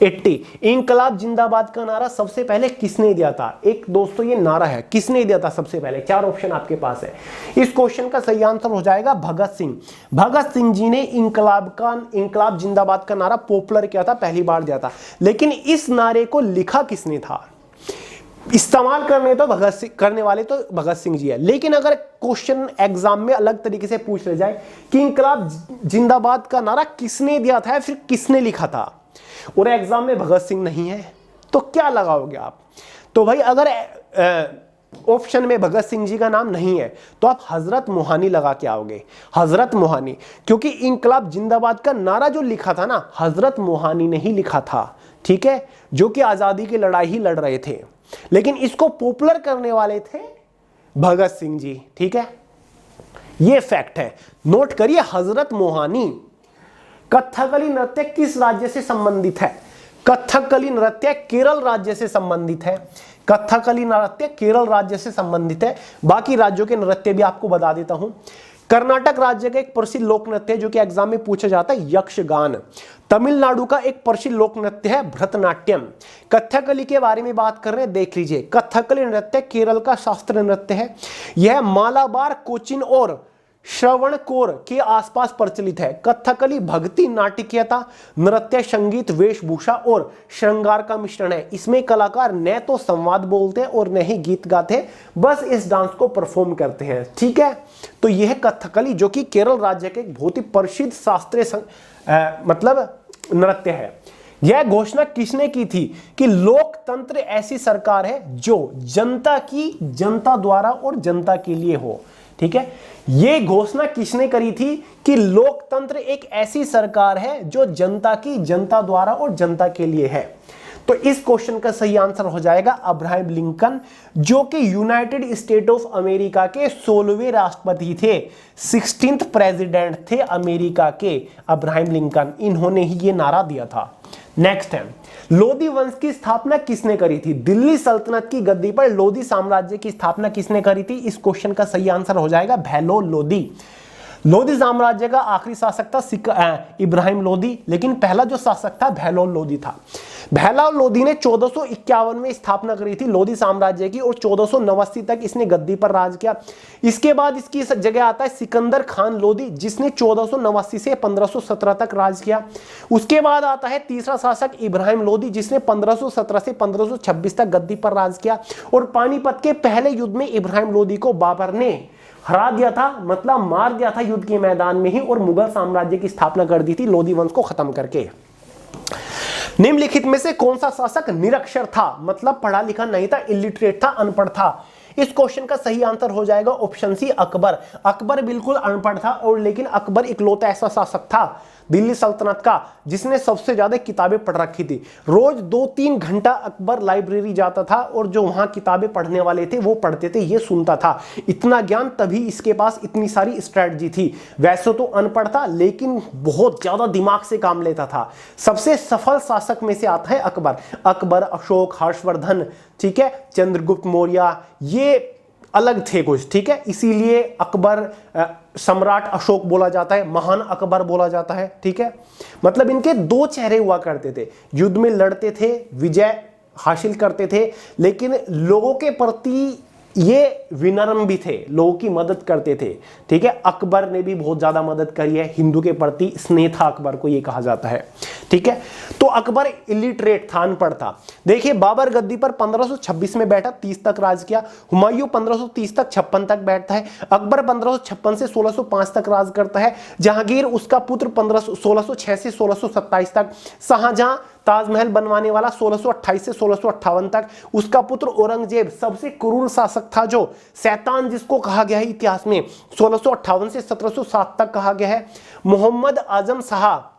80, इंकलाब जिंदाबाद का नारा सबसे पहले किसने दिया था? एक दोस्तों ये नारा है, किसने दिया था सबसे पहले? 4 ऑप्शन आपके पास है। इस क्वेश्चन का सही आंसर हो जाएगा भगत सिंह। भगत सिंह जी ने इंकलाब जिंदाबाद का नारा पॉपुलर किया था, पहली बार दिया था। लेकिन इस नारे को लिखा किसने था? इस्तेमाल करने वाले तो भगत सिंह जी है। लेकिन अगर क्वेश्चन एग्जाम में अलग तरीके से पूछ ले जाए कि इंकलाब जिंदाबाद का नारा किसने दिया था या फिर किसने लिखा था, और एग्जाम में भगत सिंह नहीं है, तो क्या लगाओगे आप? तो भाई अगर ऑप्शन में भगत सिंह जी का नाम नहीं है तो आप हजरत मोहानी लगा के आओगे, हजरत मोहानी। क्योंकि इंकलाब जिंदाबाद का नारा जो लिखा था ना, हजरत मोहानी ने ही लिखा था। ठीक है, जो कि आजादी की लड़ाई ही लड़ रहे थे, लेकिन इसको पॉपुलर करने वाले थे भगत सिंह जी। ठीक है, यह फैक्ट है, नोट करिए, हजरत मोहानी। कथकली नृत्य किस राज्य से संबंधित है? कथकली नृत्य केरल राज्य से संबंधित है। कथकली नृत्य केरल राज्य से संबंधित है। बाकी राज्यों के नृत्य भी आपको बता देता हूं। कर्नाटक राज्य का एक प्रसिद्ध लोक नृत्य है जो कि एग्जाम में पूछा जाता है, यक्षगान। तमिलनाडु का एक प्रसिद्ध लोक नृत्य है भरतनाट्यम। कथकली के बारे में बात कर रहे हैं, देख लीजिए। कथकली नृत्य केरल का शास्त्रीय नृत्य है। यह मालाबार, कोचिन और श्रवणकोर के आसपास प्रचलित है। कथकली भक्ति नाटकीयता, नृत्य, संगीत, वेशभूषा और श्रृंगार का मिश्रण है। इसमें कलाकार न तो संवाद बोलते हैं और न ही गीत गाते हैं, बस इस डांस को परफॉर्म करते हैं। ठीक है, तो यह कथकली जो कि केरल राज्य के एक बहुत ही प्रसिद्ध शास्त्रीय मतलब नृत्य है। यह घोषणा किसने की थी कि लोकतंत्र ऐसी सरकार है जो जनता की, जनता द्वारा और जनता के लिए हो। ठीक है, यह घोषणा किसने करी थी कि लोकतंत्र एक ऐसी सरकार है जो जनता की, जनता द्वारा और जनता के लिए है। तो इस क्वेश्चन का सही आंसर हो जाएगा अब्राहम लिंकन, जो कि यूनाइटेड स्टेट ऑफ अमेरिका के 16वें राष्ट्रपति थे, 16th प्रेसिडेंट थे अमेरिका के अब्राहम लिंकन। इन्होंने ही ये नारा दिया था। नेक्स्ट है, लोधी वंश की स्थापना किसने करी थी? दिल्ली सल्तनत की गद्दी पर लोधी साम्राज्य की स्थापना किसने करी थी? इस क्वेश्चन का सही आंसर हो जाएगा भैलो लोधी। लोधी साम्राज्य का आखिरी शासक था इब्राहिम लोधी, लेकिन पहला जो शासक था भैलो लोधी था। भैलो लोधी ने 1451 में स्थापना करी थी लोधी साम्राज्य की और 1489 तक इसने गद्दी पर राज किया। इसके बाद इसकी जगह आता है सिकंदर खान लोधी, जिसने 1489 से 1517 तक राज किया। उसके बाद आता है तीसरा शासक इब्राहिम लोधी, जिसने 1517 से 1526 तक गद्दी पर राज किया। और पानीपत के पहले युद्ध में इब्राहिम लोधी को बाबर ने हरा दिया था, मतलब मार दिया था युद्ध के मैदान में ही, और मुगल साम्राज्य की स्थापना कर दी थी लोधी वंश को खत्म करके। निम्नलिखित में से कौन सा शासक निरक्षर था, मतलब पढ़ा लिखा नहीं था, इलिटरेट था, अनपढ़ था? इस क्वेश्चन का सही आंसर हो जाएगा ऑप्शन सी अकबर। अकबर बिल्कुल अनपढ़ था, और लेकिन अकबर इकलौता ऐसा शासक था दिल्ली सल्तनत का जिसने सबसे ज्यादा किताबें पढ़ रखी थी। रोज 2-3 घंटा अकबर लाइब्रेरी जाता था और जो वहां किताबें पढ़ने वाले थे वो पढ़ते थे, ये सुनता था। इतना ज्ञान, तभी इसके पास इतनी सारी स्ट्रेटजी थी। वैसे तो अनपढ़ था लेकिन बहुत ज्यादा दिमाग से काम लेता था। सबसे सफल शासक में से आता है अकबर। अकबर, अशोक, हर्षवर्धन, ठीक है, चंद्रगुप्त मौर्य, ये अलग थे कुछ। ठीक है, इसीलिए अकबर सम्राट अशोक बोला जाता है, महान अकबर बोला जाता है। ठीक है, मतलब इनके दो चेहरे हुआ करते थे। युद्ध में लड़ते थे, विजय हासिल करते थे, लेकिन लोगों के प्रति ये विनम्र भी थे, लोगों की मदद करते थे। ठीक है, अकबर ने भी बहुत ज्यादा मदद करी है, हिंदू के प्रति स्नेह था अकबर को, ये कहा जाता है। ठीक है, तो अकबर इलिटरेट था, अनपढ़ था। देखिए, बाबर गद्दी पर 1526 में बैठा, 30 तक राज किया। हुमायूं 1530 तक 56 तक बैठता है। अकबर 1556 से 1605 तक राज करता है। जहांगीर उसका पुत्र 1606 से 1627 तक। शाहजहां ताजमहल बनवाने वाला 1628 से 1658 तक। उसका पुत्र औरंगजेब सबसे क्रूर शासक था, जो शैतान जिसको कहा गया है इतिहास में, 1658 से 1707 तक कहा गया है। मोहम्मद आजम शाह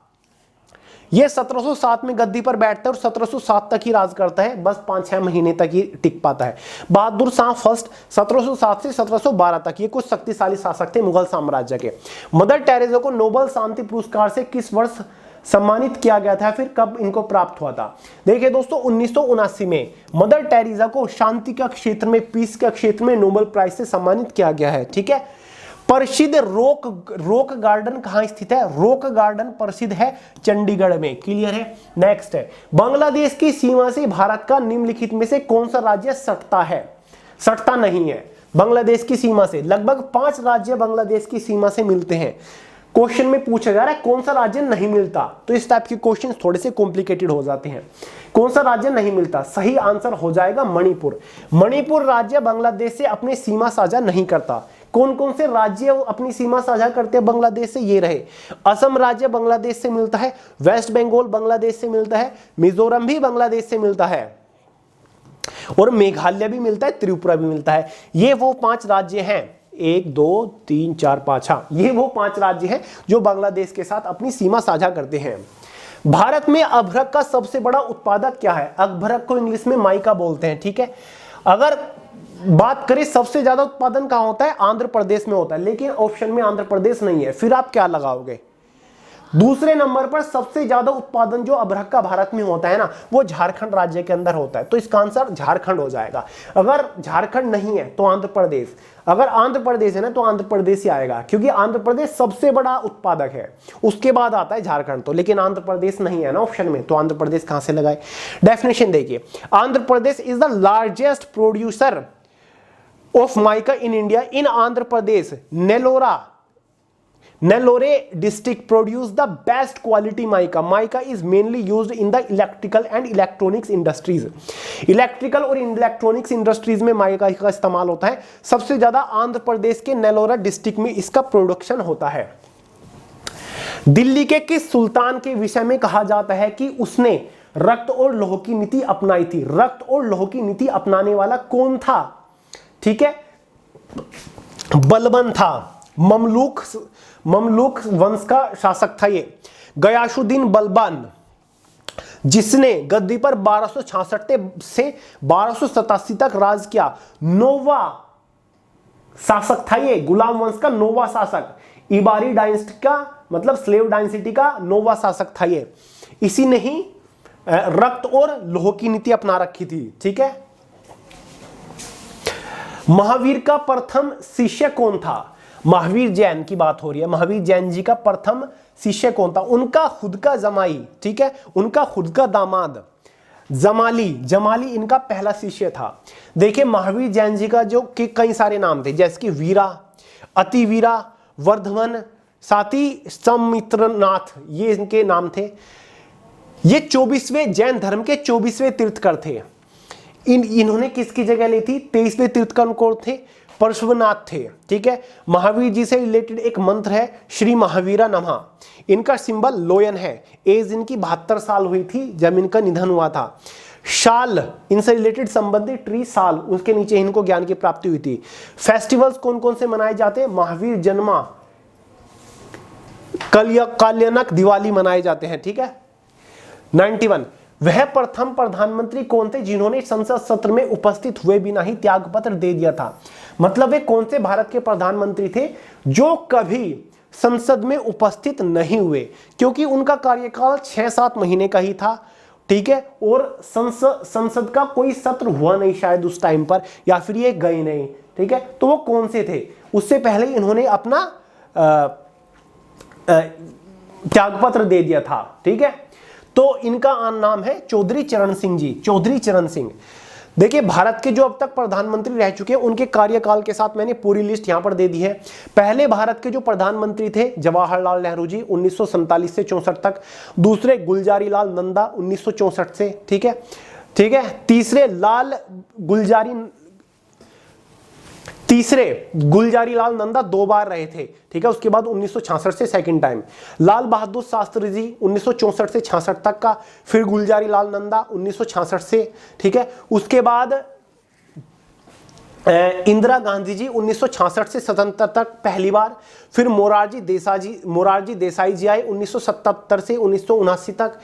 ये 1707 में गद्दी पर बैठता है और 1707 तक ही राज करता है, बस 5-6 महीने तक ही टिक पाता है। बहादुर शाह फर्स्ट 1707 से 1712 तक, ये कुछ शक्तिशाली शासक थे मुगल साम्राज्य के। मदर टेरेसा को नोबेल शांति पुरस्कार से किस वर्ष सम्मानित किया गया था, फिर कब इनको प्राप्त हुआ था? देखिए दोस्तों, 1979 में मदर टेरेसा को शांति का क्षेत्र में, पीस का क्षेत्र में नोबेल प्राइज से सम्मानित किया गया है। ठीक है, प्रसिद्ध रॉक गार्डन कहां स्थित है? रॉक गार्डन प्रसिद्ध है चंडीगढ़ में। क्लियर है? नेक्स्ट है, बांग्लादेश की सीमा से भारत का निम्नलिखित में से कौन सा राज्य सटता है? सटता नहीं है। बांग्लादेश की सीमा से लगभग 5 राज्य बांग्लादेश की सीमा से मिलते हैं। क्वेश्चन में पूछा जा रहा है कौन सा राज्य नहीं मिलता, तो इस टाइप के क्वेश्चन थोड़े से कॉम्प्लिकेटेड हो जाते हैं। कौन सा राज्य नहीं मिलता? सही आंसर हो जाएगा मणिपुर। मणिपुर राज्य बांग्लादेश से अपनी सीमा साझा नहीं करता। कौन कौन से राज्य अपनी सीमा साझा करते हैं बांग्लादेश से? ये रहे, असम राज्य बांग्लादेश से मिलता है, वेस्ट बंगाल बांग्लादेश से मिलता है, मिजोरम भी बांग्लादेश से मिलता है, और मेघालय भी मिलता है, त्रिपुरा भी मिलता है। ये वो 5 राज्य हैं, 1 2 3 4 5, हाँ, ये वो 5 राज्य हैं जो बांग्लादेश के साथ अपनी सीमा साझा करते हैं। भारत में अभ्रक का सबसे बड़ा उत्पादक क्या है? अभ्रक को इंग्लिश में माइका बोलते हैं। ठीक है, अगर बात करें सबसे ज्यादा उत्पादन कहां होता है? आंध्र प्रदेश में होता है, लेकिन ऑप्शन में आंध्र प्रदेश नहीं है। फिर आप क्या लगाओगे? दूसरे नंबर पर सबसे ज्यादा उत्पादन जो अभ्रक का भारत में होता है ना, वो झारखंड राज्य के अंदर होता है, तो इसका आंसर झारखंड हो जाएगा। अगर झारखंड नहीं है तो आंध्र प्रदेश, अगर आंध्र प्रदेश है ना तो आंध्र प्रदेश ही आएगा, क्योंकि आंध्र प्रदेश सबसे बड़ा उत्पादक है, उसके बाद आता है झारखंड। तो लेकिन आंध्र प्रदेश नहीं है ना ऑप्शन में, तो आंध्र प्रदेश कहां से लगाए? डेफिनेशन देखिए, Andhra Pradesh is the largest producer of mica in India. In Andhra Pradesh Nellore Nellore district produce the best quality mica. Mica is mainly used in the electrical and electronics industries. Electrical और इलेक्ट्रॉनिक्स इंडस्ट्रीज में माइका का इस्तेमाल होता है। सबसे ज्यादा आंध्र प्रदेश के नेल्लोरा डिस्ट्रिक्ट में इसका प्रोडक्शन होता है। दिल्ली के किस सुल्तान के विषय में कहा जाता है कि उसने रक्त और लौह की नीति अपनाई थी? रक्त और लौह की नीति अपनाने वाला कौन था? ठीक है, बलबन था। ममलूक वंश का शासक था ये गयासुद्दीन बलबन, जिसने गद्दी पर 1266 से 1287 तक राज किया। नोवा शासक था ये, गुलाम वंश का नोवा शासक। इबारी डायनेस्टी का मतलब स्लेव डायनेस्टी का नोवा शासक था ये। इसी ने ही रक्त और लौह की नीति अपना रखी थी। ठीक है, महावीर का प्रथम शिष्य कौन था? महावीर जैन की बात हो रही है। महावीर जैन जी का प्रथम शिष्य कौन था? उनका खुद का जमाई, ठीक है, उनका खुद का दामाद जमाली इनका पहला शिष्य था। देखिए महावीर जैन जी का जो कि कई सारे नाम थे, जैसे कि वीरा, अतिवीरा, वर्धमान, साथ ही समित्रनाथ, ये इनके नाम थे। ये 24वें जैन धर्म के 24वें तीर्थकर थे। इन्होंने किसकी जगह ली थी? 23वें तीर्थकर कौन थे? पार्श्वनाथ थे। ठीक है, महावीर जी से रिलेटेड एक मंत्र है श्री महावीरा नमः। इनका सिंबल लोयन है। एज इनकी 72 साल हुई थी जब इनका निधन हुआ था। शाल, इनसे रिलेटेड संबंधित ट्री साल, उसके नीचे इनको ज्ञान की प्राप्ति हुई थी। फेस्टिवल्स कौन कौन से मनाए जाते हैं? महावीर जन्मा, कल्याणक, दिवाली मनाए जाते हैं। ठीक है, 91 वह प्रथम प्रधानमंत्री कौन थे जिन्होंने संसद सत्र में उपस्थित हुए बिना ही त्यागपत्र दे दिया था? मतलब वे कौन से भारत के प्रधानमंत्री थे जो कभी संसद में उपस्थित नहीं हुए, क्योंकि उनका कार्यकाल 6-7 महीने का ही था। ठीक है, और संसद का कोई सत्र हुआ नहीं शायद उस टाइम पर, या फिर ये गए नहीं। ठीक है, तो वो कौन से थे? उससे पहले इन्होंने अपना त्यागपत्र दे दिया था। ठीक है, तो इनका नाम है चौधरी चरण सिंह जी, चौधरी चरण सिंह। देखिए भारत के जो अब तक प्रधानमंत्री रह चुके हैं उनके कार्यकाल के साथ मैंने पूरी लिस्ट यहां पर दे दी है। पहले भारत के जो प्रधानमंत्री थे जवाहरलाल नेहरू जी 1947 से 64 तक। दूसरे गुलजारी लाल नंदा 1964 से। ठीक है, तीसरे गुलजारी लाल नंदा 2 बार रहे थे। ठीक है, उसके बाद 1966 से सेकंड टाइम। लाल बहादुर शास्त्री जी 1964 से 66 तक का, फिर गुलजारी लाल नंदा 1966 से। ठीक है, उसके बाद इंदिरा गांधी जी 1966 से 77 तक पहली बार, फिर मोरारजी देसाई जी आए 1977 से 1979 तक।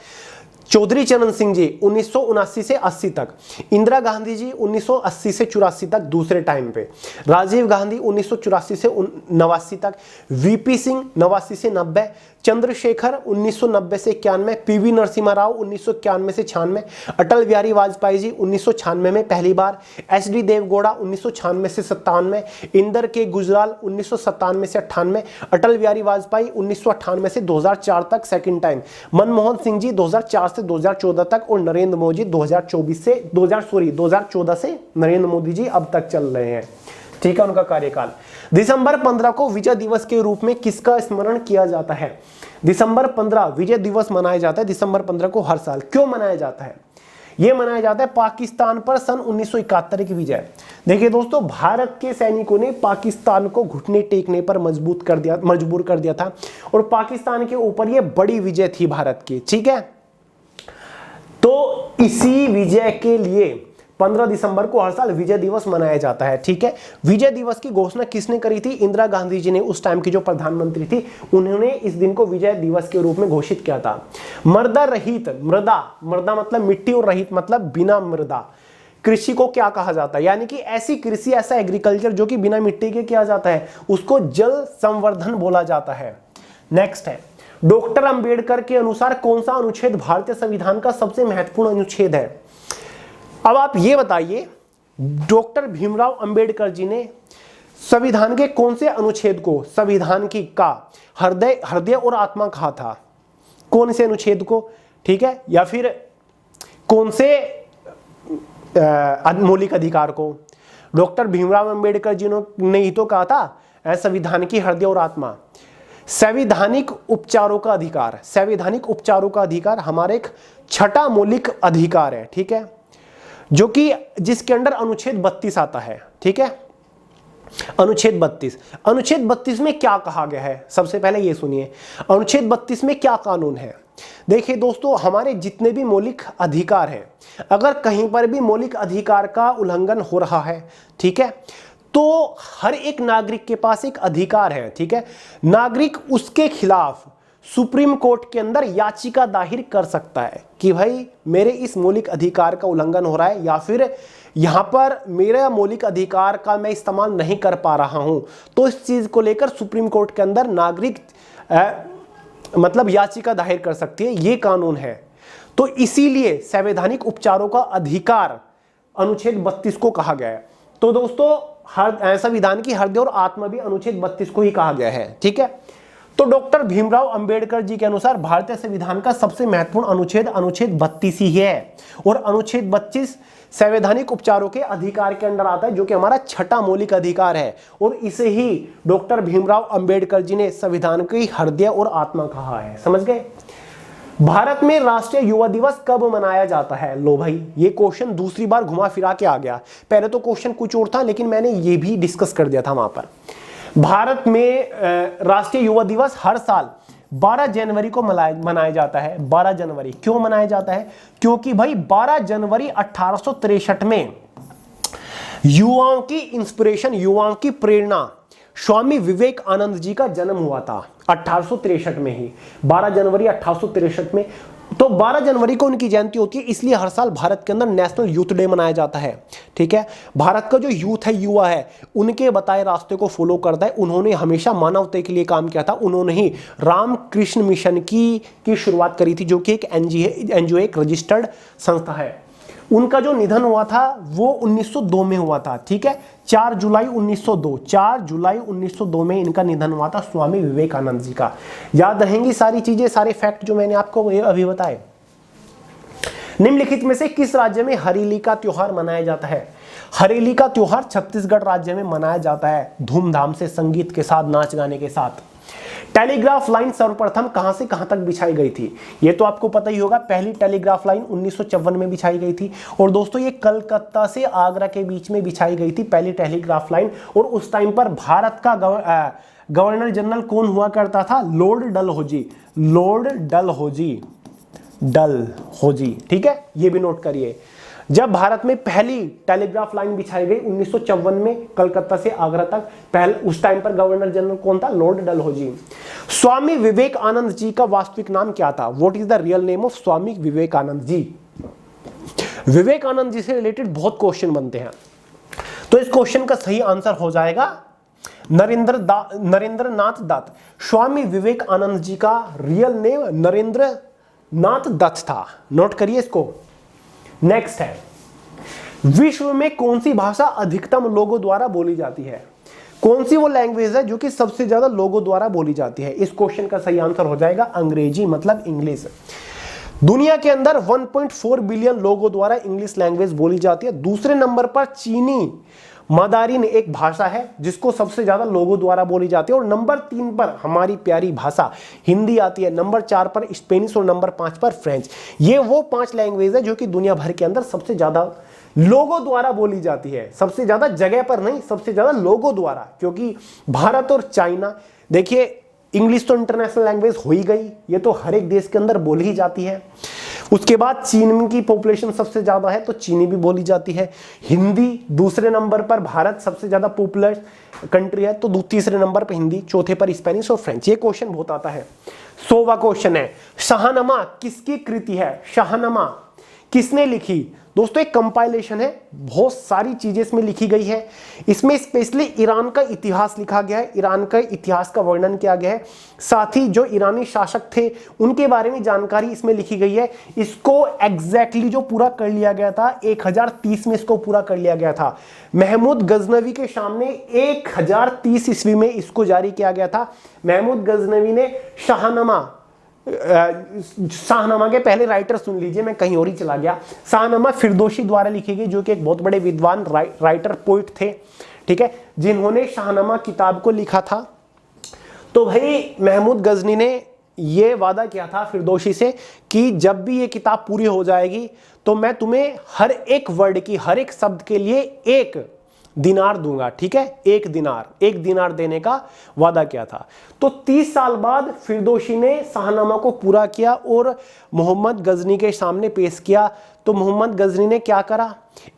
चौधरी चरण सिंह जी 1979 से 80 तक। इंदिरा गांधी जी 1980 से 84 तक दूसरे टाइम पे। राजीव गांधी 1984 से 89 तक। वीपी सिंह 89 से 90। चंद्रशेखर 1990 से 91। पीवी नरसिम्हा राव 1991 से 96। अटल बिहारी वाजपेयी जी 1996 में पहली बार। एचडी देवगौड़ा 1996 से 97। इंदर के गुजराल 1997 से 98। अटल बिहारी वाजपेयी 1998 से 2004 तक सेकंड टाइम। मनमोहन सिंह जी 2004 से 2014 तक, और नरेंद्र मोदी 2014 से नरेंद्र मोदी जी अब तक चल रहे हैं। ठीक है, उनका कार्यकाल। दिसंबर 15 को विजय दिवस के रूप में किसका स्मरण किया जाता है? दिसंबर 15 विजय दिवस मनाया जाता है। दिसंबर 15 को हर साल क्यों मनाया जाता है? यह मनाया जाता है पाकिस्तान पर सन 1971 की विजय। देखिए दोस्तों, भारत के सैनिकों ने पाकिस्तान को घुटने टेकने पर मजबूर कर दिया था, और पाकिस्तान के ऊपर यह बड़ी विजय थी भारत की। ठीक है, तो इसी विजय के लिए 15 दिसंबर को हर साल विजय दिवस मनाया जाता है। ठीक है, विजय दिवस की घोषणा किसने करी थी? इंदिरा गांधी जी ने, उस टाइम की जो प्रधानमंत्री थी, उन्होंने इस दिन को विजय दिवस के रूप में घोषित किया था। मृदा रहित, मृदा मतलब मिट्टी, और रहित मतलब बिना मृदा कृषि को क्या कहा जाता है? यानी कि ऐसी कृषि, ऐसा एग्रीकल्चर जो कि बिना मिट्टी के किया जाता है, उसको जल संवर्धन बोला जाता है। नेक्स्ट है, डॉक्टर अंबेडकर के अनुसार कौन सा अनुच्छेद भारतीय संविधान का सबसे महत्वपूर्ण अनुच्छेद है? अब आप ये बताइए, डॉक्टर भीमराव अंबेडकर जी ने संविधान के कौन से अनुच्छेद को संविधान की का हृदय और आत्मा कहा था? कौन से अनुच्छेद को? ठीक है, या फिर कौन से मौलिक अधिकार को? डॉक्टर भीमराव अंबेडकर जी ने ही तो कहा था संविधान की हृदय और आत्मा। संवैधानिक उपचारों का अधिकार, संवैधानिक उपचारों का अधिकार हमारा एक छठा मौलिक अधिकार है, ठीक है, जो कि जिसके अंडर अनुच्छेद 32 आता है, ठीक है। अनुच्छेद 32, अनुच्छेद 32 में क्या कहा गया है, सबसे पहले ये सुनिए, अनुच्छेद 32 में क्या कानून है। देखिए दोस्तों, हमारे जितने भी मौलिक अधिकार हैं, अगर कहीं पर भी मौलिक अधिकार का उल्लंघन हो रहा है, ठीक है, तो हर एक नागरिक के पास एक अधिकार है, ठीक है। नागरिक उसके खिलाफ सुप्रीम कोर्ट के अंदर याचिका दायर कर सकता है कि भाई मेरे इस मौलिक अधिकार का उल्लंघन हो रहा है, या फिर यहां पर मेरा मौलिक अधिकार का मैं इस्तेमाल नहीं कर पा रहा हूं, तो इस चीज को लेकर सुप्रीम कोर्ट के अंदर नागरिक मतलब याचिका दायर कर सकती है, ये कानून है। तो इसीलिए संवैधानिक उपचारों का अधिकार अनुच्छेद 32 को कहा गया है। तो दोस्तों, संविधान की हृदय और आत्मा भी अनुच्छेद 32 को ही कहा गया है, ठीक है। तो डॉक्टर भीमराव अंबेडकर जी के अनुसार भारतीय संविधान का सबसे महत्वपूर्ण अनुच्छेद अनुच्छेद 32 ही है, और अनुच्छेद 32 संवैधानिक उपचारों के अधिकार के अंदर आता है, जो कि हमारा छठा मौलिक अधिकार है, और इसे ही डॉक्टर भीमराव अंबेडकर जी ने संविधान की हृदय और आत्मा कहा है। समझ गए। भारत में राष्ट्रीय युवा दिवस कब मनाया जाता है? लो भाई, ये क्वेश्चन दूसरी बार घुमा फिरा के आ गया। पहले तो क्वेश्चन कुछ और था, लेकिन मैंने ये भी डिस्कस कर दिया था वहां पर। भारत में राष्ट्रीय युवा दिवस हर साल 12 जनवरी को मनाया जाता है। 12 जनवरी क्यों मनाया जाता है? क्योंकि भाई 12 जनवरी 1863 में युवाओं की इंस्पिरेशन, युवाओं की प्रेरणा स्वामी विवेकानंद जी का जन्म हुआ था 1863 में ही, 12 जनवरी 1863 में। तो 12 जनवरी को उनकी जयंती होती है, इसलिए हर साल भारत के अंदर नेशनल यूथ डे मनाया जाता है, ठीक है। भारत का जो यूथ है, युवा है, उनके बताए रास्ते को फॉलो करता है। उन्होंने हमेशा मानवता के लिए काम किया था। उन्होंने ही रामकृष्ण मिशन की शुरुआत करी थी, जो कि एक एनजीओ, एक रजिस्टर्ड संस्था है। उनका जो निधन हुआ था वो 1902 में हुआ था, ठीक है। 4 जुलाई 1902 में इनका निधन हुआ था, स्वामी विवेकानंद जी का। याद रहेंगी सारी चीजें, सारे फैक्ट जो मैंने आपको अभी बताए। निम्नलिखित में से किस राज्य में हरेली का त्योहार मनाया जाता है? हरेली का त्योहार छत्तीसगढ़ राज्य में मनाया जाता है, धूमधाम से, संगीत के साथ, नाच गाने के साथ। टेलीग्राफ लाइन सर्वप्रथम कहां से कहां तक बिछाई गई थी? ये तो आपको पता ही होगा। पहली टेलीग्राफ लाइन 1954 में बिछाई गई थी, और दोस्तों ये कलकत्ता से आगरा के बीच में बिछाई गई थी पहली टेलीग्राफ लाइन। और उस टाइम पर भारत का गवर्नर जनरल कौन हुआ करता था? लॉर्ड डलहौजी, लॉर्ड डलहौजी, ठीक है, ये भी नोट करिए। जब भारत में पहली टेलीग्राफ लाइन बिछाई गई 1954 में कलकत्ता से आगरा तक, उस टाइम पर गवर्नर जनरल कौन था? Lord Dalhousie. स्वामी विवेकानंद जी का वास्तविक नाम क्या था? What is the real name of Swami Vivekanand ji? Vivekanand ji से रिलेटेड बहुत क्वेश्चन बनते हैं, तो इस क्वेश्चन का सही आंसर हो जाएगा नरेंद्रनाथ दत्त। स्वामी विवेकानंद जी का रियल नेम नरेंद्रनाथ दत्त था, नोट करिए इसको। नेक्स्ट है, विश्व में कौन सी भाषा अधिकतम लोगों द्वारा बोली जाती है? कौन सी वो लैंग्वेज है जो कि सबसे ज्यादा लोगों द्वारा बोली जाती है? इस क्वेश्चन का सही आंसर हो जाएगा अंग्रेजी, मतलब इंग्लिश। दुनिया के अंदर 1.4 बिलियन लोगों द्वारा इंग्लिश लैंग्वेज बोली जाती है। दूसरे नंबर पर चीनी मदारिन एक भाषा है जिसको सबसे ज्यादा लोगों द्वारा बोली जाती है, और नंबर 3 पर हमारी प्यारी भाषा हिंदी आती है, नंबर 4 पर स्पेनिश, और नंबर 5 पर फ्रेंच। ये वो 5 लैंग्वेज है जो कि दुनिया भर के अंदर सबसे ज्यादा लोगों द्वारा बोली जाती है। सबसे ज्यादा जगह पर नहीं, सबसे ज्यादा लोगों द्वारा, क्योंकि भारत और चाइना, देखिए इंग्लिश तो इंटरनेशनल लैंग्वेज हो ही गई, ये तो हर एक देश के अंदर बोली ही जाती है। उसके बाद चीन की पॉपुलेशन सबसे ज्यादा है तो चीनी भी बोली जाती है। हिंदी दूसरे नंबर पर, भारत सबसे ज्यादा पॉपुलर कंट्री है तो तीसरे नंबर पर हिंदी, चौथे पर स्पेनिश और फ्रेंच। ये क्वेश्चन बहुत आता है। 100वां क्वेश्चन है, शाहनामा किसकी कृति है? शाहनामा किसने लिखी? दोस्तों एक कंपाइलेशन है, बहुत सारी चीजें इसमें लिखी गई है। इसमें स्पेशली ईरान का इतिहास लिखा गया है, ईरान का इतिहास का वर्णन किया गया है, साथ ही जो ईरानी शासक थे उनके बारे में जानकारी इसमें लिखी गई है। इसको एग्जैक्टली जो पूरा कर लिया गया था 1030 में इसको पूरा कर लिया गया था। महमूद गजनवी के सामने 1030 ईस्वी में इसको जारी किया गया था। महमूद गजनवी ने शाहनामा के पहले राइटर सुन लीजिए, मैं कहीं और ही चला गया। शाहनामा फिरदौसी द्वारा लिखी गई, जो कि एक बहुत बड़े विद्वान राइटर पोइट थे, ठीक है, जिन्होंने शाहनामा किताब को लिखा था। तो भाई महमूद गजनी ने ये वादा किया था फिरदौसी से कि जब भी ये किताब पूरी हो जाएगी तो मैं तुम्हें हर एक वर्ड की, हर एक शब्द के लिए 1 दिनार दूंगा, ठीक है, 1 दिनार देने का वादा किया था। तो 30 साल बाद फिरदौसी ने शाहनामा को पूरा किया और मोहम्मद गजनी के सामने पेश किया। तो मोहम्मद गजनी ने क्या करा,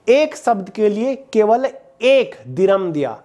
1 शब्द के लिए केवल 1 दिरहम दिया।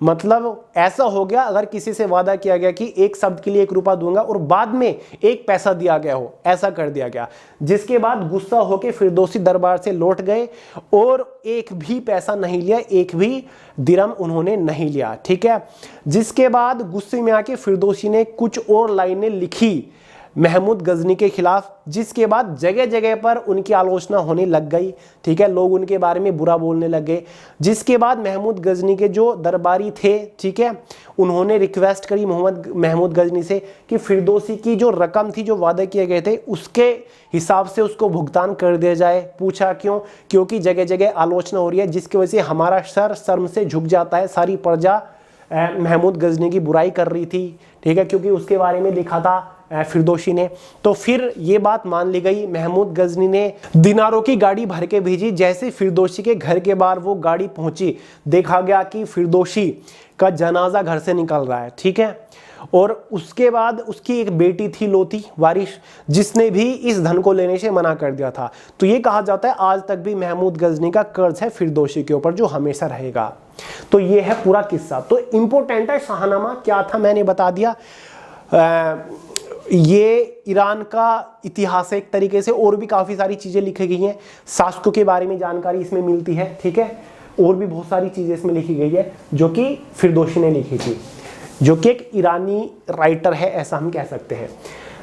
मतलब ऐसा हो गया, अगर किसी से वादा किया गया कि 1 शब्द के लिए 1 रुपया दूंगा और बाद में 1 पैसा दिया गया हो, ऐसा कर दिया गया, जिसके बाद गुस्सा होकर फिरदौसी दरबार से लौट गए और 1 भी पैसा नहीं लिया, 1 भी दिरहम उन्होंने नहीं लिया, ठीक है। जिसके बाद गुस्से में आके फिरदौसी ने कुछ और लाइनें लिखी महमूद गजनी के खिलाफ, जिसके बाद जगह जगह पर उनकी आलोचना होने लग गई, ठीक है, लोग उनके बारे में बुरा बोलने लग गए। जिसके बाद महमूद गजनी के जो दरबारी थे, ठीक है, उन्होंने रिक्वेस्ट करी महमूद गजनी से कि फिरदौसी की जो रकम थी, जो वादे किए गए थे, उसके हिसाब से उसको भुगतान कर दिया जाए। पूछा क्यों? क्योंकि जगह जगह आलोचना हो रही है, जिसकी वजह से हमारा सर शर्म से झुक जाता है। सारी प्रजा महमूद गजनी की बुराई कर रही थी, ठीक है, क्योंकि उसके बारे में लिखा था फिरदौसी ने। तो फिर ये बात मान ली गई। महमूद गजनी ने दिनारों की गाड़ी भर के भेजी। जैसे फिरदौसी के घर के बाहर वो गाड़ी पहुंची, देखा गया कि फिरदौसी का जनाजा घर से निकल रहा है, ठीक है। और उसके बाद उसकी एक बेटी थी लोती वारिश, जिसने भी इस धन को लेने से मना कर दिया था। तो ये कहा जाता है आज तक भी महमूद गजनी का कर्ज है फिरदौसी के ऊपर, जो हमेशा रहेगा। तो ये है पूरा किस्सा। तो इंपॉर्टेंट है शाहनामा क्या था, मैंने बता दिया। ये ईरान का इतिहास है एक तरीके से, और भी काफ़ी सारी चीज़ें लिखी गई हैं। शासकों के बारे में जानकारी इसमें मिलती है, ठीक है, और भी बहुत सारी चीज़ें इसमें लिखी गई है जो कि फिरदौसी ने लिखी थी, जो कि एक ईरानी राइटर है, ऐसा हम कह सकते हैं।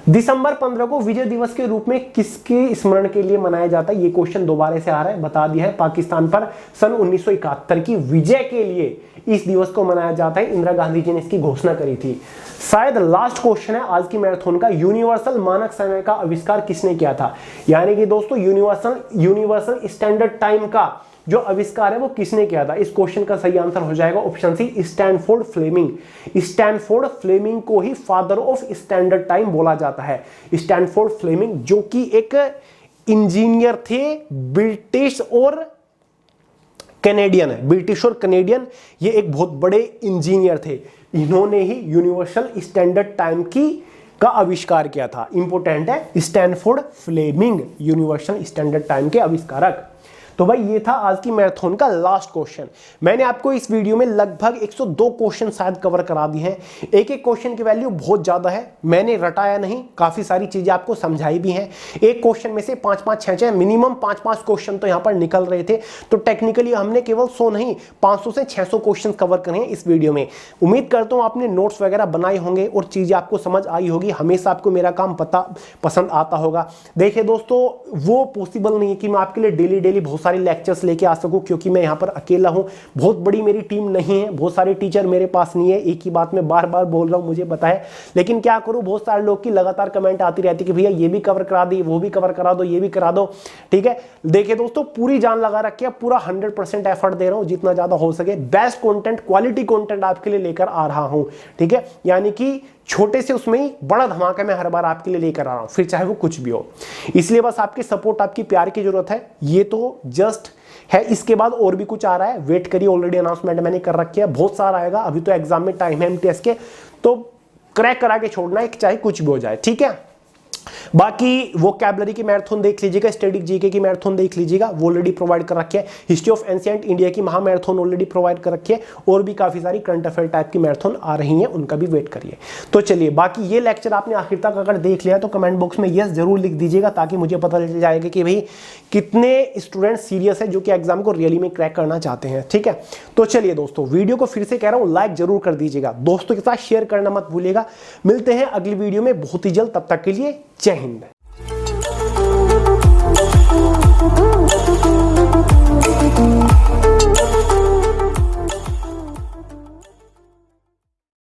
दिसंबर 15 को विजय दिवस के रूप में किसके स्मरण के लिए मनाया जाता है, ये क्वेश्चन दोबारा से आ रहा है, बता दिया है। पाकिस्तान पर सन 1971 की विजय के लिए इस दिवस को मनाया जाता है। इंदिरा गांधी जी ने इसकी घोषणा करी थी। शायद लास्ट क्वेश्चन है आज की मैराथन का, यूनिवर्सल मानक समय का आविष्कार किसने किया था? यानी कि दोस्तों यूनिवर्सल स्टैंडर्ड टाइम का जो आविष्कार है वो किसने किया था? इस क्वेश्चन का सही आंसर हो जाएगा option C, Stanford Fleming. Stanford Fleming को ही फादर ऑफ स्टैंडर्ड टाइम बोला जाता है। स्टैनफोर्ड फ्लेमिंग जो कि एक इंजीनियर थे, ब्रिटिश और कैनेडियन है, ब्रिटिश और कैनेडियन, ये एक बहुत बड़े इंजीनियर थे। इन्होंने ही यूनिवर्सल स्टैंडर्ड टाइम का आविष्कार किया था। इंपॉर्टेंट है, Stanford Fleming universal standard time के आविष्कारक। तो भाई ये था आज की मैराथन का लास्ट क्वेश्चन। मैंने आपको इस वीडियो में लगभग 102 क्वेश्चन शायद कवर करा दिए हैं। एक एक क्वेश्चन की वैल्यू बहुत ज्यादा है, मैंने रटाया नहीं, काफी सारी चीजें आपको समझाई भी हैं। एक क्वेश्चन में से 5-5 6 मिनिमम 5-5 क्वेश्चन तो यहाँ पर निकल रहे थे। तो टेक्निकली हमने केवल 100 नहीं 500 से 600 क्वेश्चन कवर करे हैं इस वीडियो में। उम्मीद करता हूँ आपने नोट्स वगैरह बनाए होंगे और चीजें आपको समझ आई होगी। हमेशा आपको मेरा काम पसंद आता होगा। देखिए दोस्तों, वो पॉसिबल नहीं है कि मैं आपके लिए डेली बहुत सारे लेक्चर्स लेके आ सकूं, क्योंकि मैं यहां पर अकेला हूं। बहुत बड़ी मेरी टीम नहीं है, बहुत सारे टीचर मेरे पास नहीं है। एक ही बात मैं बार बार बोल रहा हूं, मुझे पता है, लेकिन क्या करूं, बहुत सारे लोग की लगातार कमेंट आती रहती कि भैया ये भी कवर करा दी, वो भी कवर करा दो, ये भी करा दो, ठीक है। देखिए दोस्तों, पूरी जान लगा रखी है, पूरा 100% एफर्ट दे रहा हूं, जितना ज्यादा हो सके बेस्ट कंटेंट, क्वालिटी कंटेंट आपके लिए लेकर आ रहा हूं, ठीक है। यानी कि छोटे से उसमें ही बड़ा धमाका मैं हर बार आपके लिए लेकर आ रहा हूं, फिर चाहे वो कुछ भी हो। इसलिए बस आपकी सपोर्ट, आपकी प्यार की जरूरत है। ये तो जस्ट है, इसके बाद और भी कुछ आ रहा है, वेट करिए। ऑलरेडी अनाउंसमेंट मैंने कर रखी है, बहुत सारा आएगा। अभी तो एग्जाम में टाइम है एमटीएस के, तो क्रैक करा के छोड़ना है, चाहे कुछ भी हो जाए, ठीक है। बाकी वोकैबुलरी की मैराथन देख लीजिएगा, स्टैटिक जीके की मैराथन देख लीजिएगा, वो ऑलरेडी प्रोवाइड कर रखी है। हिस्ट्री ऑफ एंशिएंट इंडिया की महा मैराथन ऑलरेडी प्रोवाइड कर रखी है, और भी काफी सारी करंट अफेयर टाइप की मैराथन आ रही हैं, उनका भी वेट करिए। तो चलिए, बाकी ये लेक्चर आपने आखिर तक अगर देख लिया तो कमेंट बॉक्स में यस जरूर लिख दीजिएगा, ताकि मुझे पता चल जाएगा कि भाई कितने स्टूडेंट सीरियस है जो कि एग्जाम को रियली में क्रैक करना चाहते हैं, ठीक है। तो चलिए दोस्तों, वीडियो को फिर से कह रहा हूं, लाइक जरूर कर दीजिएगा, दोस्तों के साथ शेयर करना मत भूलिएगा। मिलते हैं अगली वीडियो में बहुत ही जल्द, तब तक के लिए जय हिंद।